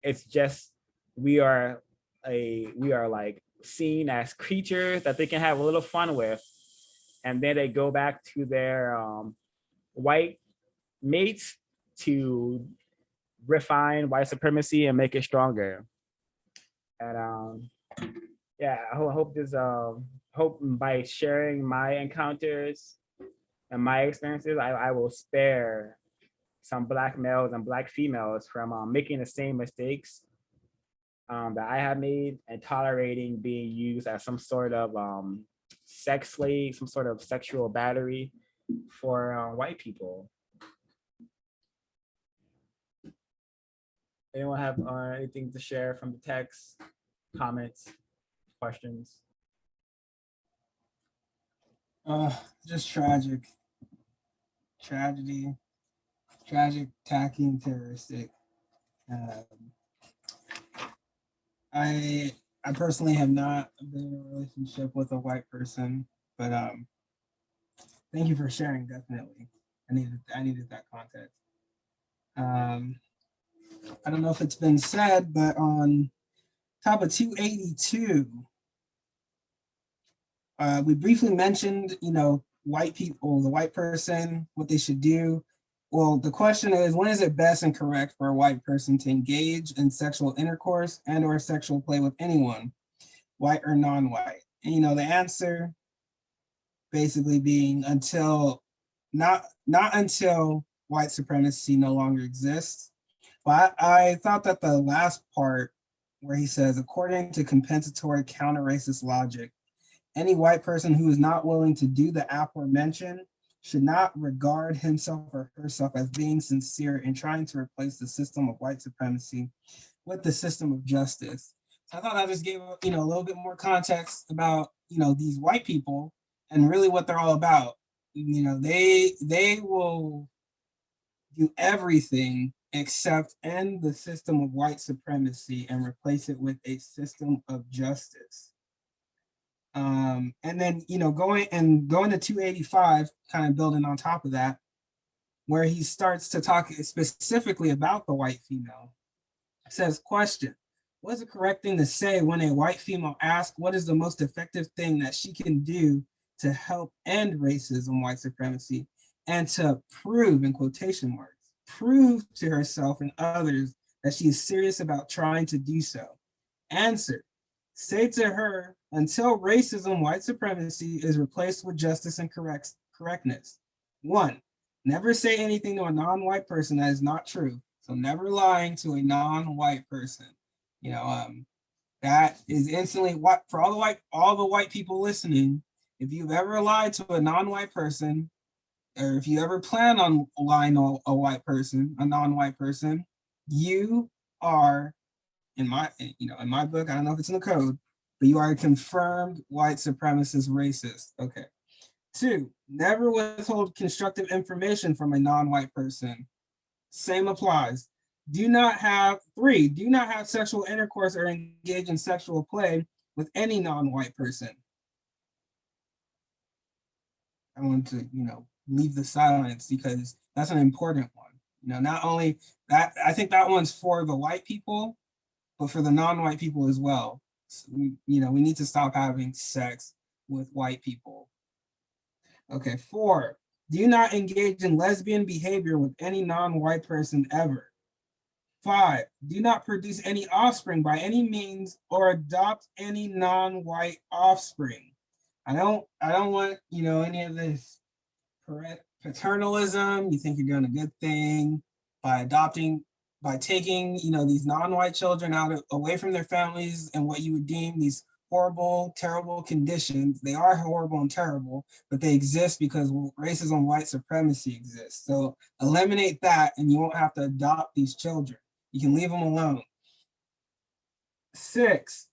It's just we are like seen as creatures that they can have a little fun with, and then they go back to their white mates to refine white supremacy and make it stronger. And yeah, I hope this hope by sharing my encounters and my experiences, I will spare some Black males and Black females from making the same mistakes that I have made, and tolerating being used as some sort of sex slave, some sort of sexual battery for white people. Anyone have anything to share from the text, comments, questions? Just tragic. Tragedy. Tragic, tacky, and terroristic. I personally have not been in a relationship with a white person, but thank you for sharing. Definitely, I needed that context. I don't know if it's been said, but on top of 282, we briefly mentioned, white people, the white person, what they should do. Well, the question is, when is it best and correct for a white person to engage in sexual intercourse and or sexual play with anyone, white or non-white? And, the answer basically being not until white supremacy no longer exists. But I thought that the last part where he says, according to compensatory counter-racist logic, any white person who is not willing to do the aforementioned should not regard himself or herself as being sincere in trying to replace the system of white supremacy with the system of justice. So I thought I just gave a little bit more context about these white people and really what they're all about. They will do everything except end the system of white supremacy and replace it with a system of justice. And then, going to 285, kind of building on top of that, where he starts to talk specifically about the white female. It says, question, what is the correct thing to say when a white female asks what is the most effective thing that she can do to help end racism, white supremacy, and to prove, in quotation marks, prove to herself and others that she is serious about trying to do so? Answer, say to her, until racism, white supremacy is replaced with justice and correctness. 1, never say anything to a non-white person that is not true. So never lying to a non-white person. That is instantly what for all the white people listening. If you've ever lied to a non-white person, or if you ever plan on lying to a white person, a non-white person, you are, in my book, I don't know if it's in the code, but you are a confirmed white supremacist racist. Okay. 2, never withhold constructive information from a non-white person. Same applies. 3, do not have sexual intercourse or engage in sexual play with any non-white person. I want to, leave the silence because that's an important one. Not only that, I think that one's for the white people, but for the non-white people as well. So we need to stop having sex with white people. Okay, 4, do not engage in lesbian behavior with any non-white person ever. 5, do not produce any offspring by any means or adopt any non-white offspring. I don't want, any of this paternalism. You think you're doing a good thing by taking, these non-white children away from their families and what you would deem these horrible, terrible conditions. They are horrible and terrible, but they exist because racism, white supremacy exists. So eliminate that and you won't have to adopt these children. You can leave them alone. 6,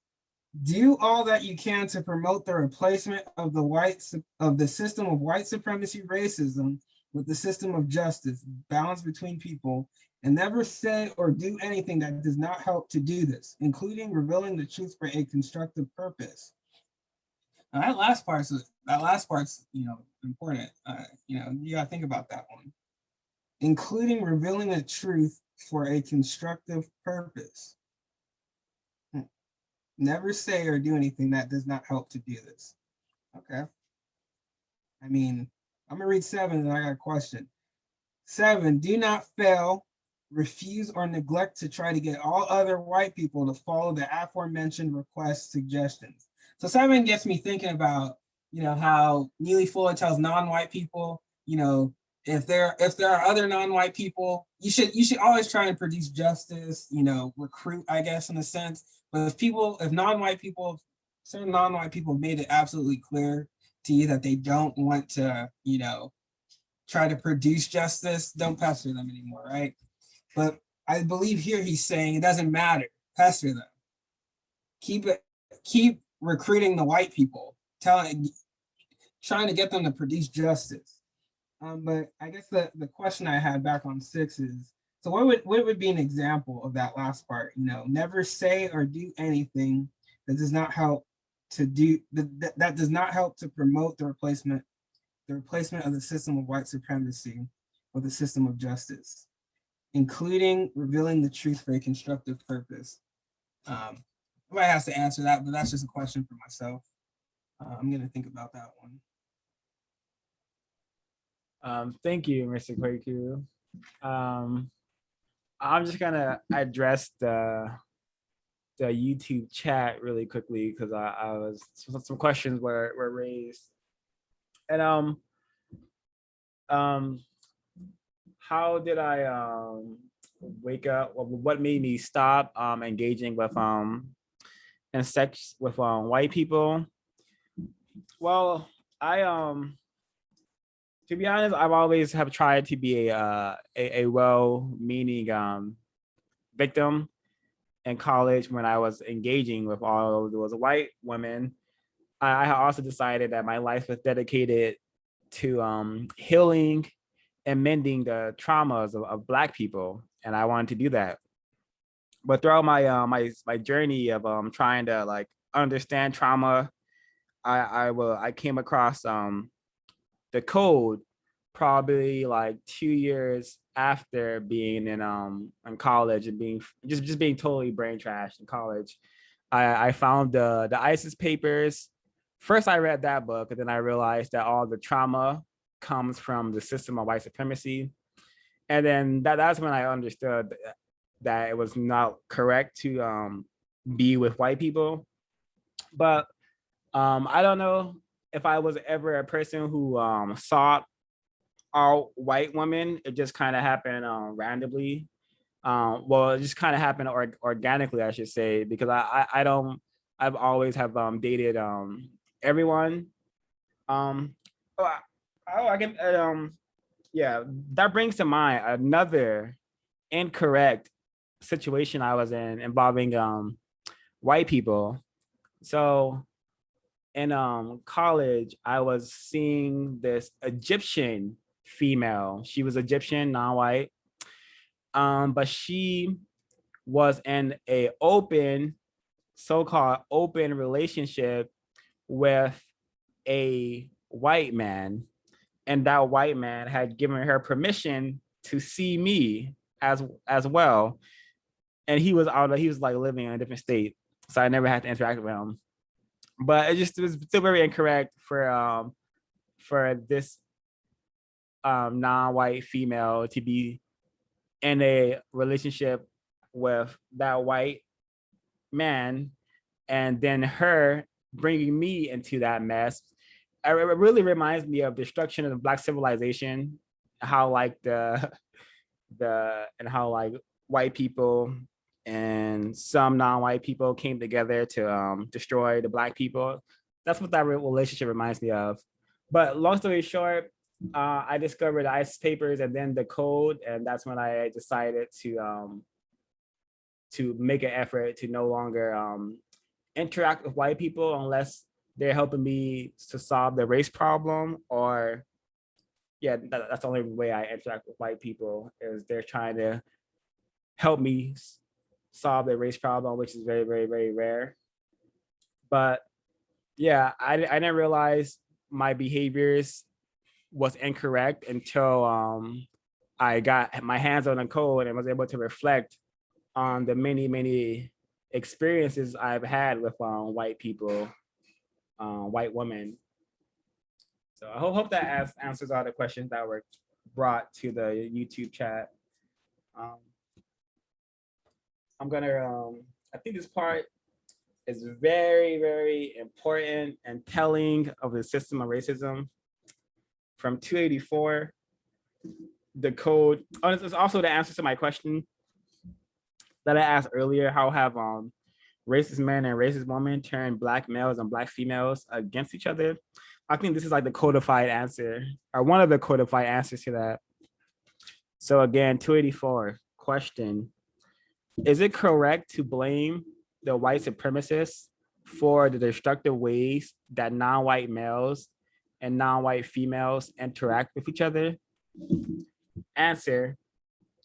Do all that you can to promote the replacement of the system of white supremacy racism with the system of justice, balance between people, and never say or do anything that does not help to do this, including revealing the truth for a constructive purpose. Now that last part's important. You gotta think about that one. Including revealing the truth for a constructive purpose. Never say or do anything that does not help to do this. Okay. I mean, I'm gonna read 7 and I got a question. 7, do not fail, refuse, or neglect to try to get all other white people to follow the aforementioned request suggestions. So 7 gets me thinking about, how Neely Fuller tells non-white people, if there are other non-white people, you should always try and produce justice, recruit, I guess, in a sense. But if non-white people, certain non-white people made it absolutely clear to you that they don't want to, try to produce justice, don't pester them anymore, right? But I believe here he's saying it doesn't matter, pester them. Keep recruiting the white people, trying to get them to produce justice. But I guess the question I had back on 6 is, so what would be an example of that last part? Never say or do anything that does not help that does not help to promote the replacement of the system of white supremacy with the system of justice, including revealing the truth for a constructive purpose. Nobody has to answer that, but that's just a question for myself. I'm gonna think about that one. Thank you, Mr. Kwaku. I'm just gonna address the YouTube chat really quickly because some questions were raised. And how did I wake up? What made me stop engaging with and sex with white people? Well, I to be honest, I've always have tried to be a well-meaning victim in college. When I was engaging with all those white women, I also decided that my life was dedicated to healing and mending the traumas of Black people, and I wanted to do that. But throughout my my journey of trying to like understand trauma, I came across the code probably like 2 years after being in college and being just being totally brain trashed in college. I found the ISIS papers. First, I read that book, and then I realized that all the trauma comes from the system of white supremacy. And then that's when I understood that it was not correct to be with white people. But I don't know if I was ever a person who sought all white women. It just kind of happened randomly. Well, it just kind of happened organically, I should say, because I've always have dated everyone. I can yeah, that brings to mind another incorrect situation I was in involving white people. So in college, I was seeing this Egyptian female. She was Egyptian, non-white, but she was in a so-called open relationship with a white man, and that white man had given her permission to see me as well. And he was like living in a different state, so I never had to interact with him. But it was still very incorrect for this non-white female to be in a relationship with that white man, and then her bringing me into that mess. It really reminds me of destruction of the Black civilization, how like how like white people and some non-white people came together to destroy the Black people. That's what that relationship reminds me of. But long story short, I discovered the ISIS papers and then the code, and that's when I decided to make an effort to no longer interact with white people unless they're helping me to solve the race problem, or yeah, that's the only way I interact with white people, is they're trying to help me solve the race problem, which is very, very, very rare. But yeah, I didn't realize my behaviors was incorrect until I got my hands on the code and was able to reflect on the many, many experiences I've had with white people, white women. So I hope that answers all the questions that were brought to the YouTube chat. I'm gonna, I think this part is very, very important and telling of the system of racism. From 284, the code, oh, this is also the answer to my question that I asked earlier, how have racist men and racist women turned Black males and Black females against each other? I think this is like the codified answer, or one of the codified answers to that. So again, 284, question: is it correct to blame the white supremacists for the destructive ways that non-white males and non-white females interact with each other? Answer: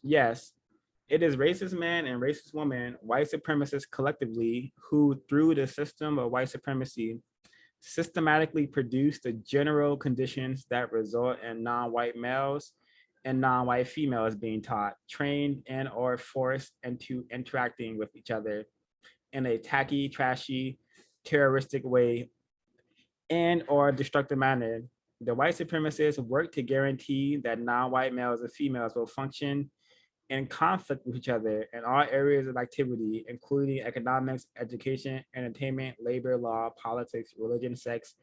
yes. It is racist men and racist women, white supremacists collectively, who, through the system of white supremacy, systematically produce the general conditions that result in non-white males and non-white females being taught, trained, and or forced into interacting with each other in a tacky, trashy, terroristic way and or destructive manner. The white supremacists work to guarantee that non-white males and females will function in conflict with each other in all areas of activity, including economics, education, entertainment, labor, law, politics, religion, sex,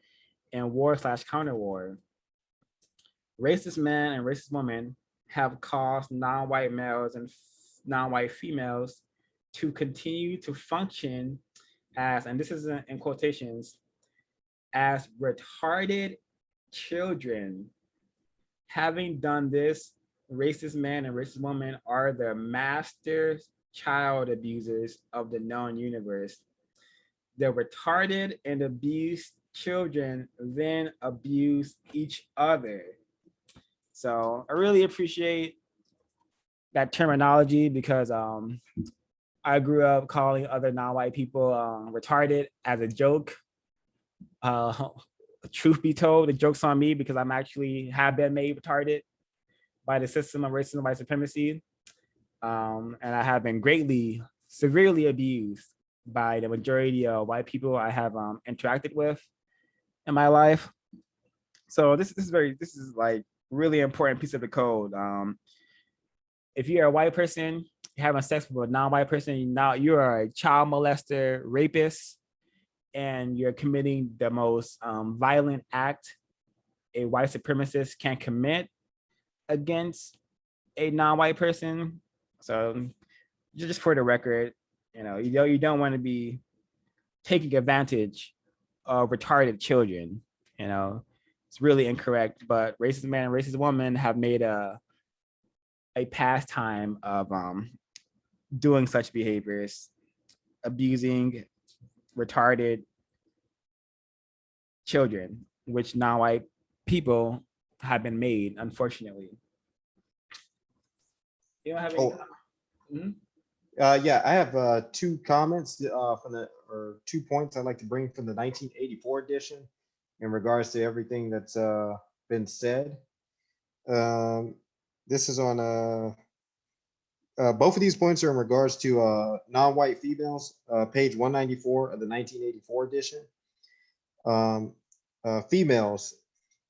and war/counter-war. Racist men and racist women have caused non-white males and non-white females to continue to function as, and this is in quotations, as retarded children. Having done this, racist men and racist women are the master child abusers of the known universe. The retarded and abused children then abuse each other. So I really appreciate that terminology, because I grew up calling other non-white people retarded as a joke. Truth be told, the joke's on me, because I'm actually have been made retarded by the system of racism and white supremacy. And I have been greatly, severely abused by the majority of white people I have interacted with in my life. So this is like really important piece of the code. If you're a white person, you're having sex with a non-white person, now you are a child molester, rapist, and you're committing the most violent act a white supremacist can commit against a non-white person. So just for the record, you don't want to be taking advantage of retarded children. It's really incorrect. But racist men and racist women have made a pastime of doing such behaviors, abusing retarded children, which non-white people have been made, unfortunately. You don't have any? Yeah, I have 2 comments or 2 points I'd like to bring from the 1984 edition in regards to everything that's been said. This is on both of these points are in regards to non-white females, page 194 of the 1984 edition. Females,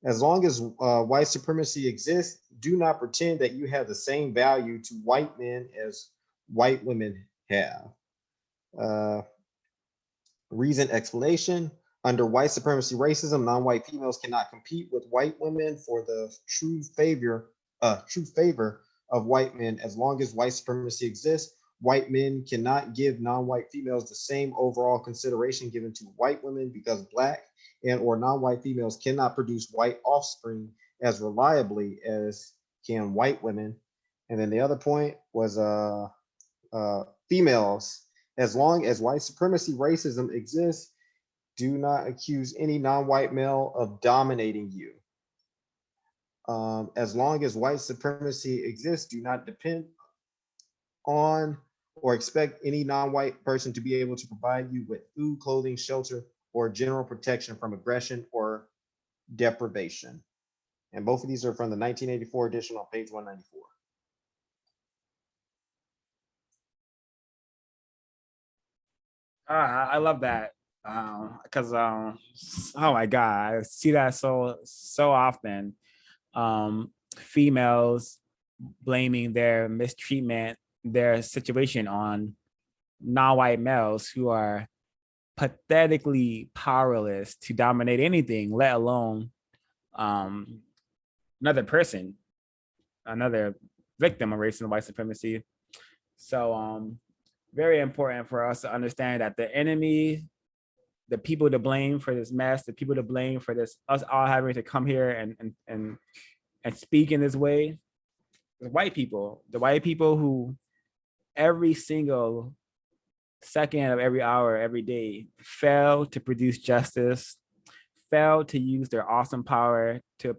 as long as white supremacy exists, do not pretend that you have the same value to white men as white women have. Reason explanation: under white supremacy racism, non-white females cannot compete with white women for the true favor of white men. As long as white supremacy exists, white men cannot give non-white females the same overall consideration given to white women, because Black and or non-white females cannot produce white offspring as reliably as can white women. And then the other point was females, As long as white supremacy racism exists, do not accuse any non-white male of dominating you. As long as white supremacy exists, do not depend on or expect any non-white person to be able to provide you with food, clothing, shelter, or general protection from aggression or deprivation. And both of these are from the 1984 edition on page 194. I love that because oh my god, I see that so often. Females blaming their mistreatment, their situation on non-white males who are pathetically powerless to dominate anything, let alone another person, another victim of racism and white supremacy. So very important for us to understand that the enemy, the people to blame for this mess, the people to blame for this, us all having to come here and speak in this way, the white people who every single second of every hour, every day, fail to produce justice, fail to use their awesome power to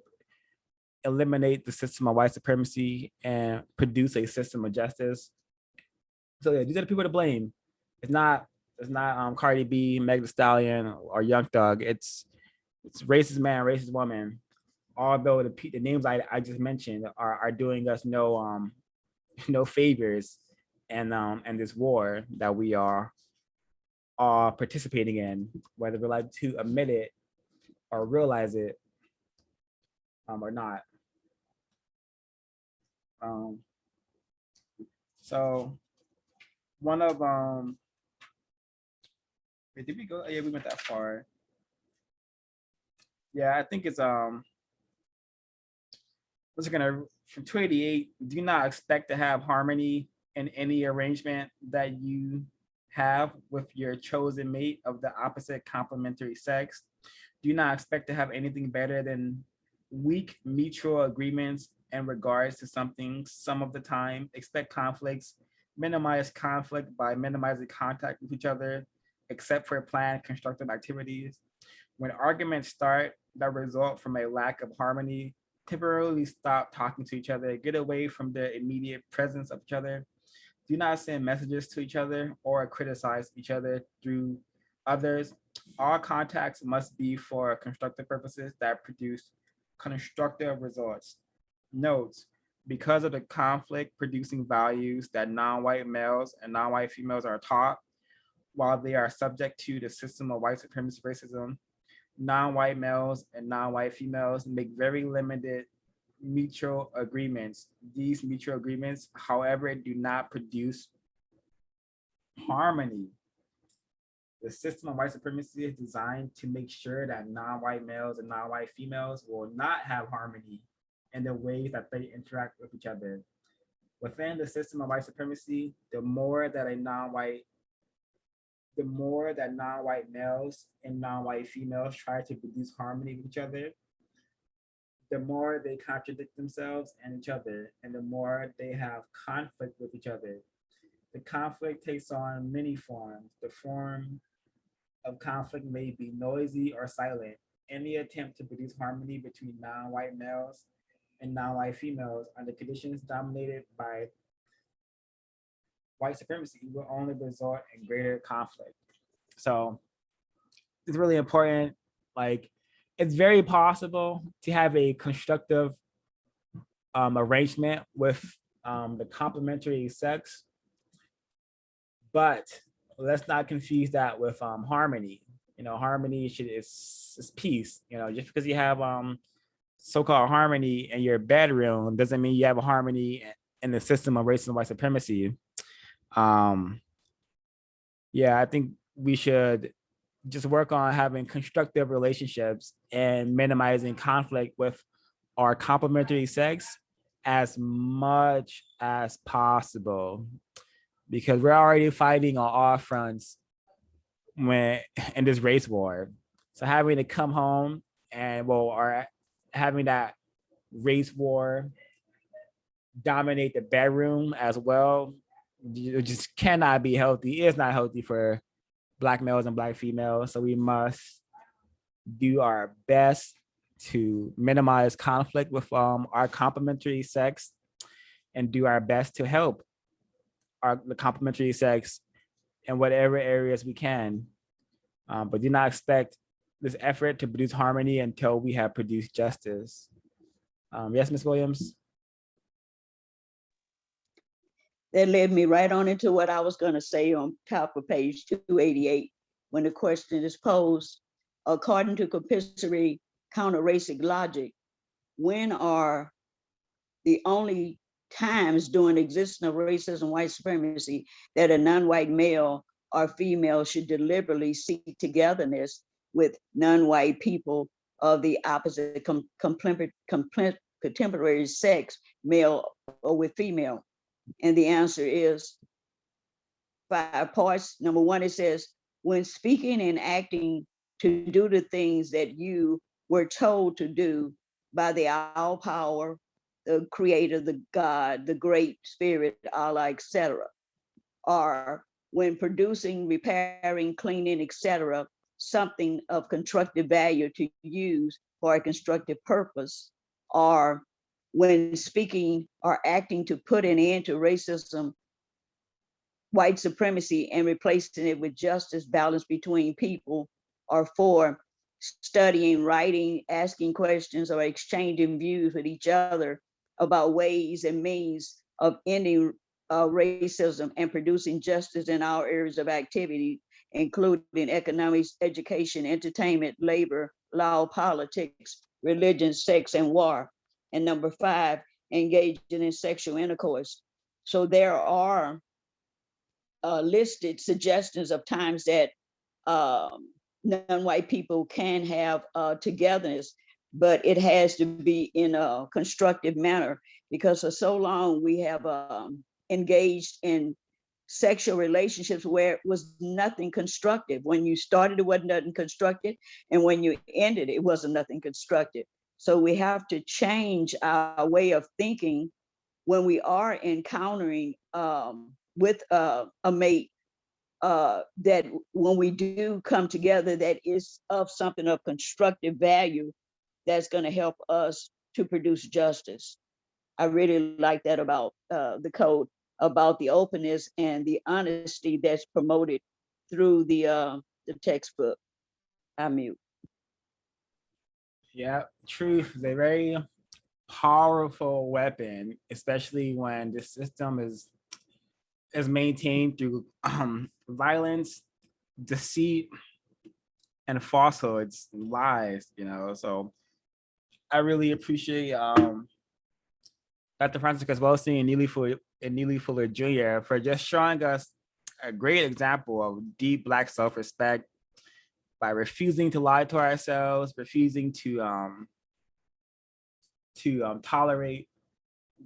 eliminate the system of white supremacy and produce a system of justice. So yeah, these are the people to blame. It's not Cardi B, Meg Thee Stallion, or Young Thug. It's Racistman, Racistwoman. Although the names I just mentioned are doing us no no favors, and this war that we are all participating in, whether we like to admit it or realize it or not. So one of wait, did we go? Yeah, we went that far. Yeah, I think it's we're gonna from 288. Do not expect to have harmony in any arrangement that you have with your chosen mate of the opposite complementary sex. Do not expect to have anything better than weak mutual agreements in regards to something some of the time. Expect conflicts. Minimize conflict by minimizing contact with each other, except for planned constructive activities. When arguments start that result from a lack of harmony, temporarily stop talking to each other, get away from the immediate presence of each other. Do not send messages to each other or criticize each other through others. All contacts must be for constructive purposes that produce constructive results. Notes, because of the conflict producing values that non-white males and non-white females are taught, while they are subject to the system of white supremacy racism, non-white males and non-white females make very limited mutual agreements. These mutual agreements, however, do not produce harmony. The system of white supremacy is designed to make sure that non-white males and non-white females will not have harmony in the ways that they interact with each other. Within the system of white supremacy, the more that non-white males and non-white females try to produce harmony with each other, the more they contradict themselves and each other, and the more they have conflict with each other. The conflict takes on many forms. The form of conflict may be noisy or silent. Any attempt to produce harmony between non-white males and non-white females under conditions dominated by white supremacy will only result in greater conflict. So it's really important. Like, it's very possible to have a constructive arrangement with the complementary sex, but let's not confuse that with harmony. You know, harmony is peace. You know, just because you have so-called harmony in your bedroom doesn't mean you have a harmony in the system of racism and white supremacy. Yeah, I think we should just work on having constructive relationships and minimizing conflict with our complementary sex as much as possible, because we're already fighting on all fronts when in this race war. So having to come home and or having that race war dominate the bedroom as well it just cannot be healthy. It's not healthy for Black males and Black females. So we must do our best to minimize conflict with our complementary sex and do our best to help the complementary sex in whatever areas we can. But do not expect this effort to produce harmony until we have produced justice. Yes, Ms. Williams? That led me right on into what I was going to say on top of page 288, when the question is posed, according to compulsory counter-racic logic, when are the only times during the existence of racism, white supremacy, that a non-white male or female should deliberately seek togetherness with non-white people of the opposite contemporary sex, male or with female? And the answer is 5 parts. Number 1, it says, when speaking and acting to do the things that you were told to do by the all power, the creator, the God, the great spirit, Allah, etc. Or when producing, repairing, cleaning, etc., something of constructive value to use for a constructive purpose, or when speaking or acting to put an end to racism, white supremacy, and replacing it with justice, balance between people, or 4, studying, writing, asking questions, or exchanging views with each other about ways and means of ending racism and producing justice in our areas of activity, including economics, education, entertainment, labor, law, politics, religion, sex, and war. And number 5, engaging in sexual intercourse. So there are listed suggestions of times that non-white people can have togetherness, but it has to be in a constructive manner, because for so long we have engaged in sexual relationships where it was nothing constructive. When you started, it wasn't nothing constructive, and when you ended, it wasn't nothing constructive. So we have to change our way of thinking when we are encountering with a mate, that when we do come together, that is of something of constructive value that's going to help us to produce justice. I really like that about the code, about the openness and the honesty that's promoted through the textbook. I mute. Yeah, truth is a very powerful weapon, especially when the system is maintained through violence, deceit, and falsehoods, lies. So I really appreciate Dr. Francis Caswellstein and Neely Fuller Jr. for just showing us a great example of deep Black self-respect by refusing to lie to ourselves, refusing to tolerate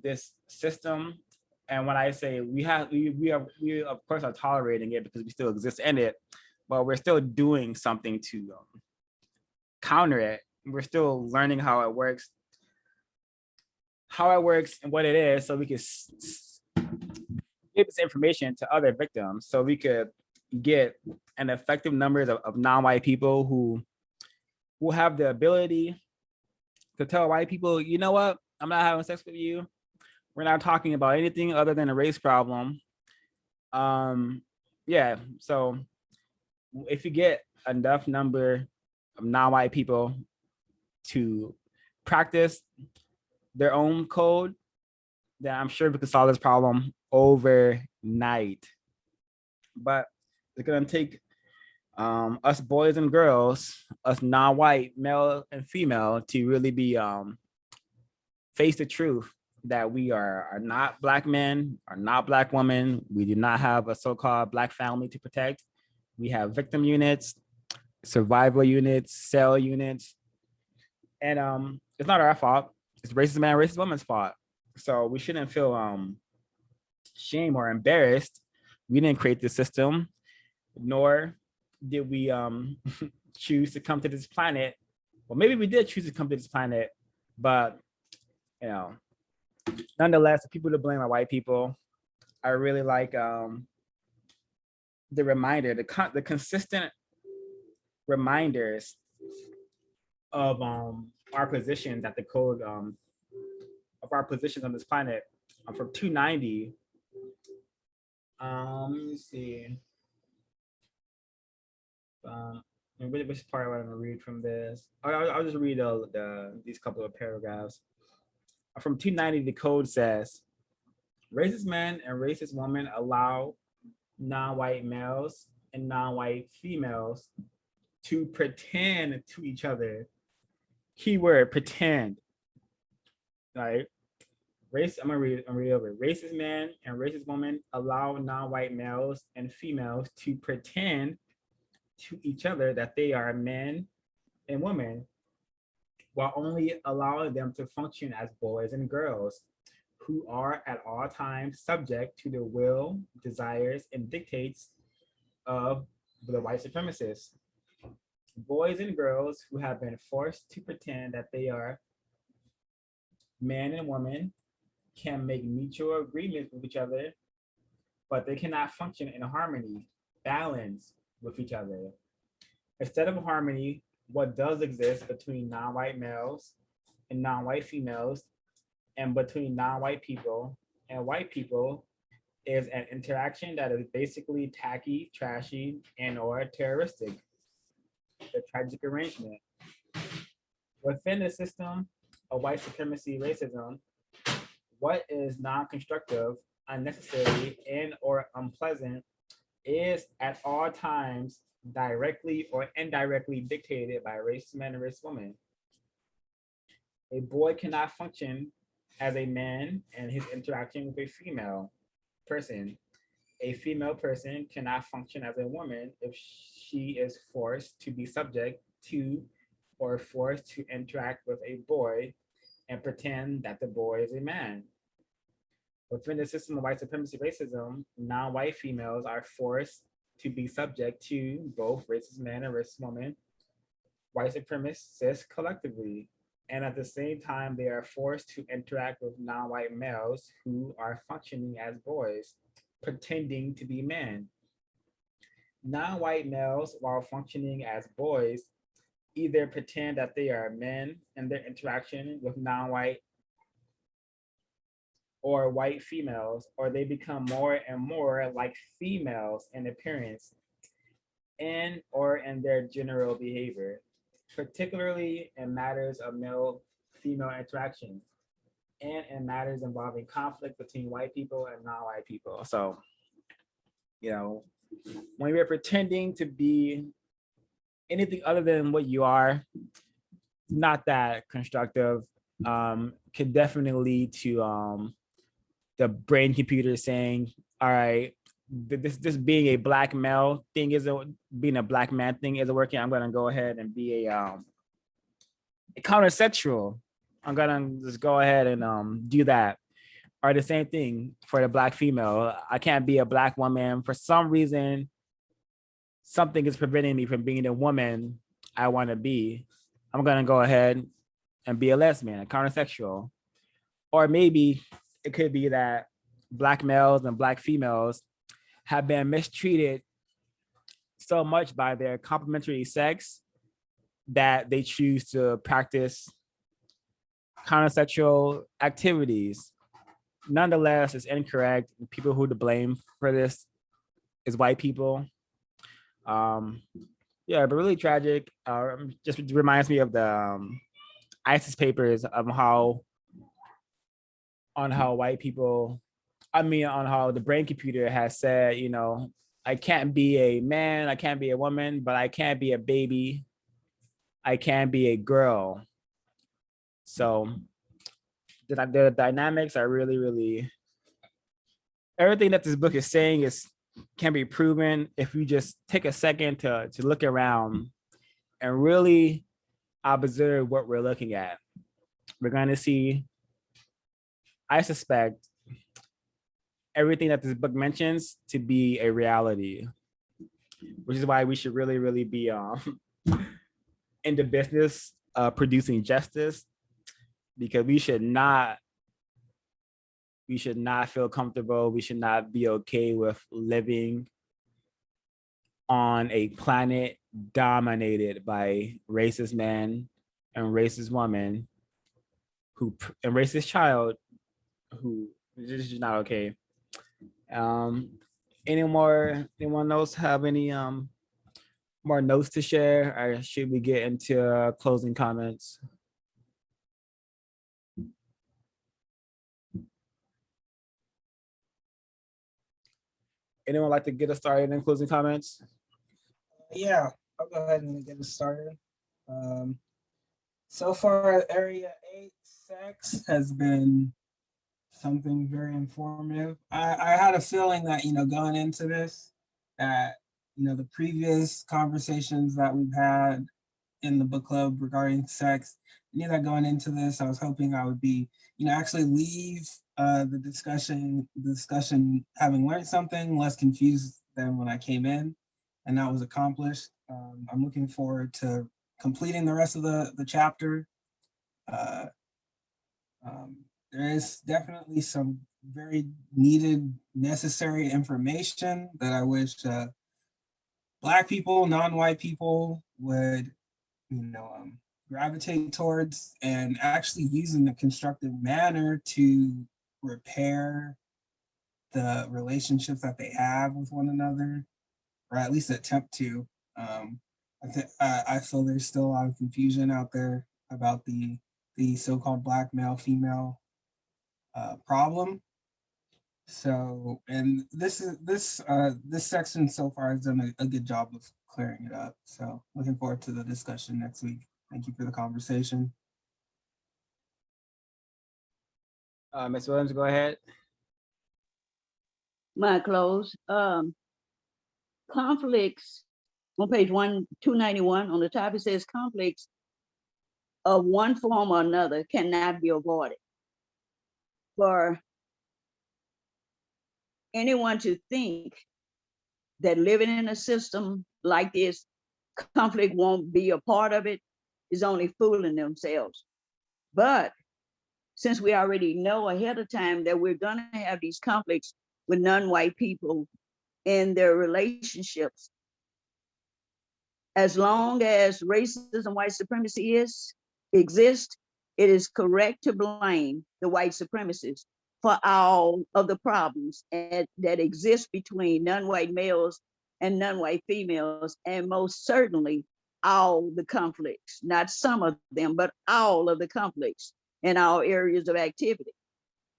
this system. And when I say we of course are tolerating it because we still exist in it, but we're still doing something to counter it. We're still learning how it works and what it is, so we can give this information to other victims, so we could get an effective numbers of non-white people who will have the ability to tell white people, you know what, I'm not having sex with you. We're not talking about anything other than a race problem. Yeah, so if you get enough number of non-white people to practice their own code, then I'm sure we can solve this problem overnight. But it's gonna take us boys and girls, us non-white male and female, to really be face the truth that we are not Black men, are not Black women. We do not have a so-called Black family to protect. We have victim units, survival units, cell units, and it's not our fault. It's Racistman and Racistwoman's fault. So we shouldn't feel shame or embarrassed. We didn't create the system, nor did we choose to come to this planet. Well, maybe we did choose to come to this planet, but nonetheless, the people to blame are white people. I really like the reminder, the consistent reminders of our positions at the code of our positions on this planet from 290. Let me see. Which part I want to read from this? I'll just read these couple of paragraphs. From 290, the code says, racist men and racist women allow non-white males and non-white females to pretend to each other. Keyword, pretend. Right? I'm gonna read over. Racist men and racist women allow non-white males and females to pretend to each other that they are men and women, while only allowing them to function as boys and girls who are at all times subject to the will, desires, and dictates of the white supremacists. Boys and girls who have been forced to pretend that they are men and women can make mutual agreements with each other, but they cannot function in harmony, balance with each other. Instead of harmony, what does exist between non-white males and non-white females and between non-white people and white people is an interaction that is basically tacky, trashy, and or terroristic. The tragic arrangement. Within the system of white supremacy racism, what is non-constructive, unnecessary, and or unpleasant is at all times directly or indirectly dictated by racist men and racist women. A boy cannot function as a man and his interaction with a female person. A female person cannot function as a woman if she is forced to be subject to or forced to interact with a boy and pretend that the boy is a man. Within the system of white supremacy racism, non-white females are forced to be subject to both racist men and racist women, white supremacists collectively. And at the same time, they are forced to interact with non-white males who are functioning as boys, pretending to be men. Non-white males, while functioning as boys, either pretend that they are men in their interaction with non-white or white females, or they become more and more like females in appearance and or in their general behavior, particularly in matters of male-female interaction and in matters involving conflict between white people and non-white people. So, you know, when you're pretending to be anything other than what you are, not that constructive. Could definitely lead to the brain computer saying, all right, this being a black male thing isn't, being a black man thing isn't working. I'm gonna go ahead and be a countersexual. I'm gonna just go ahead and do that. Or the same thing for the black female. I can't be a black woman. For some reason, something is preventing me from being the woman I want to be. I'm gonna go ahead and be a lesbian, a countersexual. Or maybe it could be that black males and black females have been mistreated so much by their complementary sex that they choose to practice countersexual activities. Nonetheless, it's incorrect. People who to blame for this is white people. Yeah, but really tragic. Just reminds me of the ISIS papers of how white people, on how the brain computer has said, you know, I can't be a man, I can't be a woman, but I can't be a baby, I can't be a girl. So the dynamics are really, really, everything that this book is saying can be proven if you just take a second to look around and really observe what we're looking at. We're going to see, I suspect, everything that this book mentions to be a reality, which is why we should really, really be in the business of producing justice, because we should not we should not feel comfortable. We should not be okay with living on a planet dominated by racist men and racist women and racist child who this is not okay. Anyone else have any more notes to share, or should we get into closing comments? Anyone like to get us started in closing comments? Yeah, I'll go ahead and get it started. So far, Area 8 sex has been something very informative. I had a feeling that, going into this, that, the previous conversations that we've had in the book club regarding sex, I knew that going into this, I was hoping I would be, actually leave the discussion having learned something, less confused than when I came in, and that was accomplished. I'm looking forward to completing the rest of the chapter. There is definitely some very needed, necessary information that I wish Black people, non-white people would, gravitate towards and actually use in a constructive manner to repair the relationships that they have with one another, or at least attempt to. I feel there's still a lot of confusion out there about the so-called Black male-female problem. So, and this section so far has done a good job of clearing it up. So, looking forward to the discussion next week. Thank you for the conversation. Ms. Williams, go ahead. My close. Conflicts on page 291 on the top, it says conflicts of one form or another cannot be avoided. For anyone to think that living in a system like this, conflict won't be a part of it, is only fooling themselves. But since we already know ahead of time that we're gonna have these conflicts with non-white people in their relationships, as long as racism, white supremacy exists, it is correct to blame the white supremacists for all of the problems that exist between non-white males and non-white females, and most certainly all the conflicts, not some of them, but all of the conflicts in all areas of activity.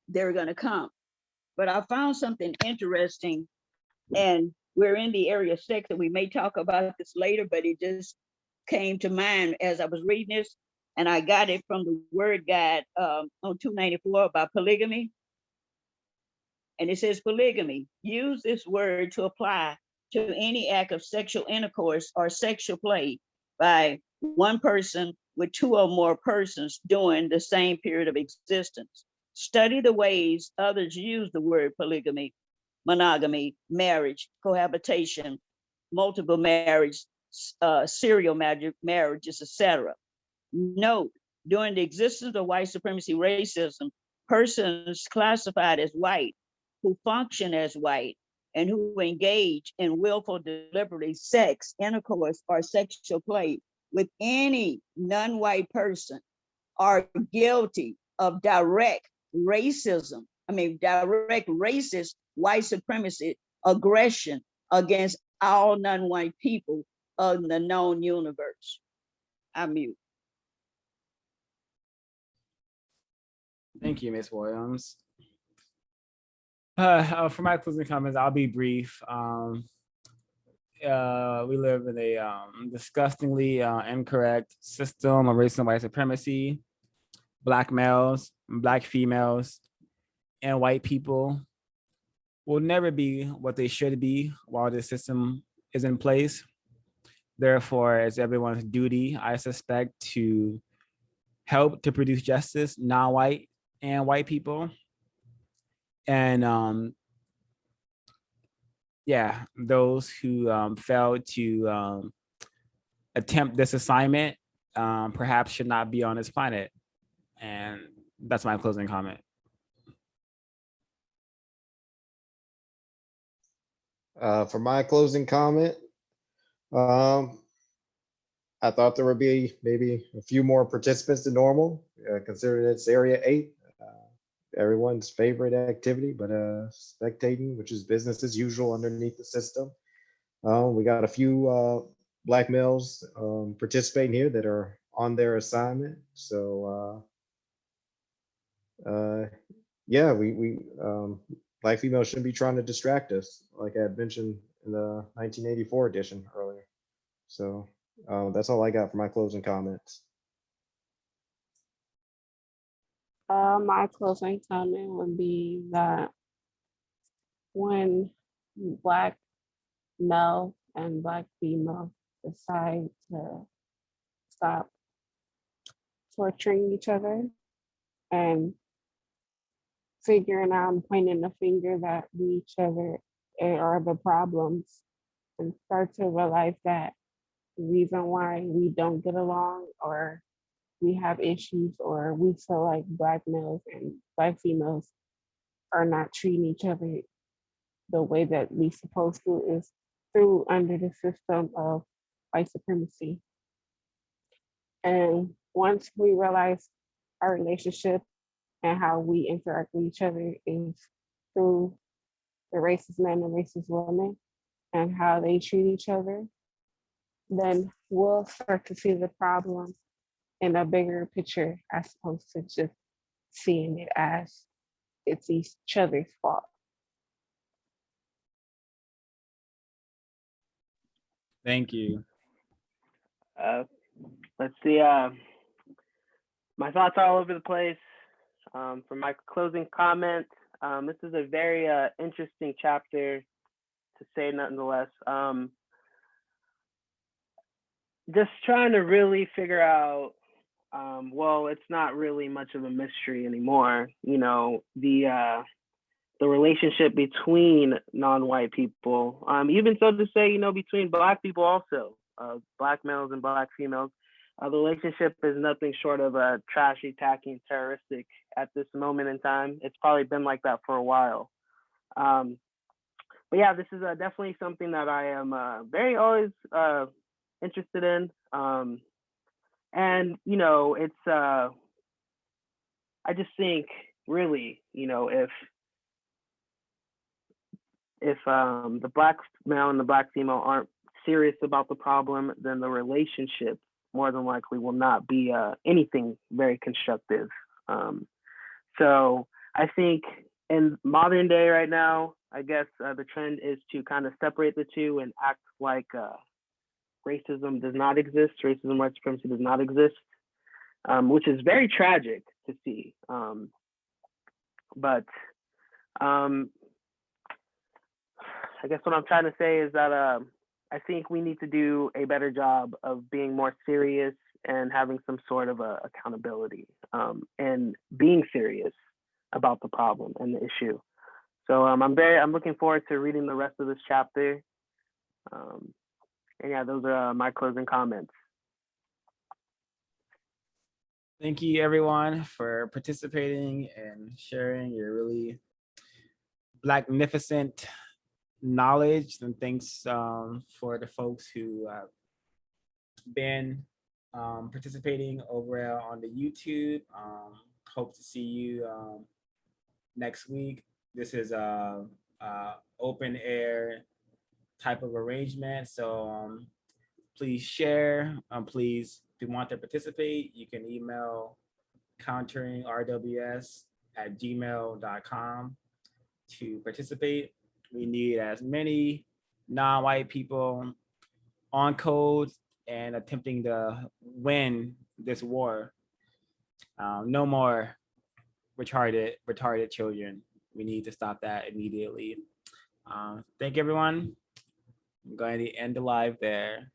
They're gonna come. But I found something interesting, and we're in the area 6, and we may talk about this later, but it just came to mind as I was reading this, and I got it from the word guide on 294 about polygamy. And it says polygamy, use this word to apply to any act of sexual intercourse or sexual play by one person with 2 or more persons during the same period of existence. Study the ways others use the word polygamy, monogamy, marriage, cohabitation, multiple marriage, serial marriages, etc. Note, during the existence of white supremacy racism, persons classified as white, who function as white, and who engage in willful, deliberately sex, intercourse, or sexual play with any non-white person are guilty of direct racist white supremacy aggression against all non-white people of the known universe. I mute. Thank you, Ms. Williams. For my closing comments, I'll be brief. We live in a disgustingly incorrect system of racism and white supremacy. Black males, Black females, and white people will never be what they should be while this system is in place. Therefore, it's everyone's duty, I suspect, to help to produce justice, non-white and white people. And yeah, those who failed to attempt this assignment perhaps should not be on this planet. And that's my closing comment. For my closing comment, um, I thought there would be maybe a few more participants than normal, considering it's Area 8, everyone's favorite activity, but spectating, which is business as usual underneath the system. We got a few black males participating here that are on their assignment. So yeah, we black females shouldn't be trying to distract us, like I had mentioned in the 1984 edition earlier. So that's all I got for my closing comments. My closing comment would be that when Black male and Black female decide to stop torturing each other and figuring out and pointing the finger that we each other are the problems, and start to realize that the reason why we don't get along or we have issues or we feel like Black males and Black females are not treating each other the way that we supposed to is through under the system of white supremacy. And once we realize our relationship and how we interact with each other is through the racist men and racist women and how they treat each other, then we'll start to see the problem in a bigger picture as opposed to just seeing it as it's each other's fault. Thank you. Let's see. My thoughts are all over the place. For my closing comment, this is a very interesting chapter, to say nonetheless. Just trying to really figure out, well, it's not really much of a mystery anymore. You know, the relationship between non-white people, even so to say, you know, between Black people also, Black males and Black females. The relationship is nothing short of trashy, tacky, and terroristic at this moment in time. It's probably been like that for a while. But yeah, this is definitely something that I am very always interested in. And, you know, it's, I just think really, you know, if the Black male and the Black female aren't serious about the problem, then the relationship more than likely will not be anything very constructive. So I think in modern day right now, I guess the trend is to kind of separate the two and act like racism does not exist, racism, white supremacy does not exist, which is very tragic to see. But I guess what I'm trying to say is that I think we need to do a better job of being more serious and having some sort of accountability and being serious about the problem and the issue. So I'm looking forward to reading the rest of this chapter. And yeah, those are my closing comments. Thank you everyone for participating and sharing your really Blacknificent knowledge, and thanks for the folks who have been participating over on the YouTube. Hope to see you next week. This is a open air type of arrangement, so please share. Please, if you want to participate, you can email counteringrws@gmail.com to participate. We need as many non-white people on code and attempting to win this war. No more retarded children. We need to stop that immediately. Thank you, everyone. I'm going to end the live there.